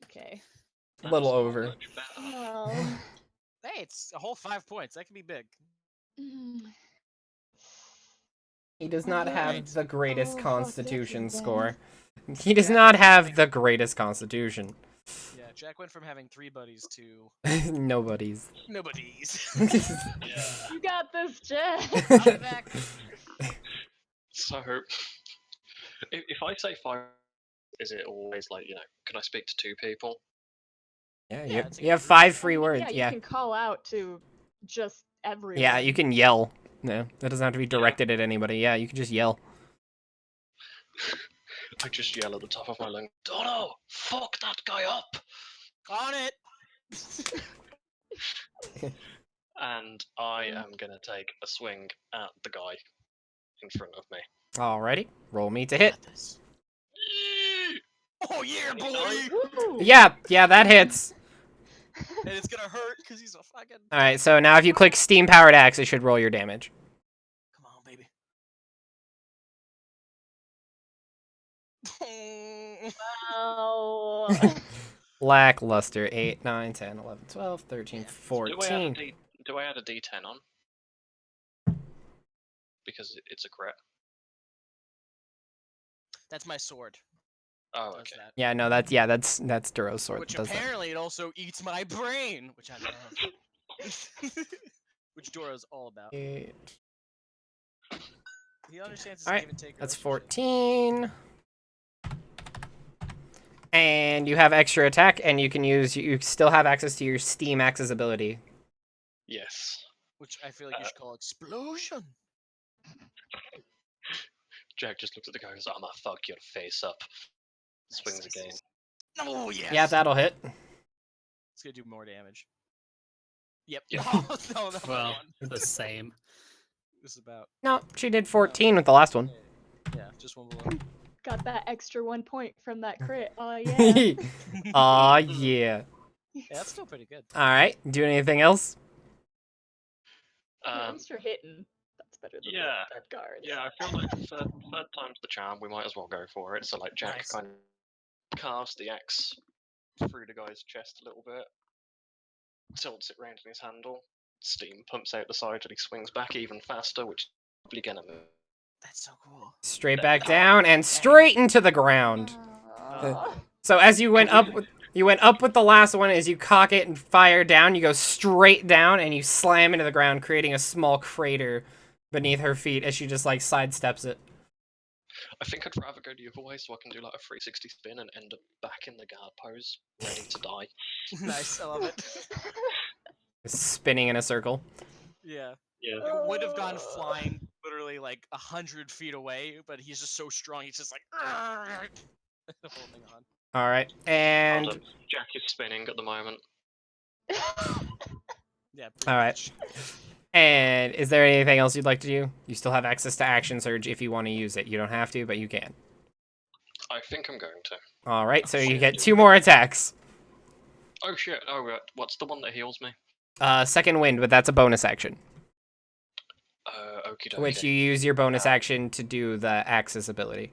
Okay.
A little
That's not
over.
much better.
Well.
Hey, it's a whole 5 points. That can be big.
mm,
He does not have
Alright.
the greatest
Oh, fuck,
constitution
that's
score. He does
Yeah.
not have the greatest constitution.
Yeah, Jack went from having 3 buddies to
Nobody's.
nobodies.
Yeah.
You got this, Jack.
I'm back.
So, if I say 5, is it always like, can I speak to 2 people?
Yeah,
Yeah, it's a
you have
group.
5 free words.
Yeah, you
Yeah.
can call out to just everyone.
Yeah, you can yell. No, that doesn't have to be directed at anybody. Yeah, you can just yell.
I just yell at the top of my lungs, Dono, fuck that guy up!
On it.
And I am gonna take a swing at the guy in front of me.
Alrighty, roll me to hit.
Got this. Oh yeah, boy!
Woo!
Yeah, that hits.
And it's gonna hurt because he's a fucking.
Alright, so now if you click Steam Powered Axe, it should roll your damage.
Come on, baby.
Oh.
Lackluster. 8, 9, 10, 11, 12, 13,
Yeah.
14.
Do I add a D10 on? Because it's a crit.
That's my sword.
Oh,
Does
okay.
that.
Yeah, no, that's Duro's sword
Which
that does that.
apparently it also eats my brain, which I love. Which Doro's all about.
Eight.
He understands his
Alright,
give and take.
That's
relationship.
14. And you have extra attack, and you still have access to your Steam Axe's ability.
Yes.
Which I feel like you should call explosion.
Jack just looks at the guy and goes, I'ma fuck your face up. Swings
Nice,
again.
nice. Oh yes.
Yeah, that'll hit.
It's gonna do more damage. Yep.
Yeah.
Oh, no,
Well,
one.
the same.
This is about.
No, she did 14 with the last one.
Yeah, just one below.
Got that extra 1 point from that crit. Oh yeah.
Aw, yeah.
Yeah, that's still pretty good.
Alright, do anything else?
At least you're hitting. That's better than
yeah,
the dead guards.
Yeah, I feel like third time's the charm. We might as well go for it. So, like, Jack
Nice.
kind of carves the axe through the guy's chest a little bit, tilts it round in his handle, steam pumps out the side, and he swings back even faster, which is probably gonna move.
That's so cool.
Straight back down and straight into the ground.
Aw.
So as you went up with the last one, as you cock it and fire down, you go straight down and you slam into the ground, creating a small crater beneath her feet as she just like sidesteps it.
I think I'd rather go the other way so I can do like a 360 spin and end up back in the guard pose, ready to die.
Nice, I love it.
Spinning in a circle.
Yeah.
Yeah.
It would have gone flying literally like 100 feet away, but he's just so strong, he's just like holding on.
Alright,
Hold
and
on. Jack is spinning at the moment.
Yeah.
Alright. And is there anything else you'd like to do? You still have access to Action Surge if you want to use it. You don't have to, but you can.
I think I'm going to.
Alright, so you
shit,
get
dude.
2 more attacks.
Oh shit! Oh, what's the one that heals me?
Second Wind, but that's a bonus action.
Okie dokie.
Which you use your bonus action to do the Axis ability.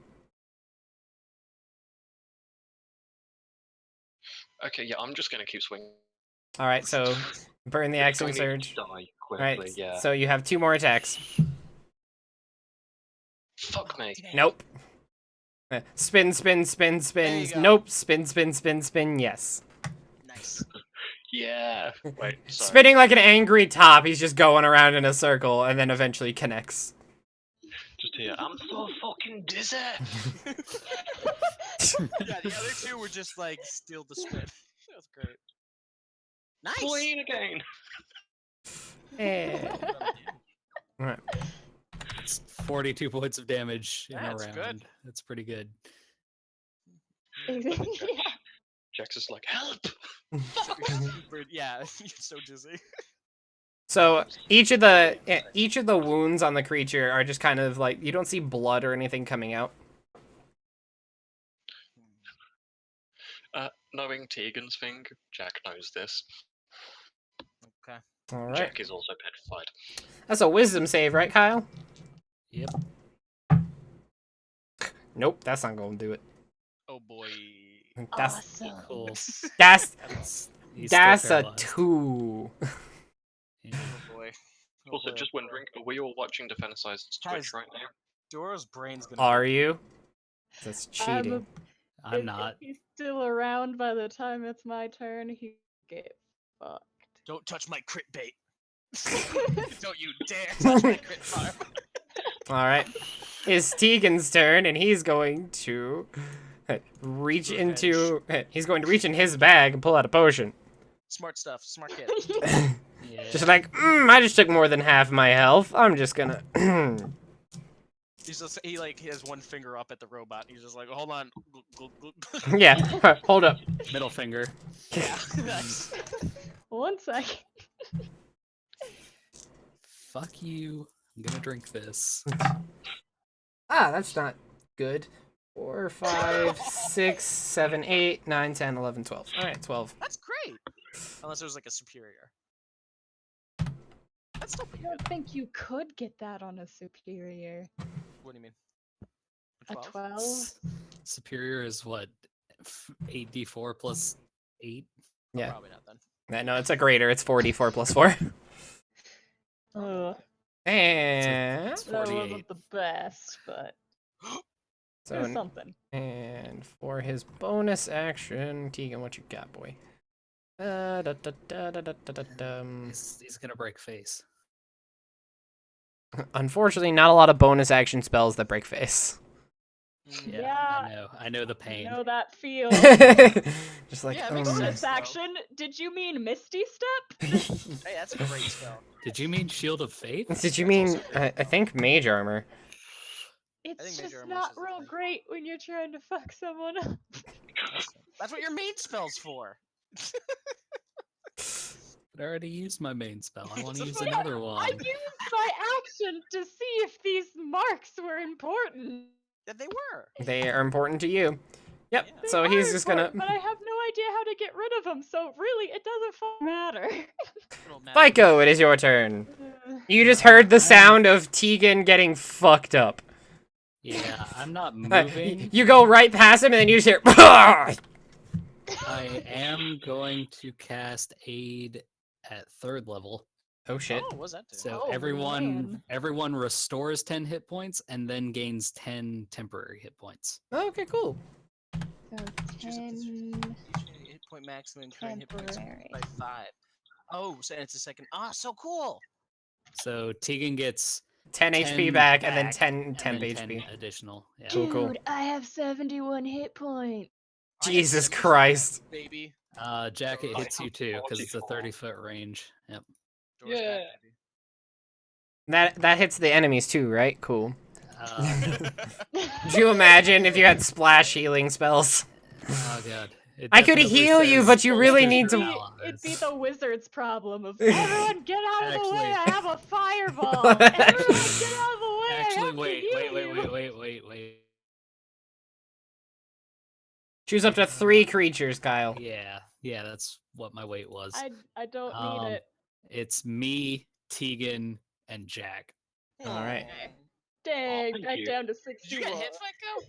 Okay, yeah, I'm just gonna keep swinging.
Alright, so burn the
I
Action
need to
Surge.
Die quickly,
Alright,
yeah.
so you have 2 more attacks.
Fuck me.
Nope. Spin, spin, spin,
There
spin.
you go.
Nope. Spin, spin, spin, spin. Yes.
Nice.
Yeah. Wait. So,
Spinning like an angry top. He's just going around in a circle and then eventually connects.
just here. I'm so fucking dizzy.
Yeah, the other two were just like still to spin. That's great. Nice.
Clean again.
And... Alright.
It's 42 points of damage in a
That's
round.
good.
That's pretty good.
Yeah.
Jax is like, help!
Super- yeah, you're so dizzy.
So each of the wounds on the creature are just kind of like, you don't see blood or anything coming out.
Knowing Tegan's thing, Jack knows this.
All right.
Jack is also petrified.
That's a wisdom save, right, Kyle?
Yep.
Nope, that's not going to do it.
Oh boy.
That's
Awesome.
Cool.
that's
He's
that's
still
a
paralyzed.
2.
Yeah.
Oh boy. Oh
Also,
boy,
just
oh boy.
wondering, are we all watching Defenicide's
Guys,
Twitch right now?
Dora's brain's gonna.
Are you? That's
I'm
cheating.
I'm not.
If he's still around by the time it's my turn, he get fucked.
Don't touch my crit bait. Don't you dare touch my crit farm.
All right. It's Tegan's turn, and he's going to reach into. He's going to reach in his bag and pull out a potion.
Smart stuff. Smart kid.
Yeah.
Just like, I just took more than half my health. I'm just gonna.
He has one finger up at the robot. He's just like, hold on.
Yeah, hold up.
Middle finger.
Yeah. Nice.
1 second.
Fuck you. I'm gonna drink this.
That's not good. 4, 5, 6, 7, 8, 9, 10, 11, 12. All right, 12.
That's great. Unless there's like a superior. That's still
I
pretty
don't
good.
think you could get that on a superior.
What do you mean?
A 12?
Superior is what? 8d4 plus 8?
Yeah.
Probably not then.
No, it's a greater. It's 4d4 plus 4.
Ugh,
And
It's
that
48.
wasn't the best, but it
so,
was something.
and for his bonus action, Tegan, what you got, boy?
He's gonna break face.
Unfortunately, not a lot of bonus action spells that break face.
Yeah,
Yeah.
I know the
I
pain.
know that feel.
Just like,
Yeah, it makes
mm.
Bonus
sense. though.
action? Did you mean Misty Step?
Hey, that's a great spell.
Did you mean Shield of Faith?
Did you
That's
mean?
also great.
I think mage armor.
It's
think Major
just
Armor
not
says the
real
thing.
great when you're trying to fuck someone up.
That's what your main spell's for.
I already used my main spell. I want to use
Yeah,
another one.
I used my action to see if these marks were important.
That they were.
They are important to you. Yep.
Yeah.
They
So
are
he's just gonna.
important, But I have no idea how to get rid of them, so really, it doesn't matter.
It'll matter.
FICO, it is your turn.
Uh,
You just heard the sound of Tegan getting fucked up.
Yeah, I'm not moving.
You go right past him, and then you just hear.
I am going to cast Aid at 3rd level.
Oh shit.
Oh, what's that do?
So
Oh,
everyone
man.
restores 10 hit points and then gains 10 temporary hit points.
Okay, cool.
So
Choose up to
10
each hit point maximum, current hit points
temporary.
by 5. Oh, so it's a second. Ah, so cool.
So Tegan gets
10 HP
10
back, and then
back,
10
and
temp
then
HP.
10 additional. Yeah.
Cool,
Dude,
cool.
I have 71 hit points.
I have
Jesus
77,
Christ.
baby.
Jack, it
I
hits you
have
too because it's a
44.
30-foot range. Yep.
Door's back,
Yeah.
baby.
That hits the enemies too, right? Cool.
Oh
Do you imagine if you had splash healing spells?
god. It
I could
definitely
heal you,
says
but you really
bolsters
need
your
to-
It'd be
allies.
the wizard's problem of everyone get out of the way. I
Actually-
have a fireball. Everyone get out of the way. I
Actually,
have to
wait.
heal you.
Choose up to 3 creatures, Kyle.
Yeah, that's what my weight was.
I don't need it.
It's me, Tegan, and Jack.
Alright.
Dang,
thank
back
you.
down to
Did
61.
you get hit, Fico?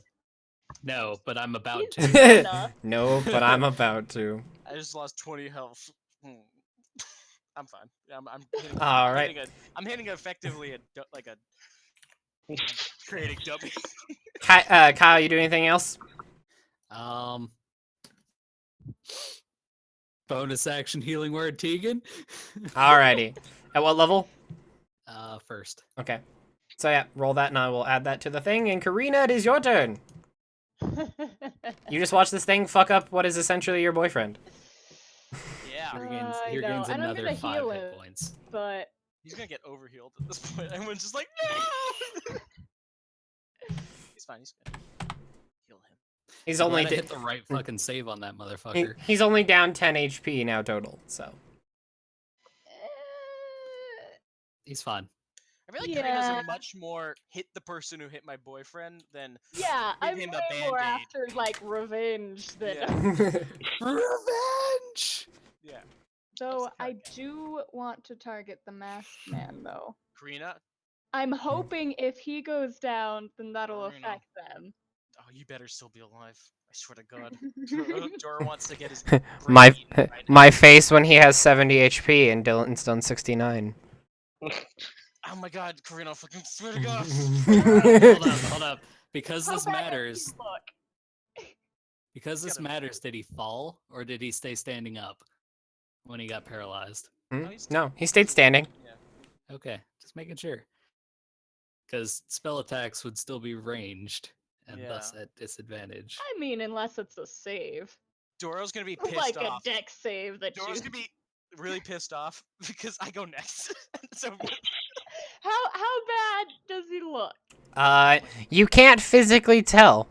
No, but I'm about
He's
to.
gonna.
No, but I'm about to.
I just lost 20 health. I'm fine. Yeah, I'm hitting,
Alright.
I'm hitting effectively like a creating W.
Kyle, you do anything else?
Bonus action healing word, Tegan.
Alrighty. At what level?
First.
Okay. So yeah, roll that and I will add that to the thing. And Karina, it is your turn. You just watch this thing fuck up what is essentially your boyfriend.
Yeah,
Here gains,
I
here
know,
gains
and I'm
another
gonna
5
heal
hit
him.
points.
But
he's gonna get overhealed at this point. Everyone's just like, no. He's fine. He's good. Heal him.
He's
I'm
only
glad I
da-
hit the right fucking save on that motherfucker.
he's only down 10 HP now total. So
He's fine.
I feel like Karina's
Yeah.
a much more hit the person who hit my boyfriend than
yeah,
Give
I'm
him
way
a
more
Band-Aid.
after like revenge than
Yeah.
Revenge!
yeah.
Though
the
I
card guy?
do want to target the masked man, though.
Karina?
I'm hoping if he goes down, then that'll
Karina.
affect them.
Oh, you better still be alive. I swear to God. Dora wants to get his
my
brain eaten right now.
my face when he has 70 HP and Dylan's done 69.
Oh my God, Karina! Fucking swear to God.
Hold up. Because
How
this
bad does he
matters.
look?
Because this
Gotta-
matters, did he fall or did he stay standing up when he got paralyzed?
Hmm?
he's
No,
still-
he stayed standing.
Yeah.
Okay, just making sure. Because spell attacks would still be ranged and thus
Yeah.
at disadvantage.
I mean, unless it's a save.
Dora's gonna be pissed
Like
off.
a deck save that
Dora's
you.
gonna be really pissed off because I go next. So
How bad does he look?
You can't physically tell.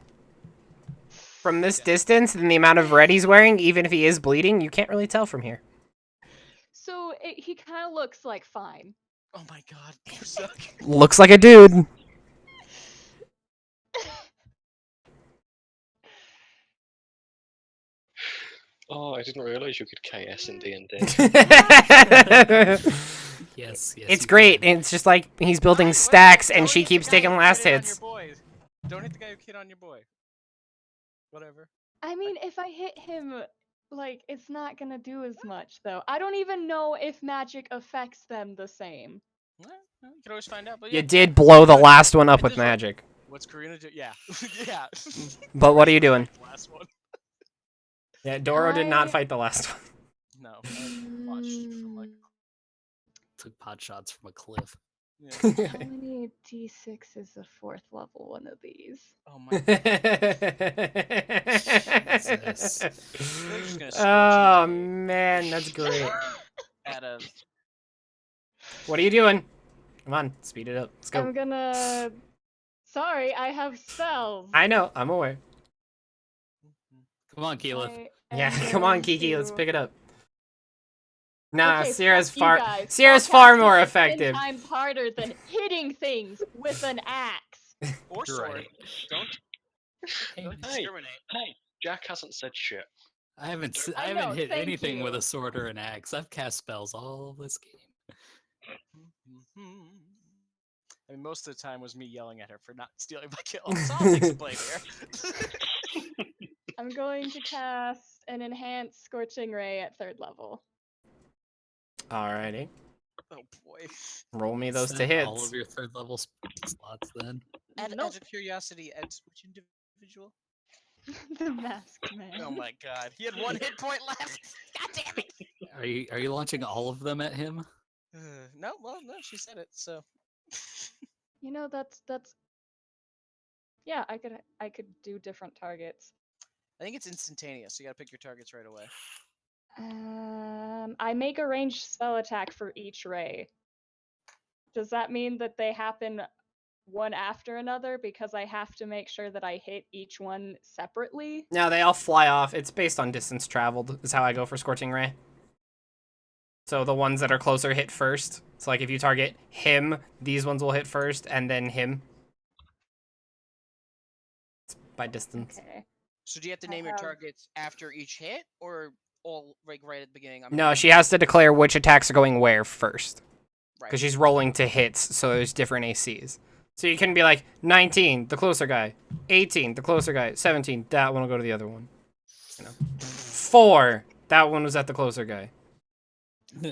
From this
Okay.
distance and the amount of red he's wearing, even if he is bleeding, you can't really tell from here.
So he kind of looks like fine.
oh my God, you suck.
Looks like a dude.
Oh, I didn't realize you could KS in D&D.
Yes, yes.
It's
you
great.
can.
It's just like he's building
Why?
stacks and
Don't
she
hit the
keeps
guy who
taking last
hit on
hits.
your boy. Don't hit the guy who hit on your boy. Whatever.
I mean, if I hit him, like, it's not gonna do as much, though. I don't even know if magic affects them the same.
Well, you can always find out. But
You
yeah,
did blow the
good.
last one up
It
with
does work.
magic.
What's Karina do? Yeah, yeah.
But what are you
Dora's
doing?
the last one.
Yeah, Doro did not
I-
fight the last one.
No, watched from like.
Took pot shots from a cliff.
Yeah.
How many d6 is the 4th level one of these?
Oh my God.
Jesus.
They're just gonna
Oh
scorch you
man, that's great.
at a.
What are you doing? Come on, speed it up. Let's go.
I'm gonna. Sorry, I have spells.
I know, I'm aware.
Come on, Keyleth.
I
Yeah,
am
come on,
going
Kiki, let's
to-
pick it up. Nah,
Okay,
Sierra's
fuck you
far
guys.
Sierra's
Spellcasting
far more
is 10
effective.
times harder than hitting things with an axe.
Or
You're
sword.
right.
Don't
Hey,
discriminate.
Hey, Jack hasn't said shit.
I haven't
I
haven't
know,
hit
thank
anything with
you.
a sword or an axe. I've cast spells all this game.
I mean, most of the time was me yelling at her for not stealing my kill. So I'll take some blame here.
I'm going to cast an enhanced Scorching Ray at 3rd level.
Alrighty.
Oh boy.
Roll me those to
Spend
hits.
all of your third level slots then.
And
Nope.
as a curiosity, at which individual?
The masked man.
Oh my God, he had 1 hit point left. God damn it.
Are you launching all of them at him?
No, well, no, she said it. So.
You know, that's. Yeah, I could do different targets.
I think it's instantaneous. So you gotta pick your targets right away.
I make a ranged spell attack for each ray. Does that mean that they happen one after another because I have to make sure that I hit each one separately?
No, they all fly off. It's based on distance traveled, is how I go for Scorching Ray. So the ones that are closer hit first. So like if you target him, these ones will hit first, and then him. It's by distance.
Okay.
So do you have to
I
name your
have-
targets after each hit, or all like right at the beginning?
No, she has to declare which attacks are going where first.
Right.
Because she's rolling to hits, so there's different ACs. So you can be like, 19, the closer guy. 18, the closer guy. 17, that one will go to the other one. You know. 4, that one was at the closer guy.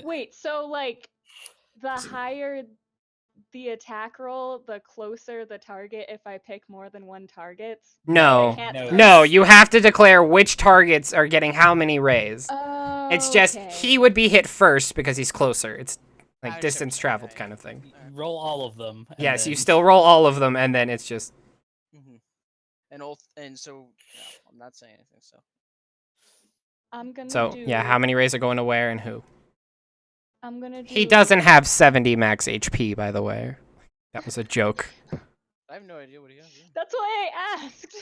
Wait, so like the higher the attack roll, the closer the target if I pick more than one targets?
No.
I can't
No.
spell-
No, you have to declare which targets are getting how many rays.
Oh,
It's just,
okay.
he would be hit first because he's closer. It's
I
like
understand what
distance
you're saying,
traveled
yeah,
kind of thing.
Roll all of them. and
Yes, you
then-
still roll all of them, and then it's just...
Mm-hmm. And so no, I'm not saying anything. So
I'm gonna
So,
do...
yeah, how many rays are going to where and who?
I'm gonna do...
He doesn't have 70 max HP, by the way. That was a joke.
I have no idea what he has. Yeah.
That's why I asked,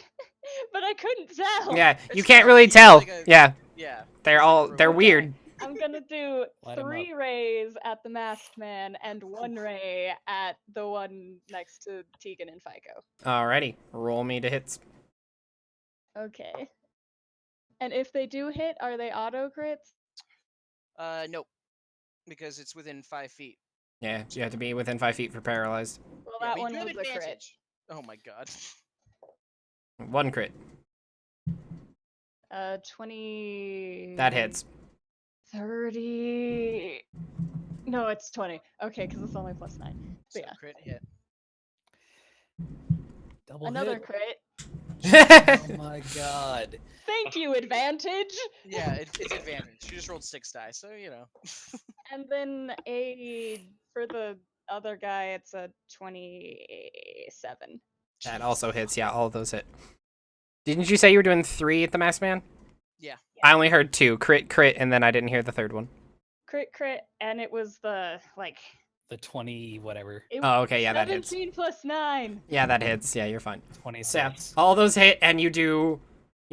but I couldn't tell.
Yeah, you
It's
can't
fine,
really
he's
tell.
like a-
Yeah,
Yeah.
they're
he's like a
all... They're
robot.
weird.
I'm gonna do
Light 'em
3 rays at the masked man and 1 ray at the one next to Tegan and Fico.
Alrighty, roll me to hits.
Okay. And if they do hit, are they auto crits?
Nope, because it's within 5 feet.
Yeah, you have to be within 5 feet for paralyzed.
Well,
Yeah,
that
but you
one
do have
was a crit.
advantage. Oh my god.
1 crit.
20.
That hits.
30. No, it's 20. Okay, because it's only plus 9.
So
So yeah,
crit hit.
Double
another
hit.
crit.
Oh my god.
Thank you, advantage.
Yeah, it's advantage. She just rolled 6 die, so you know.
And then for the other guy, it's a 27.
That
Jeez.
also hits. Yeah, all of those hit. Didn't you say you were doing 3 at the Masked Man?
Yeah.
I only heard 2. Crit, crit, and then I didn't hear the third one.
Crit, and it was the
The 20 whatever.
Oh, okay, yeah, that hits.
17 plus 9.
Yeah, that hits. Yeah, you're fine.
26.
So, yeah, all those hit, and you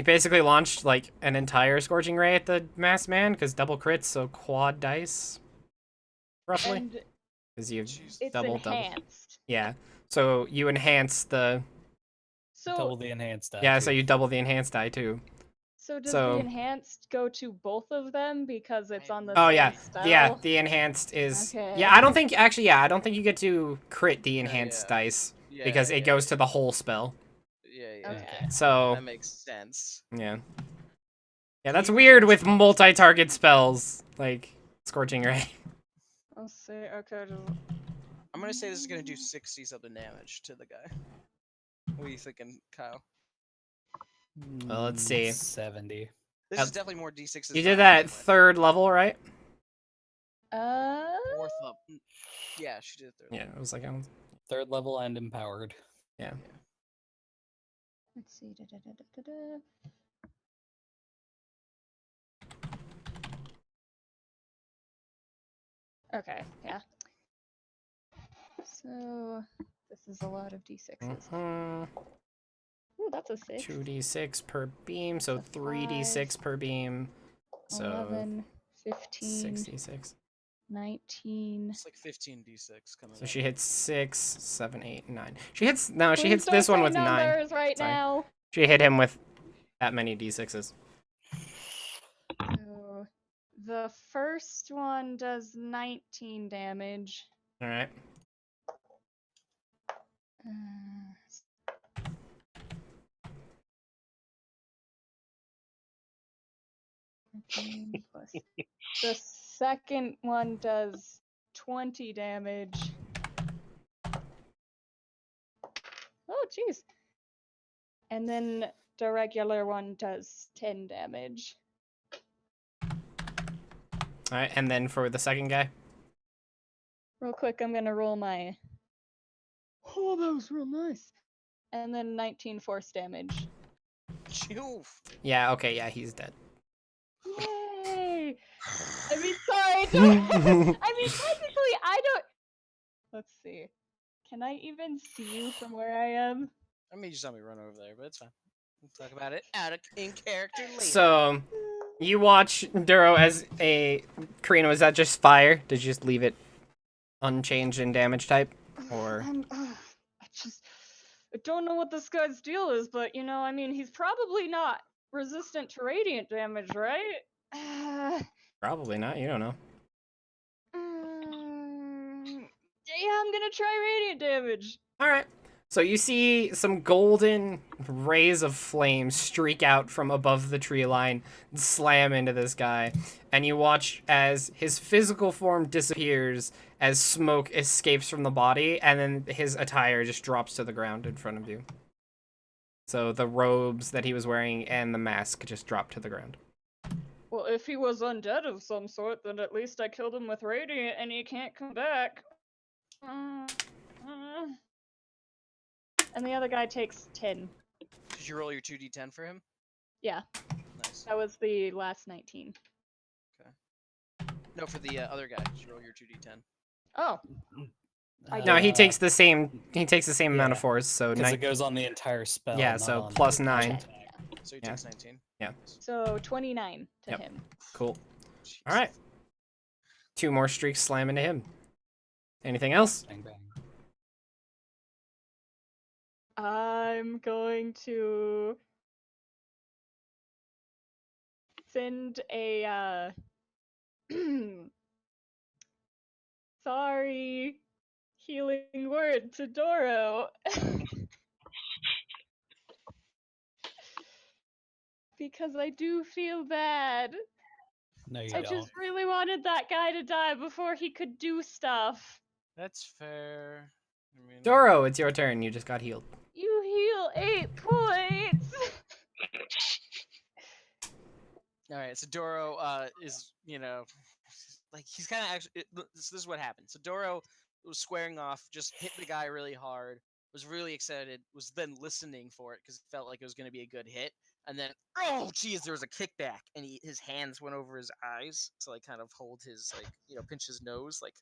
basically launched, like, an entire Scorching Ray at the Masked Man, because double crits, so quad dice, roughly.
And
Because you
Jeez.
it's
double.
enhanced.
Yeah, so you enhance the...
So
Double the enhanced die.
Yeah,
too.
so you double the enhanced die, too.
So does
So-
the enhanced go to both of them because it's on the
Oh,
same
yeah.
spell?
Yeah, the enhanced is...
Okay.
Yeah, I don't think... Actually, yeah, I don't think you get to crit the enhanced
yeah.
dice,
Yeah,
because it
yeah,
goes to the whole spell.
Yeah.
Okay.
So,
That makes sense.
yeah. Yeah, that's
You
weird
don't
with
know.
multi-target spells, like Scorching Ray.
I'll see. Okay.
I'm gonna say this is gonna do 60 something damage to the guy. What are you thinking, Kyle?
Well, let's see.
70.
This is definitely more d6s.
You did that at 3rd level, right?
Fourth up. Yeah, she did third.
Yeah, it was like...
Third level and empowered.
Yeah.
Let's see. Da-da-da-da-da-da. Okay. Yeah. So this is a lot of d6s.
Mhm.
Ooh, that's a 6.
2d6 per beam, so
A
3d6 per beam. So
11, 15,
66.
19.
It's like 15d6 coming.
So
up.
she hits 6, 7, 8, 9. She hits... No, she
Please
hits
don't
this one
say
with 9.
numbers right
Sorry.
now.
She hit him with that many d6s.
So the first one does 19 damage.
Alright.
Uh, 13 plus. The second one does 20 damage. Oh, jeez. And then the regular one does 10 damage.
Alright, and then for the second guy?
Real quick, I'm gonna roll my. Oh, that was real nice. And then 19 force damage.
Oof.
Yeah, okay, yeah, he's dead.
Yay! I mean, sorry. I mean, technically, I don't. Let's see. Can I even see you from where I am?
I mean, you saw me run over there, but it's fine. We'll talk about it in character later.
So, you watch Duro as a... Karina, was that just fire? Did you just leave it unchanged in damage type? Or...
I don't know what this guy's deal is, but I mean, he's probably not resistant to radiant damage, right?
Probably not, you don't know.
Yeah, I'm gonna try radiant damage.
Alright. So you see some golden rays of flame streak out from above the tree line and slam into this guy. And you watch as his physical form disappears as smoke escapes from the body, and then his attire just drops to the ground in front of you. So the robes that he was wearing and the mask just drop to the ground.
Well, if he was undead of some sort, then at least I killed him with radiant and he can't come back. And the other guy takes 10.
Did you roll your 2d10 for him?
Yeah,
Nice.
that was the last 19.
No, for the other guy. Did you roll your 2d10?
Oh, I
No, he
did.
takes the same amount of
yeah,
force, so
Because it
nine,
goes on the entire spell.
yeah,
not
so
on
plus
the-
9.
Okay.
So he
Yeah.
takes 19.
Yeah.
So 29 to
Yep.
him.
Cool.
Jeez.
Alright. 2 more streaks slam into him. Anything else?
Bang, bang.
I'm going to send a Sorry. Healing word to Doro. Because I do feel bad.
No, you
I
don't.
just really wanted that guy to die before he could do stuff.
That's fair. I mean,
Doro, it's your turn. You just got healed.
You heal 8 points.
all right. So Doro is like he's kind of actually. This is what happened. So Doro was squaring off, just hit the guy really hard. Was really excited. Was then listening for it because it felt like it was going to be a good hit. And then, oh geez, there was a kickback, and his hands went over his eyes to like kind of hold his pinch his nose, like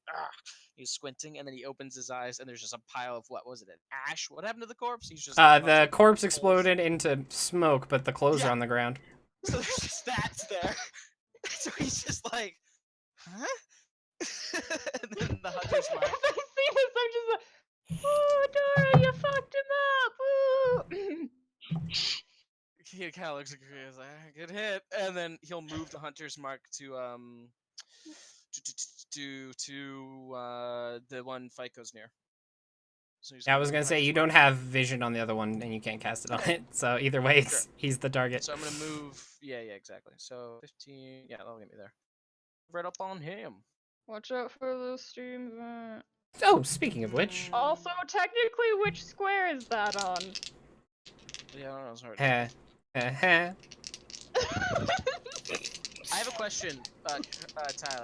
he's squinting, and then he opens his eyes, and there's just a pile of what was it, an ash? What happened to the corpse? He's just like, a bunch
The
of
corpse
holes.
exploded into smoke, but the clothes are
Yeah.
on the ground.
So there's just that there. So he's just like, huh? And then the hunter's
As
mark.
I see this, I'm just like, oh, Dora, you fucked him up. Ooh.
He kind of looks like he's like, good hit, and then he'll move the hunter's mark to the one Fico's near. So he's
Yeah, I was
move
gonna say
Hunter's
you
Mark.
don't have vision on the other one, and you can't cast it on it. So either way,
Sure.
he's the target.
So I'm gonna move. Yeah, exactly. So 15. Yeah, that'll get me there. Right up on him.
Watch out for the stream vent.
Oh, speaking of which,
Also, technically, which square is that on?
Yeah, I don't know. Sorry.
heh, heh.
I have a question, Tyler.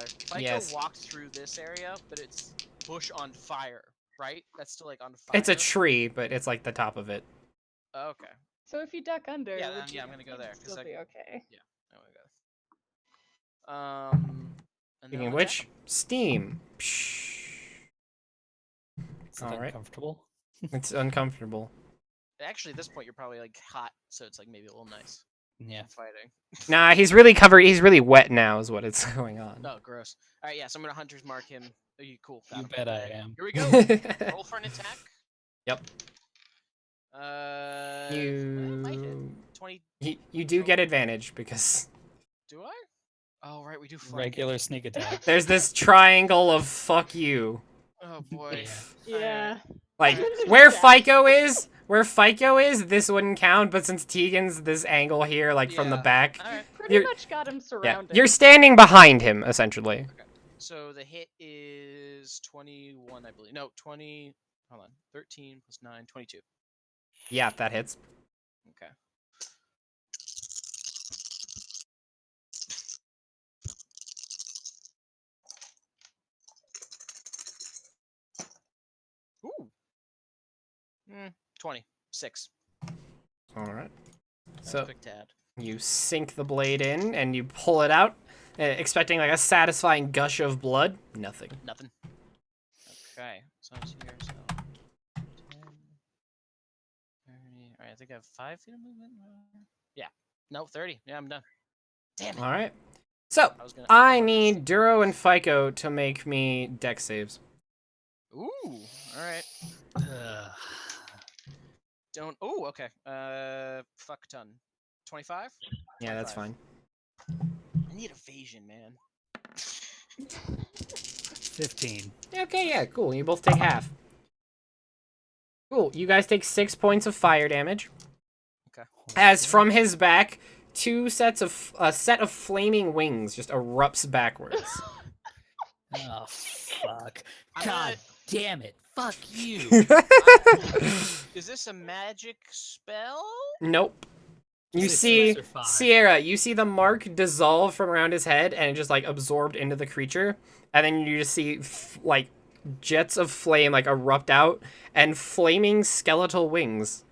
Fico
Yes.
walked through this area, but it's bush on fire, right? That's still like on fire.
It's a tree, but it's like the top of it.
Oh, okay.
So if you duck under,
Yeah,
would
I'm gonna go there, 'cause
Still
I-
be okay.
There we go. And then
Speaking
I'll
of which,
attack him.
steam. Psh.
Is it
All right.
uncomfortable?
It's uncomfortable.
Actually, at this point, you're probably like hot, so it's like maybe a little nice.
Yeah.
Fighting.
Nah, he's really covered. He's really wet now, is what it's going on.
Oh, gross. All right, yeah. So I'm gonna hunter's mark him. Oh, cool. got
You
him.
bet I
Okay,
am.
Here we go. Roll for an attack.
Yep.
Might hit.
You
20.
you do get advantage because
Do I? Oh, right. We do flank.
Regular sneak attack.
there's this triangle of fuck you.
Oh boy.
Yeah.
Like
There's
where
that.
Where Fico is, this wouldn't count. But since Tegan's this angle here, like from the
Yeah.
back,
All right.
Pretty
You're-
much got him
yeah,
surrounded.
you're standing behind him essentially.
So the hit is 21, I believe. No, 20. Hold on. 13 plus 9, 22.
Yeah, that hits.
Okay. Ooh. 26.
All right.
That's
So
a quick tad.
you sink the blade in and you pull it out, expecting like a satisfying gush of blood. Nothing.
Nothing. Okay. So I'm here. So 10, 30. All right. I think I have 5 feet of movement. Yeah. No, 30. Yeah, I'm done. Damn it.
All right. So
I was gonna.
I need Duro and Fico to make me dex saves.
Ooh. All right.
Ugh.
Don't. Oh, okay. Fuck ton. 25?
Yeah, that's
25.
fine.
I need evasion, man.
15.
Okay, yeah, cool. You both take half. Cool. You guys take 6 points of fire damage.
Okay.
As from his back, a set of flaming wings just erupts backwards.
Oh, fuck.
I'm
God damn it. Fuck you.
Is this a magic spell?
Nope. You
Six
see,
or 5.
Sierra, you see the mark dissolve from around his head and it just like absorbed into the creature. And then you just see like jets of flame like erupt out and flaming skeletal wings.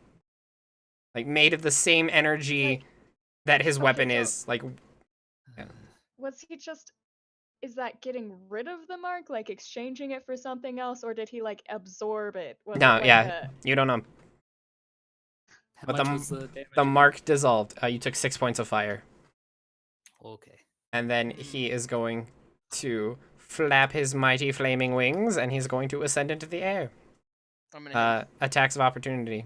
Like made of the same energy
Like-
that his
okay,
weapon
so-
is. Like,
Was he just? Is that getting rid of the mark, like exchanging it for something else, or did he like absorb it? Was
No,
it like
yeah. you don't know.
How
But
much
the-
was the damage?
The mark dissolved. You took 6 points of fire.
Okay.
And then he is going to flap his mighty flaming wings and he's going to ascend into the air.
I'm gonna hit
Attacks of opportunity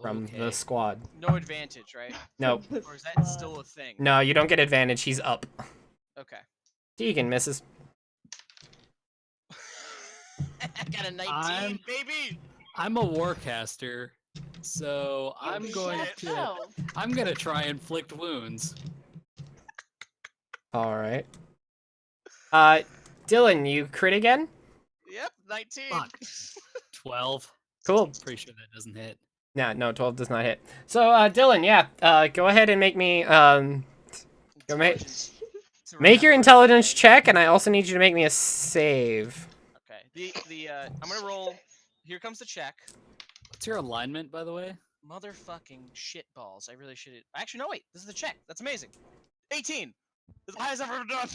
from
Okay.
the squad.
him. No advantage, right?
Nope.
The
Or is that
squad.
still a thing?
No, you don't get advantage. He's up.
Okay.
Deegan misses.
I got a 19,
I'm-
baby.
I'm a warcaster, so I'm
You
going
shut
to
up.
I'm gonna try and inflict wounds.
All right. Dylan, you crit again?
Yep, 19.
Fuck. 12.
Cool.
Pretty sure that doesn't hit.
No, 12 does not hit. So, Dylan, yeah, go ahead and make me, go
Intelligence to
make your
remember
intelligence
everything.
check, and I also need you to make me a save.
Okay. I'm gonna roll. Here comes the check.
What's your alignment, by the way?
Motherfucking shit balls. I really should. Actually, no, wait. This is the check. That's amazing. 18. It's the highest I've ever done.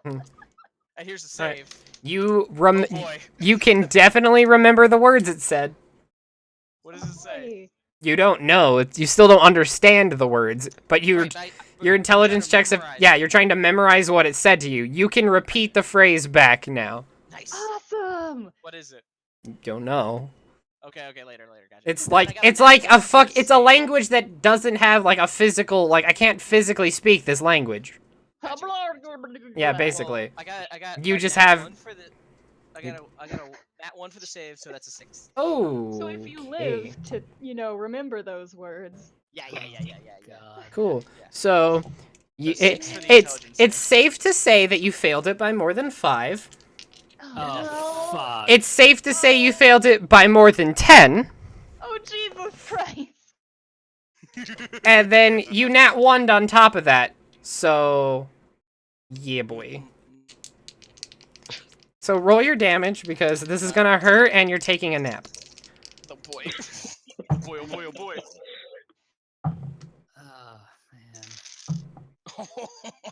Hmm.
And here's the
Alright.
save.
You
Oh boy.
you can definitely remember the words it said.
What does it say?
Hey,
You don't know. You still don't understand the words, but your
Right, but
your
I'm
intelligence
trying
checks
to
have
memorize
yeah,
it.
you're trying to memorize what it said to you. You can repeat the phrase back now.
Nice.
awesome.
What is it?
You don't know.
Okay, later, gotcha.
It's
And I
like
got a
it's like
natural
a fuck.
for the
It's a
save.
language that doesn't have like a physical like I can't physically speak this language.
Gotcha.
Yeah,
Well,
basically.
I got.
You
a
just
nat
have-
One for the, I got a nat 1 for the save, so that's a 6.
Oh.
So if you live to, remember those words.
Yeah.
God.
Cool.
Yeah.
So, you,
So
it,
6 for the
it's
intelligence
it's
save.
safe to say that you failed it by more than 5.
Oh, fuck.
It's safe to say you failed it by more than 10,
Oh Jesus Christ!
and then you nat 1'd on top of that. So, yeah, boy. So roll your damage because this is gonna hurt, and you're taking a nap.
Oh boy. Boy, oh boy, oh boy.
Oh, man.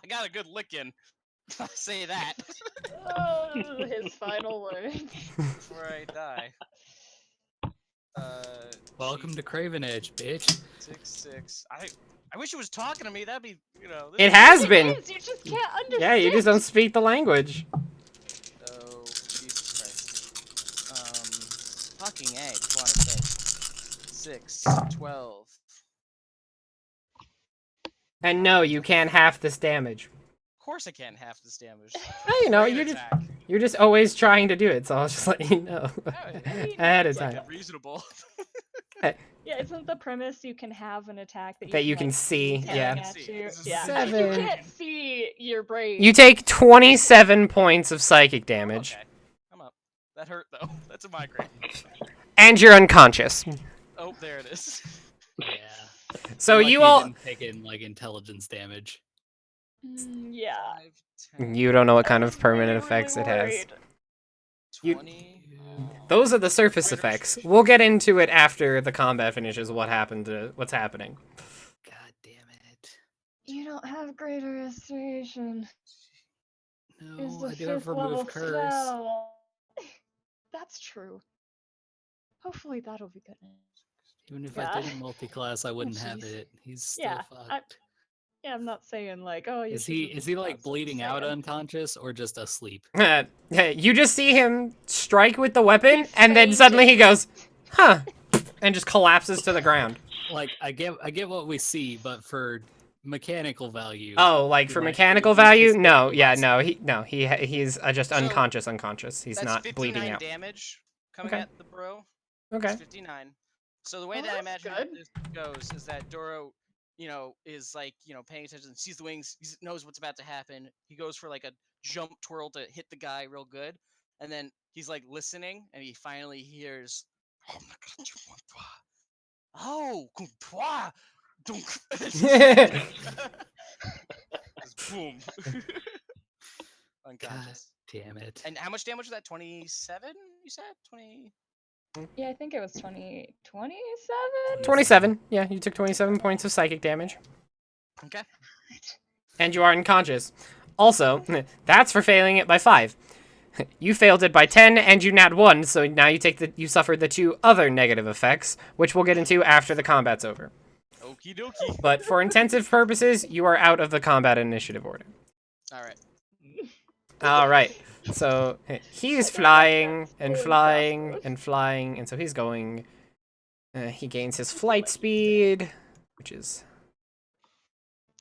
I got a good lick in. I'll say that
Oh, his final word.
before I die.
Welcome
jeez,
to Craven Edge, bitch.
6. I wish it was talking to me. That'd be,
It has
It
been.
is, you just can't understand.
Yeah, you just don't speak the language.
Oh, Jesus Christ. Fucking A. Go on, it says 6, 12.
And no, you can't half this damage.
Of course I can't half this damage.
You know,
Great
you're just
attack.
you're just always trying to do it, so I'll just let you know ahead of
It's like
time.
reasonable.
Yeah, isn't the premise you can have an attack that
That you can
like,
see,
coming
yeah.
at
See,
you?
this is
Yeah,
Seven.
you can't see your brain.
You take 27 points of psychic damage,
Okay. I'm up. That hurt though. That's a migraine.
and you're unconscious.
Oh, there it is.
Yeah.
So
Lucky
you all
didn't take in like intelligence damage.
Yeah.
5, 10,
you don't know what
I
kind
was
of permanent
really,
effects it has.
worried.
You-
20.
Those are the surface effects. We'll get into it after the combat finishes. What's happening?
God damn it.
You don't have greater restoration. Is
No,
the
I do have
5th level
remove curse.
spell. That's true. Hopefully that'll be good.
Even if
Yeah.
I did multi-class, I wouldn't have
jeez.
it. He's still
Yeah,
fucked.
Yeah, I'm not saying like, oh, you
Is he
shouldn't
is he
do
like
that, so I'm
bleeding out
saying.
unconscious or just asleep?
You just see him strike with the weapon,
He's
and then suddenly he
fainting.
goes, huh, and just collapses to the ground.
Like I get what we see, but for mechanical value.
Oh, like for
Like,
mechanical
he's
value?
just
No,
getting
yeah,
busted.
he's just
So,
unconscious. He's
That's
not
59
bleeding out.
damage coming
Okay.
at the bro.
Okay.
It's 59. So the way
Oh,
that I
that's
imagine
good.
this goes is that Doro, is like, paying attention, sees the wings, he knows what's about to happen. He goes for like a jump twirl to hit the guy real good, and then he's like listening, and he finally hears, "Oh, comptoir, donc." Just boom. Unconscious.
Damn it.
And how much damage was that? 27? You said 20.
Yeah, I think it was 27?
27. Yeah, you took 27 points of psychic damage.
Okay.
And you are unconscious. Also, that's for failing it by 5. You failed it by 10, and you nat 1, so now you suffered the 2 other negative effects, which we'll get into after the combat's over.
Okie dokie.
But for intensive purposes, you are out of the combat initiative order.
All right.
Alright, so he's flying and flying and flying, and so he's going. He gains his flight speed, which is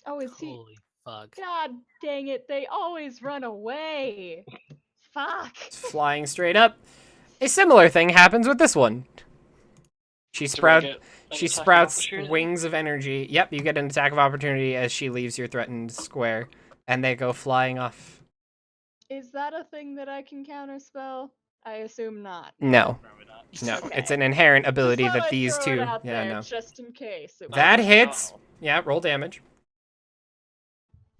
Oh, is he?
Holy Fuck.
God dang it, they always run away. Fuck.
Flying straight up. A similar thing happens with this one. She
Do I get an
she
attack of
sprouts
opportunity?
wings of energy. Yep, you get an attack of opportunity as she leaves your threatened square, and they go flying off.
Is that a thing that I can counterspell? I assume not.
No,
Probably not.
no,
Okay.
it's an inherent ability
Just thought
that
I'd
these
throw it
two.
out
Yeah,
there
no.
just in case. It
That
was-
hits.
Uh-oh.
Yeah, roll damage.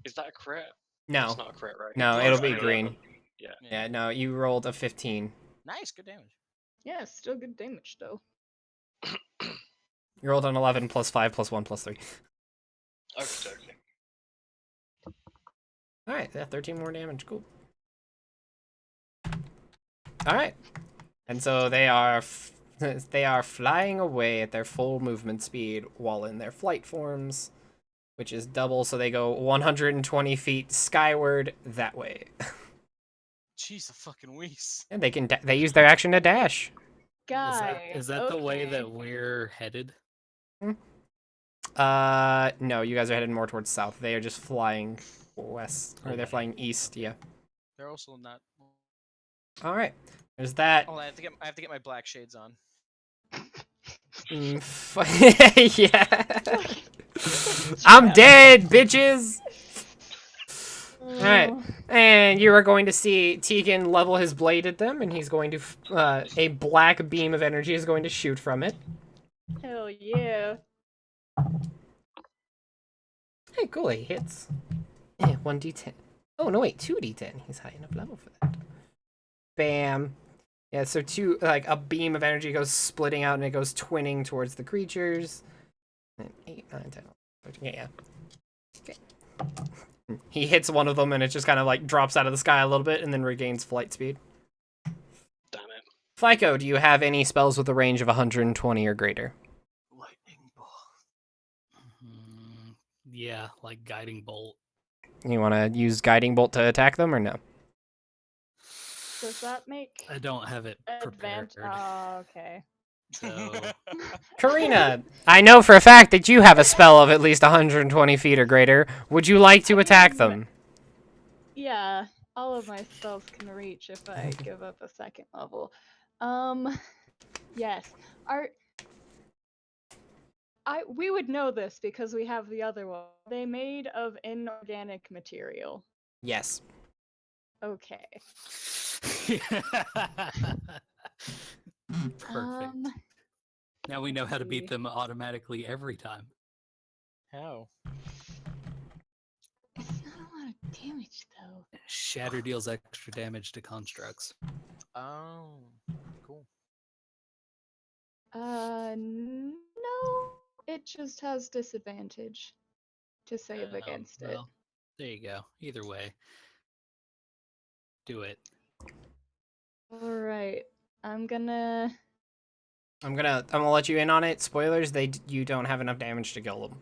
Is that a crit?
No,
It's not a crit, right?
no,
Oh,
it'll
it's
be
only
green.
11. Yeah.
Yeah, no, you rolled a 15.
Nice, good damage.
Yeah, still good damage though.
You rolled an 11 plus 5 plus 1 plus 3.
Okay, okay.
All right, yeah, 13 more damage. Cool. All right, and so they are they are flying away at their full movement speed while in their flight forms, which is double. So they go 120 feet skyward that way,
Jeez, a fucking Weiss.
and they use their action to dash.
Guy.
Is that the way
okay.
that we're headed?
No, you guys are headed more towards south. They are just flying west, or they're
Okay.
flying east. Yeah.
They're also not.
All right. There's that.
Oh, I have to get my black shades on.
Yeah. I'm dead, bitches. Alright.
Oh,
And you are going to see Tegan level his blade at them, and he's going to, a black beam of energy is going to shoot from it.
hell yeah.
Hey, cool, he hits. Yeah, 1d10. Oh, no, wait, 2d10. He's high enough level for that. Bam. Yeah, so a beam of energy goes splitting out, and it goes twinning towards the creatures. And 8, 9, 10, 13, yeah. Okay. He hits one of them, and it just kind of, like, drops out of the sky a little bit, and then regains flight speed.
Damn it.
Flyco, do you have any spells with a range of 120 or greater?
Lightning ball.
Yeah, like guiding bolt.
You want to use Guiding Bolt to attack them, or no?
Does that make
I don't have it prepared.
advantage? Oh, okay.
So
Karina, I know for a fact that you have a spell of at least 120 feet or greater. Would you like to attack them?
Yeah, all of my spells can reach if I give up a second level. Yes. We would know this because we have the other one. Are they made of inorganic material?
Yes.
Okay.
Perfect. Now we know how to beat
see.
them automatically every time.
How?
It's not a lot of damage though.
Shatter deals extra damage to constructs.
Oh, cool.
No. It just has disadvantage to save against it.
Well, there you go. Either way, do it.
Alright. I'm gonna
I'm gonna let you in on it. Spoilers: you don't have enough damage to kill them.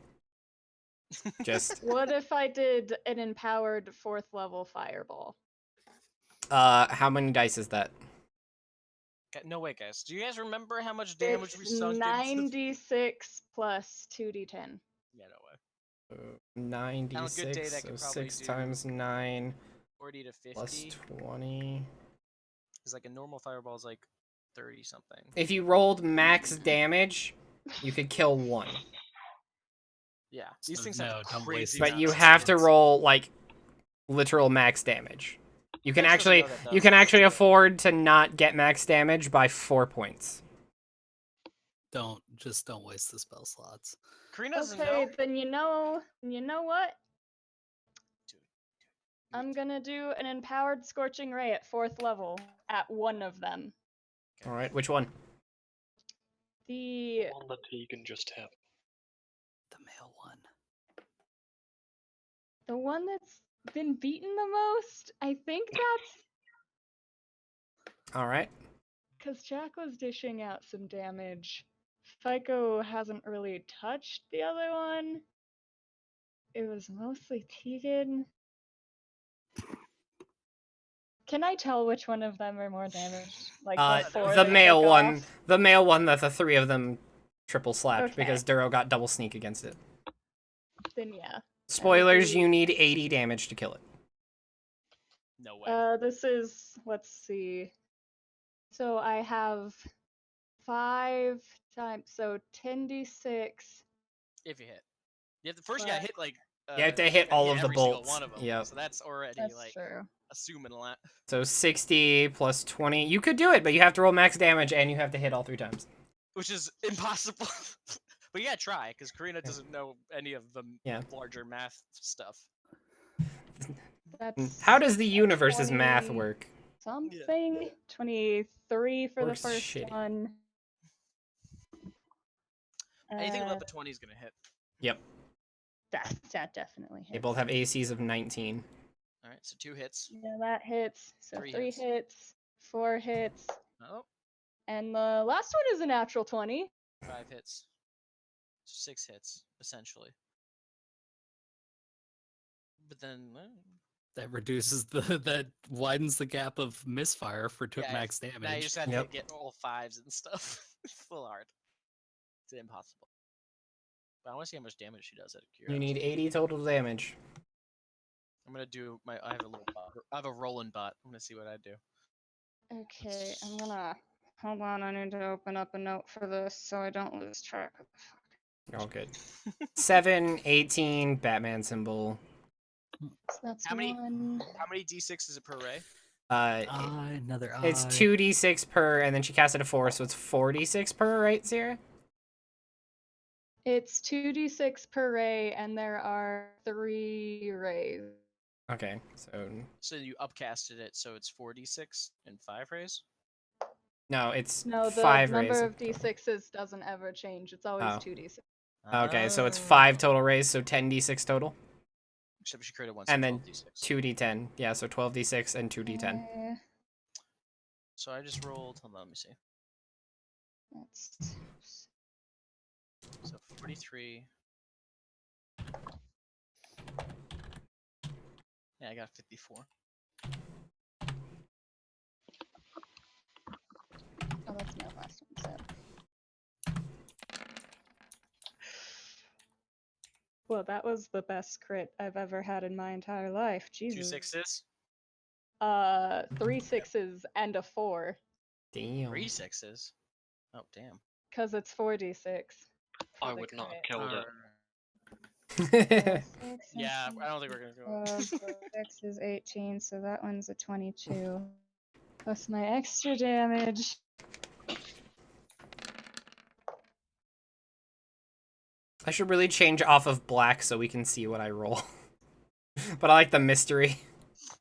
Just
What if I did an empowered 4th level fireball?
how many dice is that?
No, wait, guys. Do you guys remember how much damage we
It's
sunk into?
9d6 plus 2d10.
Yeah, no way.
96.
that
So
could probably
6
do
times 9
40 to 50.
plus 20.
Because like a normal fireball is like 30 something.
If you rolled max damage, you could kill one.
Yeah, these
So
things
no,
have
don't
crazy.
waste
But
amount
you
of
have to
seconds.
roll like literal max damage. You can
Chris doesn't
actually
know that,
you
though.
can actually afford to not get max damage by 4 points.
Don't waste the spell slots.
Karina doesn't
Okay,
know.
then you know what?
Dude,
I'm gonna do an empowered scorching ray at 4th level at one of them.
All right, which one?
The
One that Tegan just hit.
The male one.
one that's been beaten the most. I think that's
All right.
because Jack was dishing out some damage. Fico hasn't really touched the other one. It was mostly Tegan. Can I tell which one of them are more damaged? Like before
The
they
male
take
one,
off?
the male one that the three of them triple slapped
Okay.
because Duro got double sneak against it.
Then yeah.
Spoilers, you need 80 damage to kill it.
No way.
This is, let's see. So I have 5 times, so 10d6.
If you hit. You have to, first you gotta
But-
hit like
You have to hit all of the
every single
bolts.
one of them.
Yep.
So that's already
That's
like
true.
assuming a lot.
So 60 plus 20. You could do it, but you have to roll max damage and you have to hit all 3 times.
Which is impossible. But you gotta try, because Karina doesn't know any of the larger math stuff.
That's
How does the universe's
20
math work?
something. 23 for
Works
the first
shitty.
one.
Anything
Uh,
above the 20 is gonna hit.
Yep.
that definitely hits.
They both have ACs of 19.
Alright, so 2 hits.
Yeah, that hits. So
3
3
hits.
hits, 4 hits,
Oh,
and the last one is a natural 20.
5 hits. So 6 hits, essentially. But then
That reduces that widens the gap of misfire for
Yeah,
max
now you
damage.
just have
Yep.
to get all 5s and stuff. It's a little hard. It's impossible. But I want to see how much damage she does out of
You
curiosity.
need 80 total damage.
I'm gonna do my. I have a little bot. I have a rolling bot. I'm gonna see what I do.
Okay, I'm gonna. Hold on, I need to open up a note for this so I don't lose track of the fuck.
You're all good. 7, 18, Batman symbol.
So that's
How many-
1.
How many d6 is it per ray?
Another eye.
It's 2d6 per, and then she cast it a 4, so it's 4d6 per, right, Sierra?
It's 2d6 per ray, and there are 3 rays.
Okay, so
So you upcasted it, so it's 4d6 and 5 rays.
no, it's
No, the
5
number
rays.
of d6s doesn't ever change. It's always
Oh.
2d6.
Okay, so it's 5 total rays, so 10d6 total,
Except she created one.
and then
12d6.
2d10. Yeah, so 12d6 and 2d10.
Okay,
So I just rolled. Hold on, let me see.
that's
So 43. Yeah, I got 54.
oh, that's my last one. So. Well, that was the best crit I've ever had in my entire life.
2
Jesus.
6s.
3 6s and a 4,
Damn.
3 6s. Oh damn.
because it's 4d6. for
I
the
would not have
crit.
killed it.
Yeah, I don't think we're gonna go.
12, so 6 is 18, so that one's a 22. Plus my extra damage.
I should really change off of black so we can see what I roll. But I like the mystery.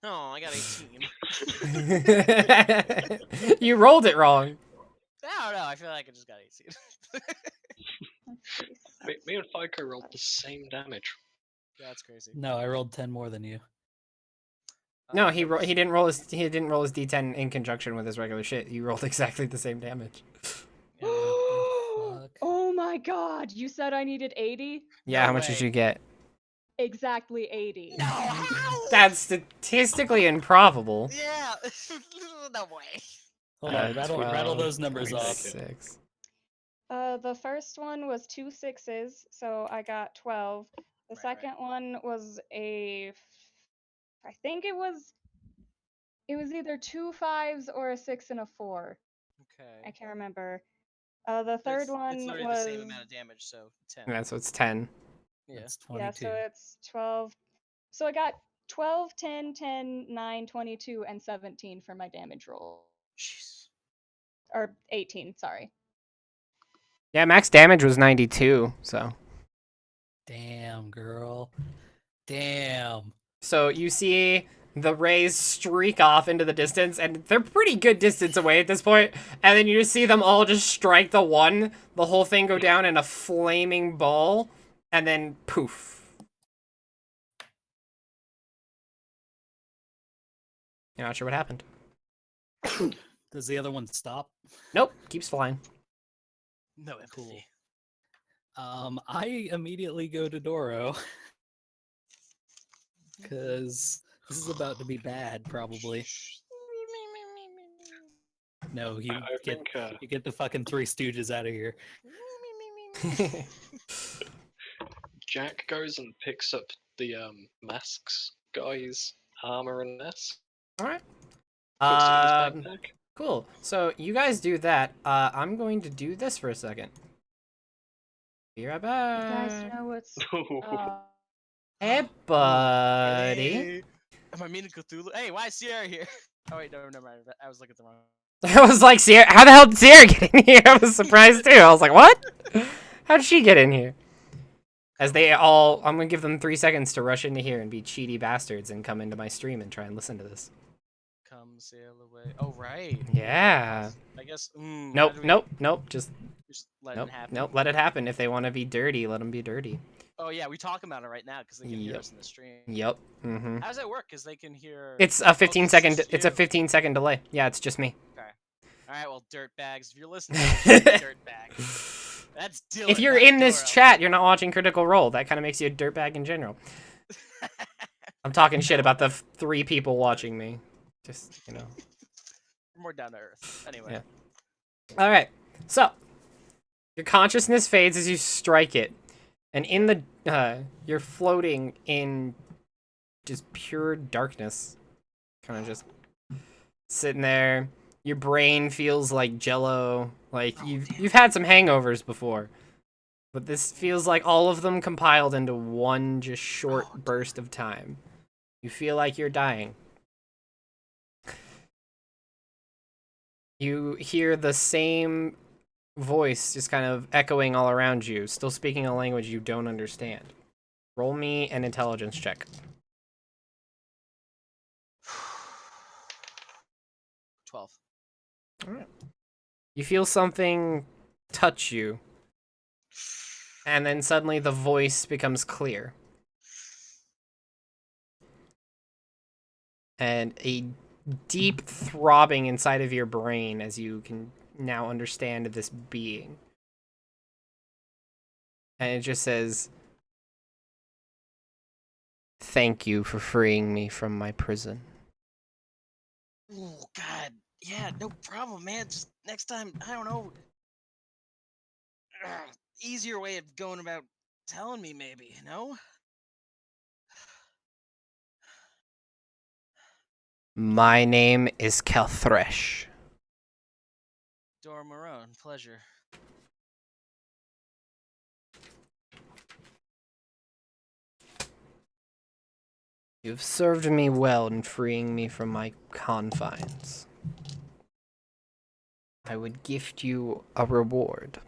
Oh, I got 18.
You rolled it wrong.
I don't know. I feel like I just got 18.
Let's see.
Me and Fyko rolled the same damage.
That's crazy.
No, I rolled 10 more than you.
No, he
that was-
didn't roll his d10 in conjunction with his regular shit. You rolled exactly the same damage.
Yeah, what the fuck?
Oh my god, you said I needed 80?
Yeah,
No
how much did
way.
you get?
Exactly 80.
No, how?
That's statistically improbable.
Yeah. No way.
Hold on, rattle
12,
those numbers off.
26.
The first one was 2 6s, so I got 12. The
Right,
second one was I think it was either 2 5s or a 6 and a 4. I
Okay.
can't remember. The third
It's
one
literally
was
the same amount of damage, so 10.
Yeah, so it's 10.
Yeah.
That's
yeah,
22.
so it's 12. So I got 12, 10, 10, 9, 22, and 17 for my damage roll.
Jeez.
Or 18, sorry.
Yeah, max damage was 92, so.
Damn, girl. Damn.
So you see the rays streak off into the distance, and they're pretty good distance away at this point, and then you just see them all just strike the one, the whole thing go down in a flaming ball, and then poof. You're not sure what happened.
Does the other one stop?
Nope, keeps flying.
No empathy.
I immediately go to Doro. Because this is about to be bad, probably. No, you
I think
get the fucking Three Stooges out of here.
Jack goes and picks up the masks guy's armor and mask.
All right.
Puts it in his backpack.
Cool. So you guys do that. I'm going to do this for a second. Be right
You
back.
guys know what's.
Hey, buddy.
Hey. Am I meaning Cthulhu? Hey, why is Sierra here? Oh wait, no, never mind. I was looking at the wrong.
I was like, Sierra, how the hell did Sierra get in here? I was surprised too. I was like, what? How did she get in here? As they all, I'm gonna give them 3 seconds to rush into here and be cheaty bastards and come into my stream and try and listen to this.
Come sail away. Oh right.
Yeah.
I guess.
Nope, nope. Just
let
nope,
it happen.
nope. Let it happen. If they want to be dirty, let them be dirty.
Oh yeah, we talk about it right now because they can hear us in the stream.
Yep. Mm-hmm.
How does that work? Because they can hear.
It's a 15 second.
just
It's a
you.
15-second delay. Yeah, it's just me.
Okay. All right. Well, dirt bags. If you're listening, dirt bag. That's Dylan.
If you're
not
in this
Doro.
chat, you're not watching Critical Role. That kind of makes you a dirtbag in general. I'm talking shit about the 3 people watching me. Just, you know.
We're more down to earth. Anyway.
Yeah. All right. So, your consciousness fades as you strike it, and in the you're floating in just pure darkness, kind of just sitting there. Your brain feels like jello. Like you've had some hangovers before, but this feels like all of them compiled into one just short burst of time. You feel like you're dying. You hear the same voice just kind of echoing all around you, still speaking a language you don't understand. Roll me an intelligence check.
12.
All right. You feel something touch you, and then suddenly the voice becomes clear. And a deep throbbing inside of your brain as you can now understand this being. And it just says, "Thank you for freeing me from my prison."
Oh God. Yeah. No problem, man. Just next time, I don't know. Easier way of going about telling me, maybe. No.
My name is Kelthresh.
Dora Marone. Pleasure.
You've served me well in freeing me from my confines. I would gift you a reward.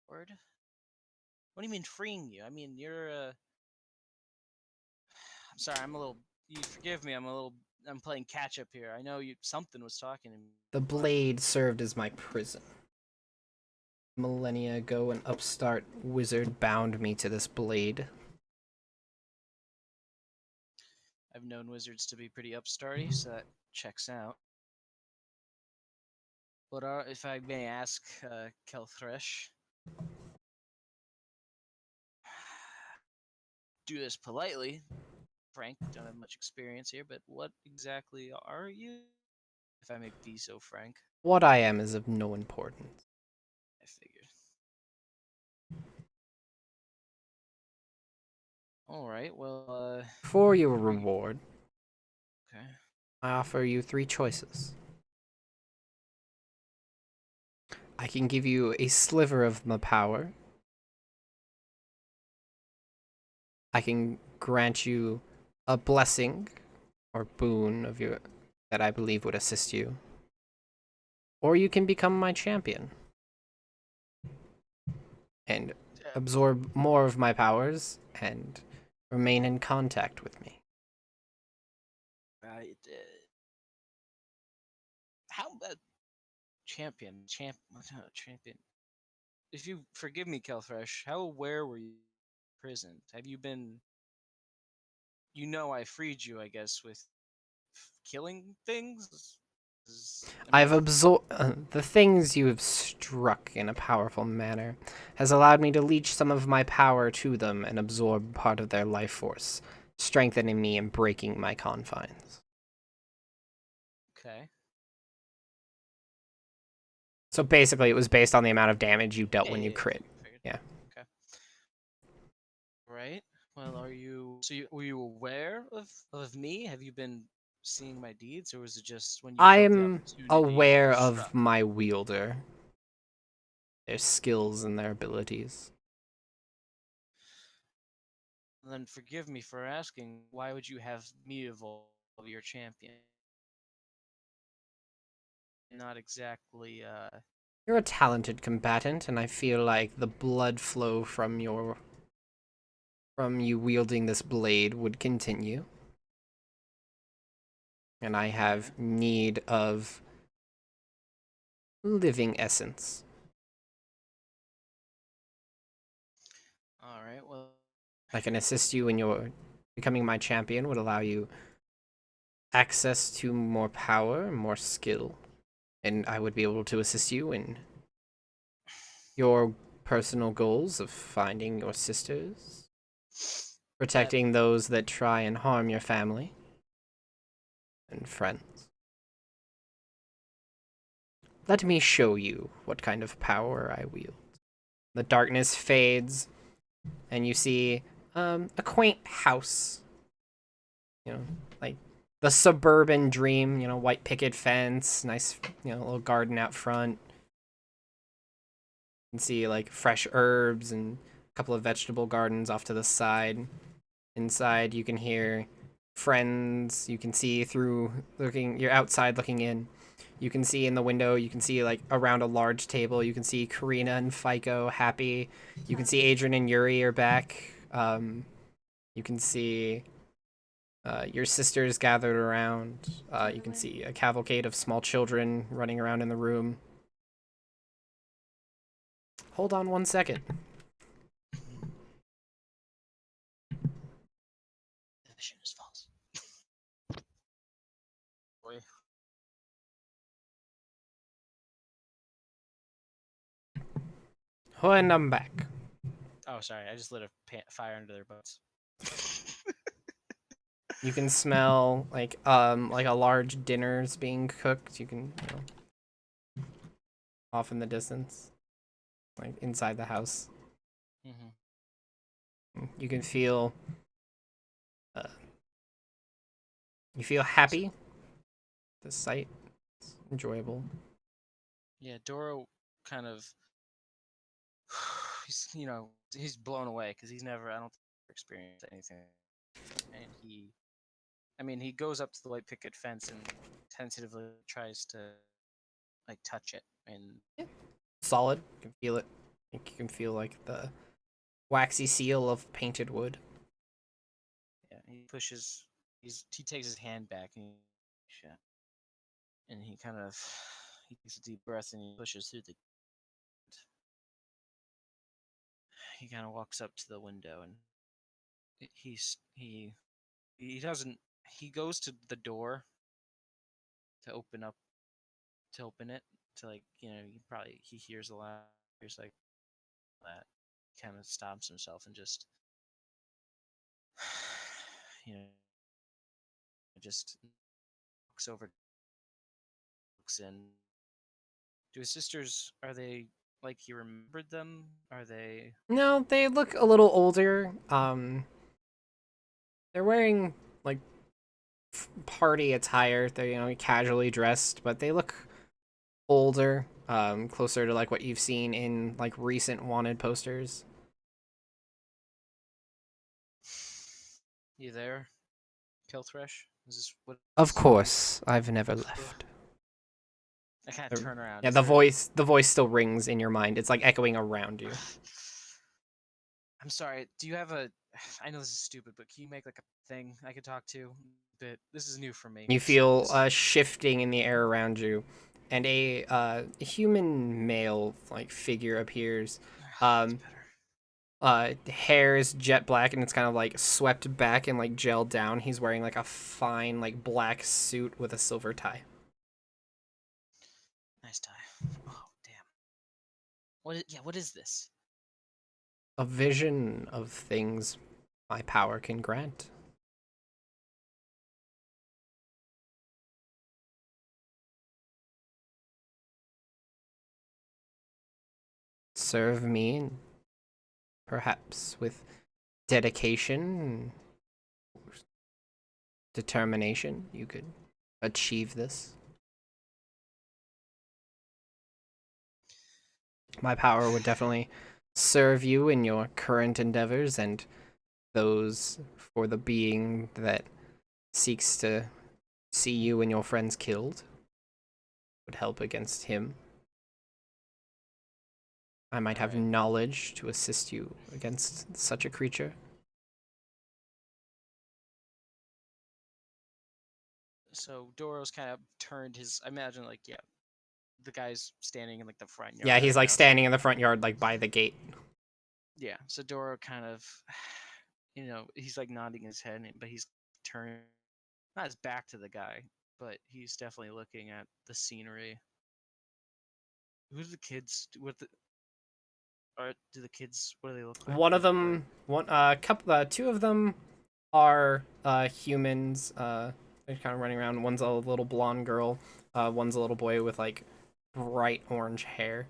Word. What do you mean freeing you? I mean you're. I'm sorry. I'm a little. You forgive me. I'm playing catch up here. I know you. Something was talking to me.
The blade served as my prison. Millennia ago, an upstart wizard bound me to this blade.
I've known wizards to be pretty upstarty, so that checks out. But if I may ask, Kelthresh, do this politely. Frank, don't have much experience here, but what exactly are you? If I may be so frank.
What I am is of no importance.
I figured. Alright, well,
For your reward,
okay.
I offer you 3 choices. I can give you a sliver of my power. I can grant you a blessing or boon of your that I believe would assist you. Or you can become my champion and absorb more of my powers and remain in contact with me.
How champion? If you forgive me, Kelthresh, how aware were you imprisoned? Have you been? You know, I freed you, I guess, with killing things.
I've absorbed the things you have struck in a powerful manner has allowed me to leech some of my power to them and absorb part of their life force, strengthening me and breaking my confines.
Okay.
So basically, it was based on the amount of damage you dealt when you
Yeah,
crit.
figured.
Yeah.
right. Well, are you? So, were you aware of me? Have you been seeing my deeds, or was it just when you felt the
I'm
opportunity?
aware
you
of
struck?
my wielder, their skills and their abilities.
Then forgive me for asking. Why would you have me evolve your champion? Not exactly.
You're a talented combatant, and I feel like the blood flow from you wielding this blade would continue. And I have need of living essence.
All right. Well,
I can assist you in your becoming my champion, would allow you access to more power, more skill, and I would be able to assist you in your personal goals of finding your sisters, protecting those that try and harm your family and friends. Let me show you what kind of power I wield. The darkness fades, and you see a quaint house. You know, like the suburban dream. You know, white picket fence, nice, little garden out front. You can see like fresh herbs and a couple of vegetable gardens off to the side. Inside, you can hear friends. You can see through looking. You're outside looking in. You can see in the window. You can see like around a large table. You can see Karina and Fico happy. You can see Adrian and Yuri are back. You can see your sisters gathered around. You can see a cavalcade of small children running around in the room. Hold on 1 second.
the vision is false. Boy.
And I'm back.
Oh, sorry. I just lit a fire under their butts.
You can smell like a large dinner's being cooked. You can off in the distance, like inside the house. You can feel you feel happy. The sight is enjoyable.
Yeah, Doro kind of he's blown away because he's never I don't think experienced anything, and he goes up to the white picket fence and tentatively tries to like touch it, and
Solid. You can feel it. You can feel like the waxy seal of painted wood.
yeah, he pushes. He takes his hand back and he kind of he takes a deep breath and he pushes through the. He kind of walks up to the window and he doesn't he goes to the door to open it to like he hears a lot hears like that kind of stops himself and just you know just looks over looks in. Do his sisters, are they like he remembered them? Are they
No, they look a little older. They're wearing like party attire. They're casually dressed, but they look older. Closer to like what you've seen in like recent wanted posters.
you there? Killthresh? Is this what
Of course, I've never left.
I kind of turn around.
Yeah,
Is
the
there
voice still rings in your mind. It's like echoing around you.
I'm sorry. Do you have a I know this is stupid, but can you make like a thing I could talk to? But this is new for me.
You
So
feel shifting in the air around you, and a human male like figure appears.
that's
Um,
better.
Hair is jet black and it's kind of like swept back and like gelled down. He's wearing like a fine like black suit with a silver tie.
Nice tie. Oh damn. What is this?
A vision of things my power can grant. Serve me, perhaps with dedication, determination, you could achieve this. My power would definitely serve you in your current endeavors and those for the being that seeks to see you and your friends killed. Would help against him. I might have
Alright.
knowledge to assist you against such a creature.
So Doro's kind of turned his. I imagine, like, yeah, the guy's standing in like the front yard.
Yeah, he's
right
like
now, so-
standing in the front yard, like by the gate.
Yeah, so Doro kind of, he's like nodding his head, but he's turned not his back to the guy, but he's definitely looking at the scenery. Who do the kids? Do the kids? What do they look like?
One of them, two of them are humans. They're kind of running around. One's a little blonde girl. One's a little boy with like bright orange hair.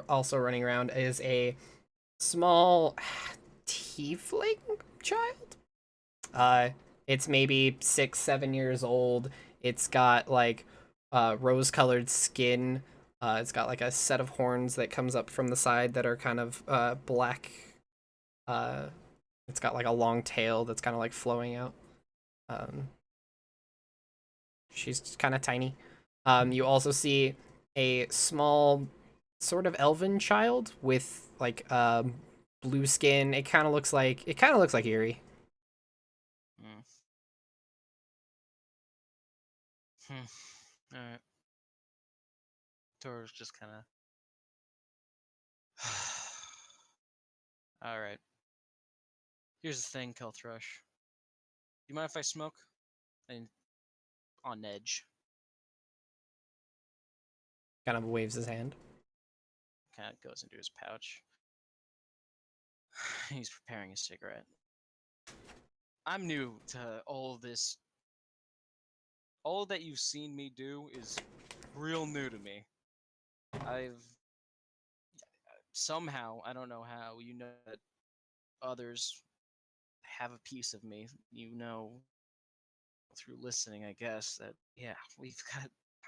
Also running around is a small tiefling child. It's maybe 6-7 years old. It's got like rose-colored skin. It's got like a set of horns that comes up from the side that are kind of black. It's got like a long tail that's kind of like flowing out. She's kind of tiny. You also see a small, sort of elven child with like blue skin. It kind of looks like Eerie.
Hmm. All right. Doro's just kind of. All right. Here's the thing, Kelthrush. You mind if I smoke? And on edge,
Kind of waves his hand.
kind of goes into his pouch. He's preparing a cigarette. I'm new to all of this. All that you've seen me do is real new to me. I've somehow, I don't know how, that others have a piece of me. Through listening, I guess, that yeah,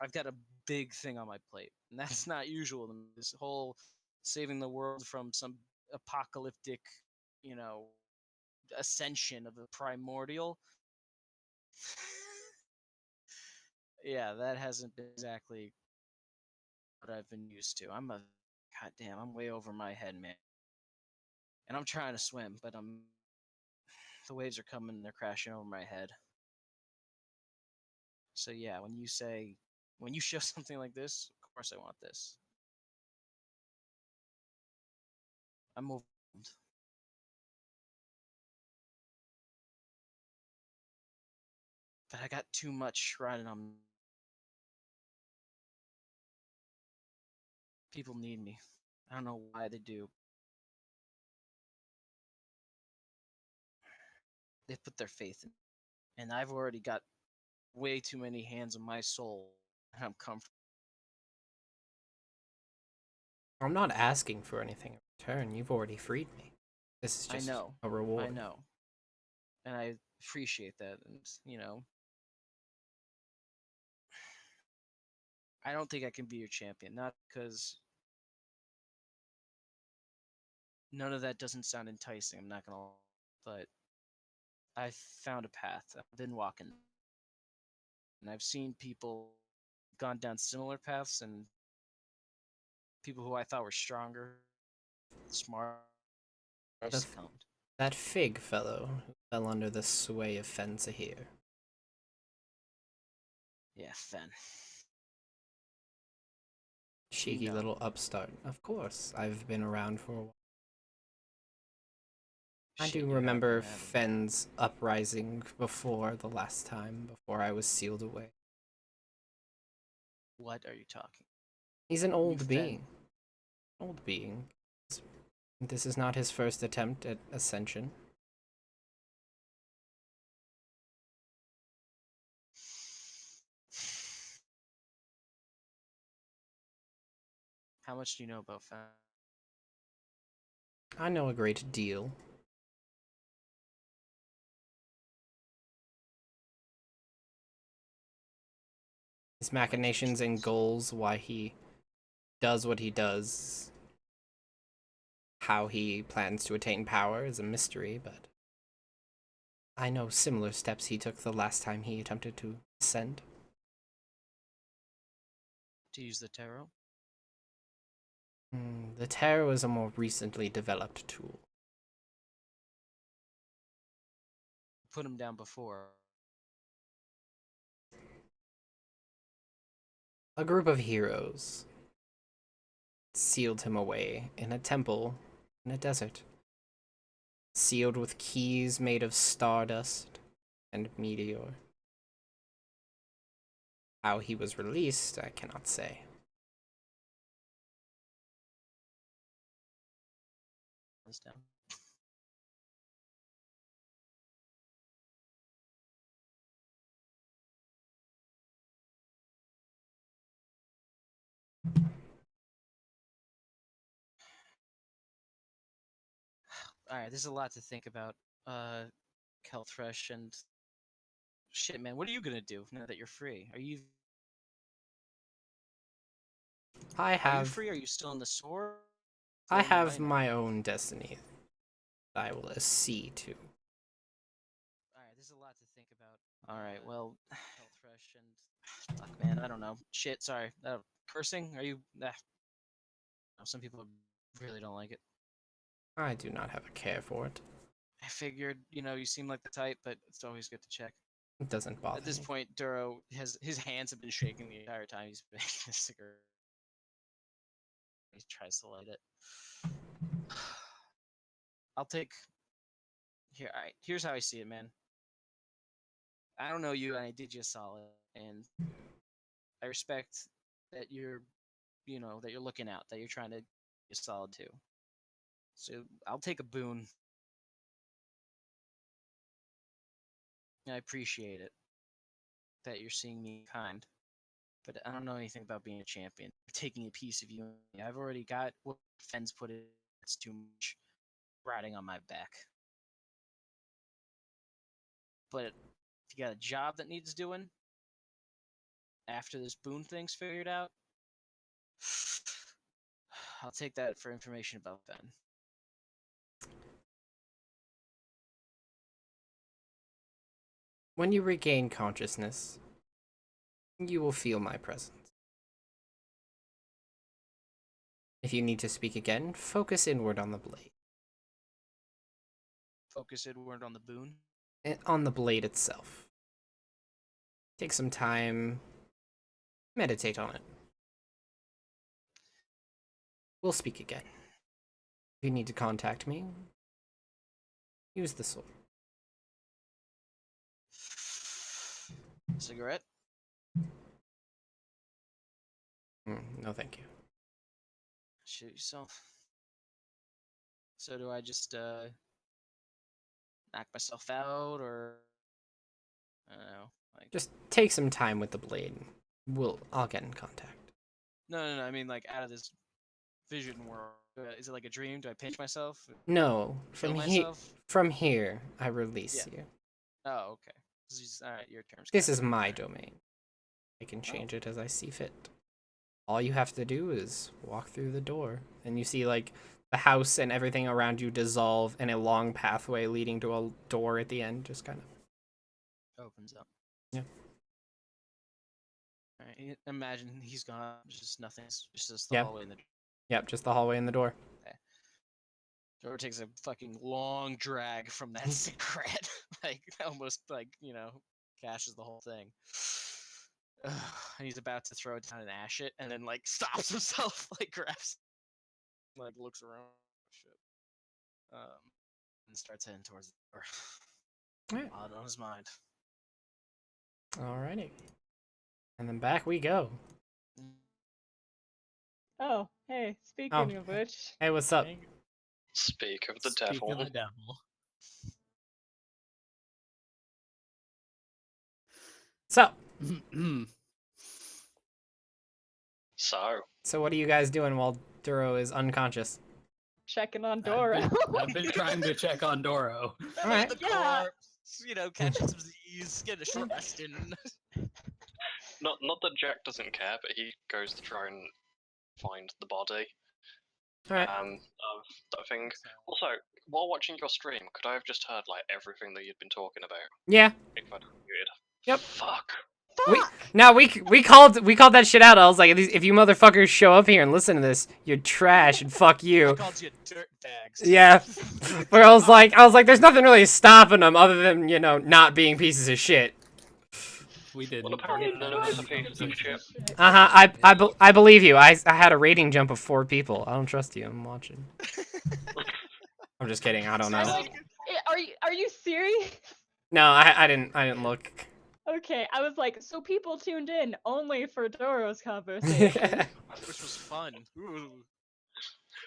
I've got a big thing on my plate, and that's not usual to me. This whole saving the world from some apocalyptic, you know, ascension of the primordial. Yeah, that hasn't been exactly what I've been used to. Goddamn, I'm way over my head, man. And I'm trying to swim, but the waves are coming and they're crashing over my head. So yeah, when you show something like this, of course I want this. I'm overwhelmed. But I got too much riding on. People need me. I don't know why they do. They put their faith in me. And I've already got way too many hands on my soul. And I'm comfortable.
I'm not asking for anything in return. You've already freed me. This is
I
just
know.
a reward.
I know. And I appreciate that. And, I don't think I can be your champion. Not because none of that doesn't sound enticing. I'm not going to. But I found a path. I've been walking. And I've seen people gone down similar paths and people who I thought were stronger, smart,
The
succumbed.
That fig fellow who fell under the sway of Fenzahir.
Yeah, Fen.
Cheeky
know.
little upstart. Of course, I've been around for a while. I
Shit,
do
you
remember
haven't.
Fen's uprising before the last time, before I was sealed away.
What are you talking?
He's an old
Fen.
being. Old being. This is not his first attempt at ascension.
How much do you know about Fen?
I know a great deal. His machinations and goals, why he does what he does, how he plans to attain power is a mystery, but I know similar steps he took the last time he attempted to ascend.
To use the tarot.
The tarot is a more recently developed tool.
Put him down before.
A group of heroes sealed him away in a temple in a desert, sealed with keys made of stardust and meteor. How he was released, I cannot say.
This down. All right, there's a lot to think about. Kelthresh and shit, man. What are you gonna do now that you're free?
I
Are you
have
free? Are you still in the sword?
I
Still in the
have
Rhino?
my own destiny that I will accede to.
All right, there's a lot to think about. All right, well, Kelthresh and fuck, man. I don't know. Shit, sorry. Cursing? Are you? Some people really don't like it.
I do not have a care for it.
I figured, you seem like the type, but it's always good to check.
It doesn't bother
At this
me.
point, Duro his hands have been shaking the entire time he's been making a cigarette. He tries to light it. I'll take here. All right, here's how I see it, man. I don't know you, and I did you a solid, and I respect that you're looking out, that you're trying to be solid too. So I'll take a boon. I appreciate it that you're seeing me kind, but I don't know anything about being a champion. Taking a piece of you, I've already got what Fenn's put in. It's too much riding on my back. But if you got a job that needs doing after this boon thing's figured out, I'll take that for information about Fenn.
When you regain consciousness, you will feel my presence. If you need to speak again, focus inward on the blade.
Focus inward on the boon.
On the blade itself. Take some time, meditate on it. We'll speak again. If you need to contact me, use the sword.
Cigarette?
No, thank you.
Shoot yourself. So do I just knock myself out, or I don't know, like
Just take some time with the blade. I'll get in contact.
no. I mean, like, out of this vision world. Is it like a dream? Do I pinch myself?
No,
Kill myself?
from here, I release
Yeah.
you.
Oh, okay. All right, your terms.
This
Captain.
is my
Alright.
domain. I can change it as I see fit. All you have to do is walk through the door, and you see, like, the house and everything around you dissolve, and a long pathway leading to a door at the end just kind of
Opens up.
Yeah.
All right. Imagine he's gone. Just nothing. It's just the
Yeah.
hallway in the.
Yep, just the hallway and the door.
Door takes a fucking long drag from that cigarette, like almost like cashes the whole thing. And he's about to throw it down and ash it, and then like stops himself, like grabs, like looks around, shit, and starts heading towards the door.
Alright.
Odd on his mind.
Alrighty. And then back we go.
Oh, hey, speaking of which,
Hey, what's up?
Speak of the
Speak
devil.
of the devil.
So,
So,
what are you guys doing while Duro is unconscious?
checking on
I've
Doro.
I've been trying to check on Doro.
Alright.
The
Yeah.
corpse, catching some Z's, getting a short rest in.
Not that Jack doesn't care, but he goes to try and find the body.
Alright.
Of that thing. Also, while watching your stream, could I have just heard like everything that you'd been talking about?
Yeah.
If I'd muted.
Yep.
Fuck.
We called that shit out. I was like, if you motherfuckers show up here and listen to this, you're trash and fuck
I
you.
called you dirt bags.
Yeah. But I was like, there's nothing really stopping them other than, not being pieces of shit.
We didn't.
Well, apparently
get
none
that
of us
on
are pieces of shit.
I believe you. I had a rating jump of 4 people. I don't trust you. I'm watching. I'm just kidding. I don't
I'm
know.
like, are you serious?
No, I didn't look.
Okay, I was like, so people tuned in only for Doro's conversation.
Which was fun. Ooh.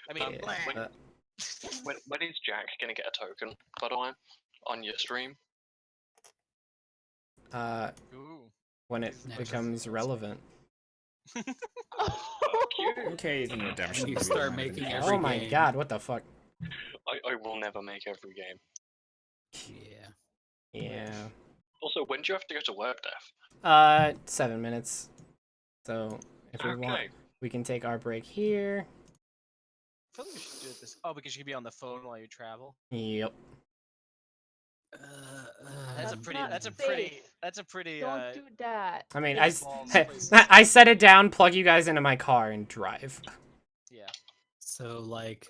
I mean,
Um,
bleh.
When is Jack gonna get a token, by the way, on your stream?
Ooh.
When it
Never.
becomes relevant.
Okay, Ethan Redemption.
When you
we
start
don't have
making
any
every
Oh my
game.
god, what the fuck?
I will never make every game.
Yeah.
Yeah.
Also, when do you have to go to work, Def?
7 minutes. So if we want,
Okay.
we can take our break here.
I feel like we should do it this. Oh, because you can be on the phone while you travel.
Yep.
That's a
That's
pretty.
not
That's a
safe.
pretty. That's a pretty.
Don't do that.
I mean,
Big balls places.
I set it down, plug you guys into my car, and drive.
Yeah.
So, like,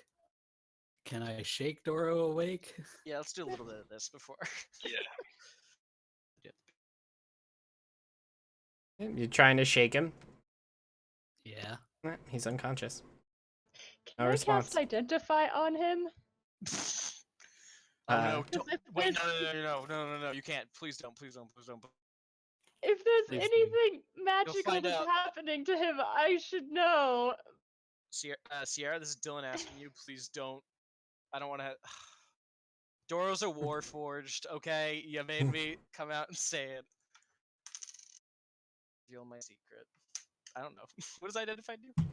can I shake Doro awake?
Yeah. Let's do a little bit of this before.
Yeah.
You're trying to shake him?
Yeah.
He's unconscious.
Can
No
I
response.
cast Identify on him?
Oh no!
Because if
Wait!
there's-
No! You can't! Please don't! Please don't! Please don't!
If there's
Please do.
anything magical
find
that's
out.
happening to him, I should know.
Sierra, this is Dylan asking you. Please don't. I don't want to. Doro's a warforged. Okay, you made me come out and say it. Reveal my secret. I don't know. What does Identify do?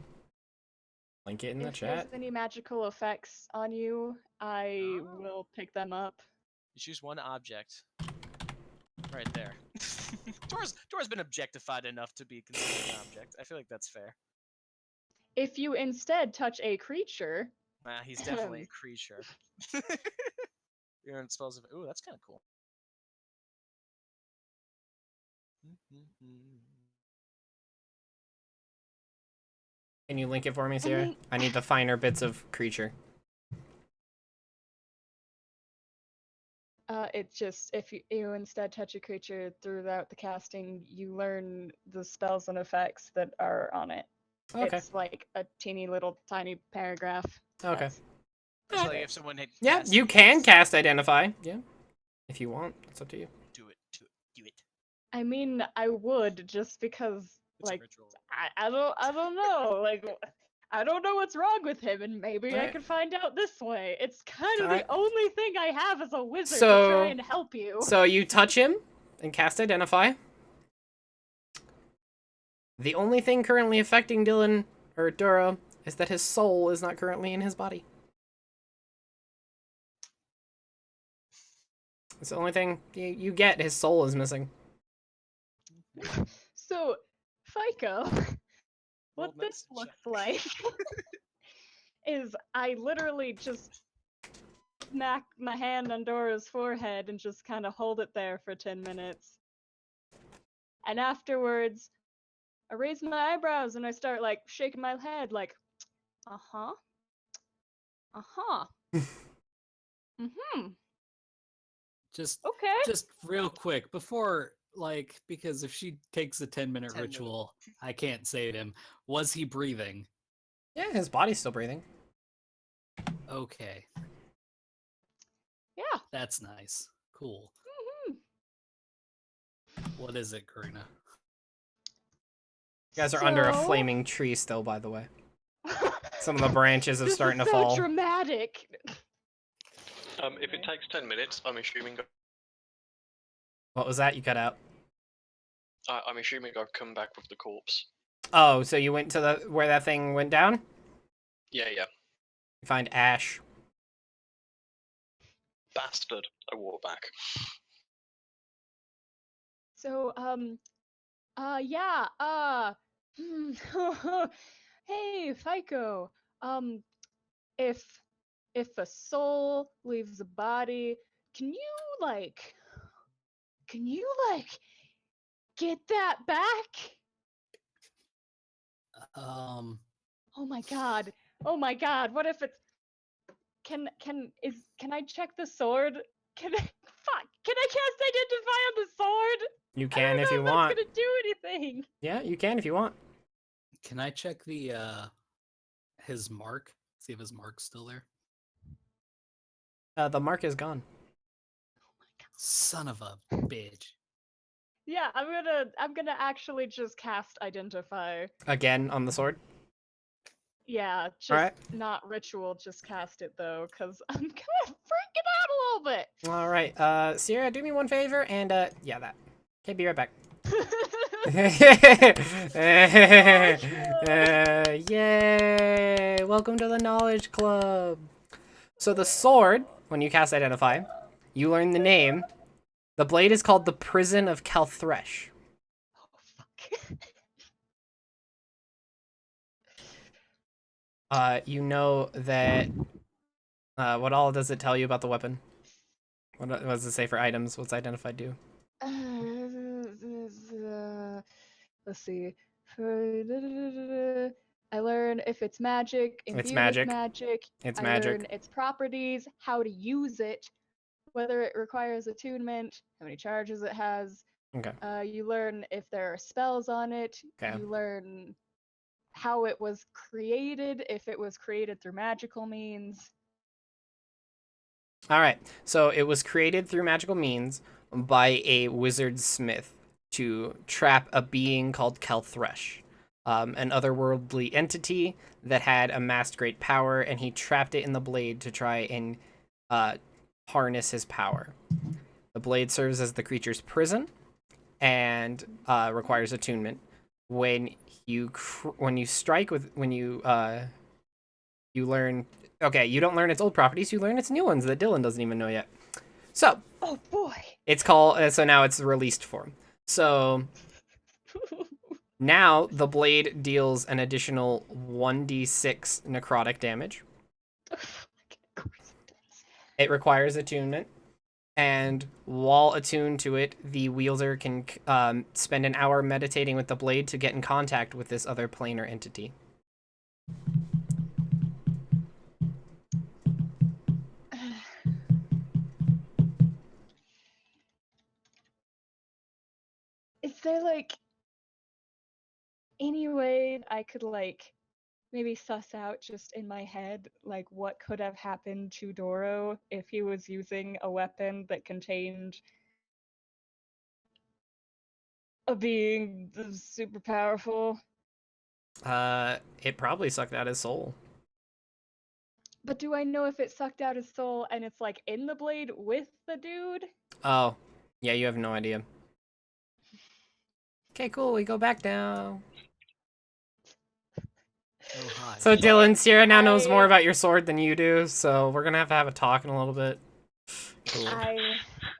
Link it in the
If
chat.
there's any magical effects on you, I
Oh.
will pick them up.
You choose one object. Right there. Dora's been objectified enough to be considered an object. I feel like that's fair.
If you instead touch a creature,
Nah, he's definitely a creature. You're in spells of. Ooh, that's kind of cool.
Can you link it for me, Sierra?
then-
I need the finer bits of creature.
it's just if you instead touch a creature throughout the casting, you learn the spells and effects that are on it.
Okay.
It's like a teeny little tiny paragraph.
Okay.
that's-
So like if someone had
Yeah,
cast
you can
these-
cast Identify. Yeah. If you want. It's up to you.
Do it.
I mean, I would just because,
It's a
like,
ritual.
I don't know, like, I don't know what's wrong with him, and maybe I
Alright.
could find out this way. It's kind of
Alright.
the only thing I have as a wizard to
So-
try and help you.
So you touch him and cast Identify. The only thing currently affecting Dylan or Dora is that his soul is not currently in his body. It's the only thing you get. His soul is missing.
So, FICO, what
Rolled
this
medicine
looks like is I literally just smack my hand on Dora's forehead and just kind of hold it there for 10 minutes. And afterwards, I raise my eyebrows and I start like shaking my head like, uh-huh. Uh-huh. Mm-hmm.
Just
Okay.
just real quick before, like, because if she takes a 10-minute
10 minutes.
ritual, I can't save him. Was he breathing?
Yeah, his body's still breathing.
Okay,
Yeah.
that's nice. Cool.
Mhm.
What is it, Karina?
You guys are under a
So-
flaming tree still, by the way. Some of the branches are
This
starting
is
to
so
fall.
dramatic.
If it takes 10 minutes, I'm assuming
What was that? You cut out.
I've come back with the corpse.
Oh, so you went to the where that thing went down?
Yeah.
You find Ash.
Bastard. I walk back.
So, yeah, hey, FICO. Um, if a soul leaves a body, can you like, get that back?
Um,
Oh my god. Oh my god. What if it's can I check the sword? Can I fuck? Can I cast identify on the sword?
You
I don't
can if
know
you
if
want.
that's gonna do anything.
Yeah, you can if you want.
can I check the his mark? See if his mark's still there.
The mark is gone.
Son of a bitch.
Yeah, I'm gonna actually just cast identify.
Again on the sword.
Yeah, just
Alright.
not ritual, just cast it though, cause I'm kind of freaking out a little bit.
All right. Sierra, do me one favor and yeah, that. Okay, be right back. Yay! Welcome to the Knowledge Club. So the sword, when you cast Identify, you learn the name. The blade is called the Prison of Calthresh.
Oh fuck.
You know that. What all does it tell you about the weapon? What does it say for items? What's Identify do?
Let's see. I learn if it's magic,
It's
imbued
magic.
with magic.
It's
I
magic.
learn its properties, how to use it, whether it requires attunement, how many charges it has.
Okay.
You learn if there are spells on it.
Okay.
You learn how it was created, if it was created through magical means.
All right. So it was created through magical means by a wizard smith to trap a being called Calthresh, an otherworldly entity that had amassed great power, and he trapped it in the blade to try and harness his power. The blade serves as the creature's prison and requires attunement. When you strike with you learn. Okay, you don't learn its old properties. You learn its new ones that Dylan doesn't even know yet. So
Oh boy.
it's called. So now it's released form. So now the blade deals an additional 1d6 necrotic damage.
Of course it does.
It requires attunement, and while attuned to it, the wielder can spend an hour meditating with the blade to get in contact with this other planar entity.
Is there like any way I could like maybe suss out just in my head like what could have happened to Doro if he was using a weapon that contained a being that's super powerful?
It probably sucked out his soul.
But do I know if it sucked out his soul and it's like in the blade with the dude?
Oh, yeah, you have no idea. Okay, cool. We go back now.
Oh hi.
So Dylan, Sierra now knows more
I-
about your sword than you do, so we're gonna have a talk in a little bit. Cool.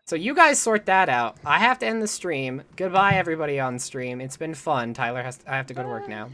So you guys sort that out. I have to end the stream. Goodbye, everybody on stream. It's been fun. I have to go to work now.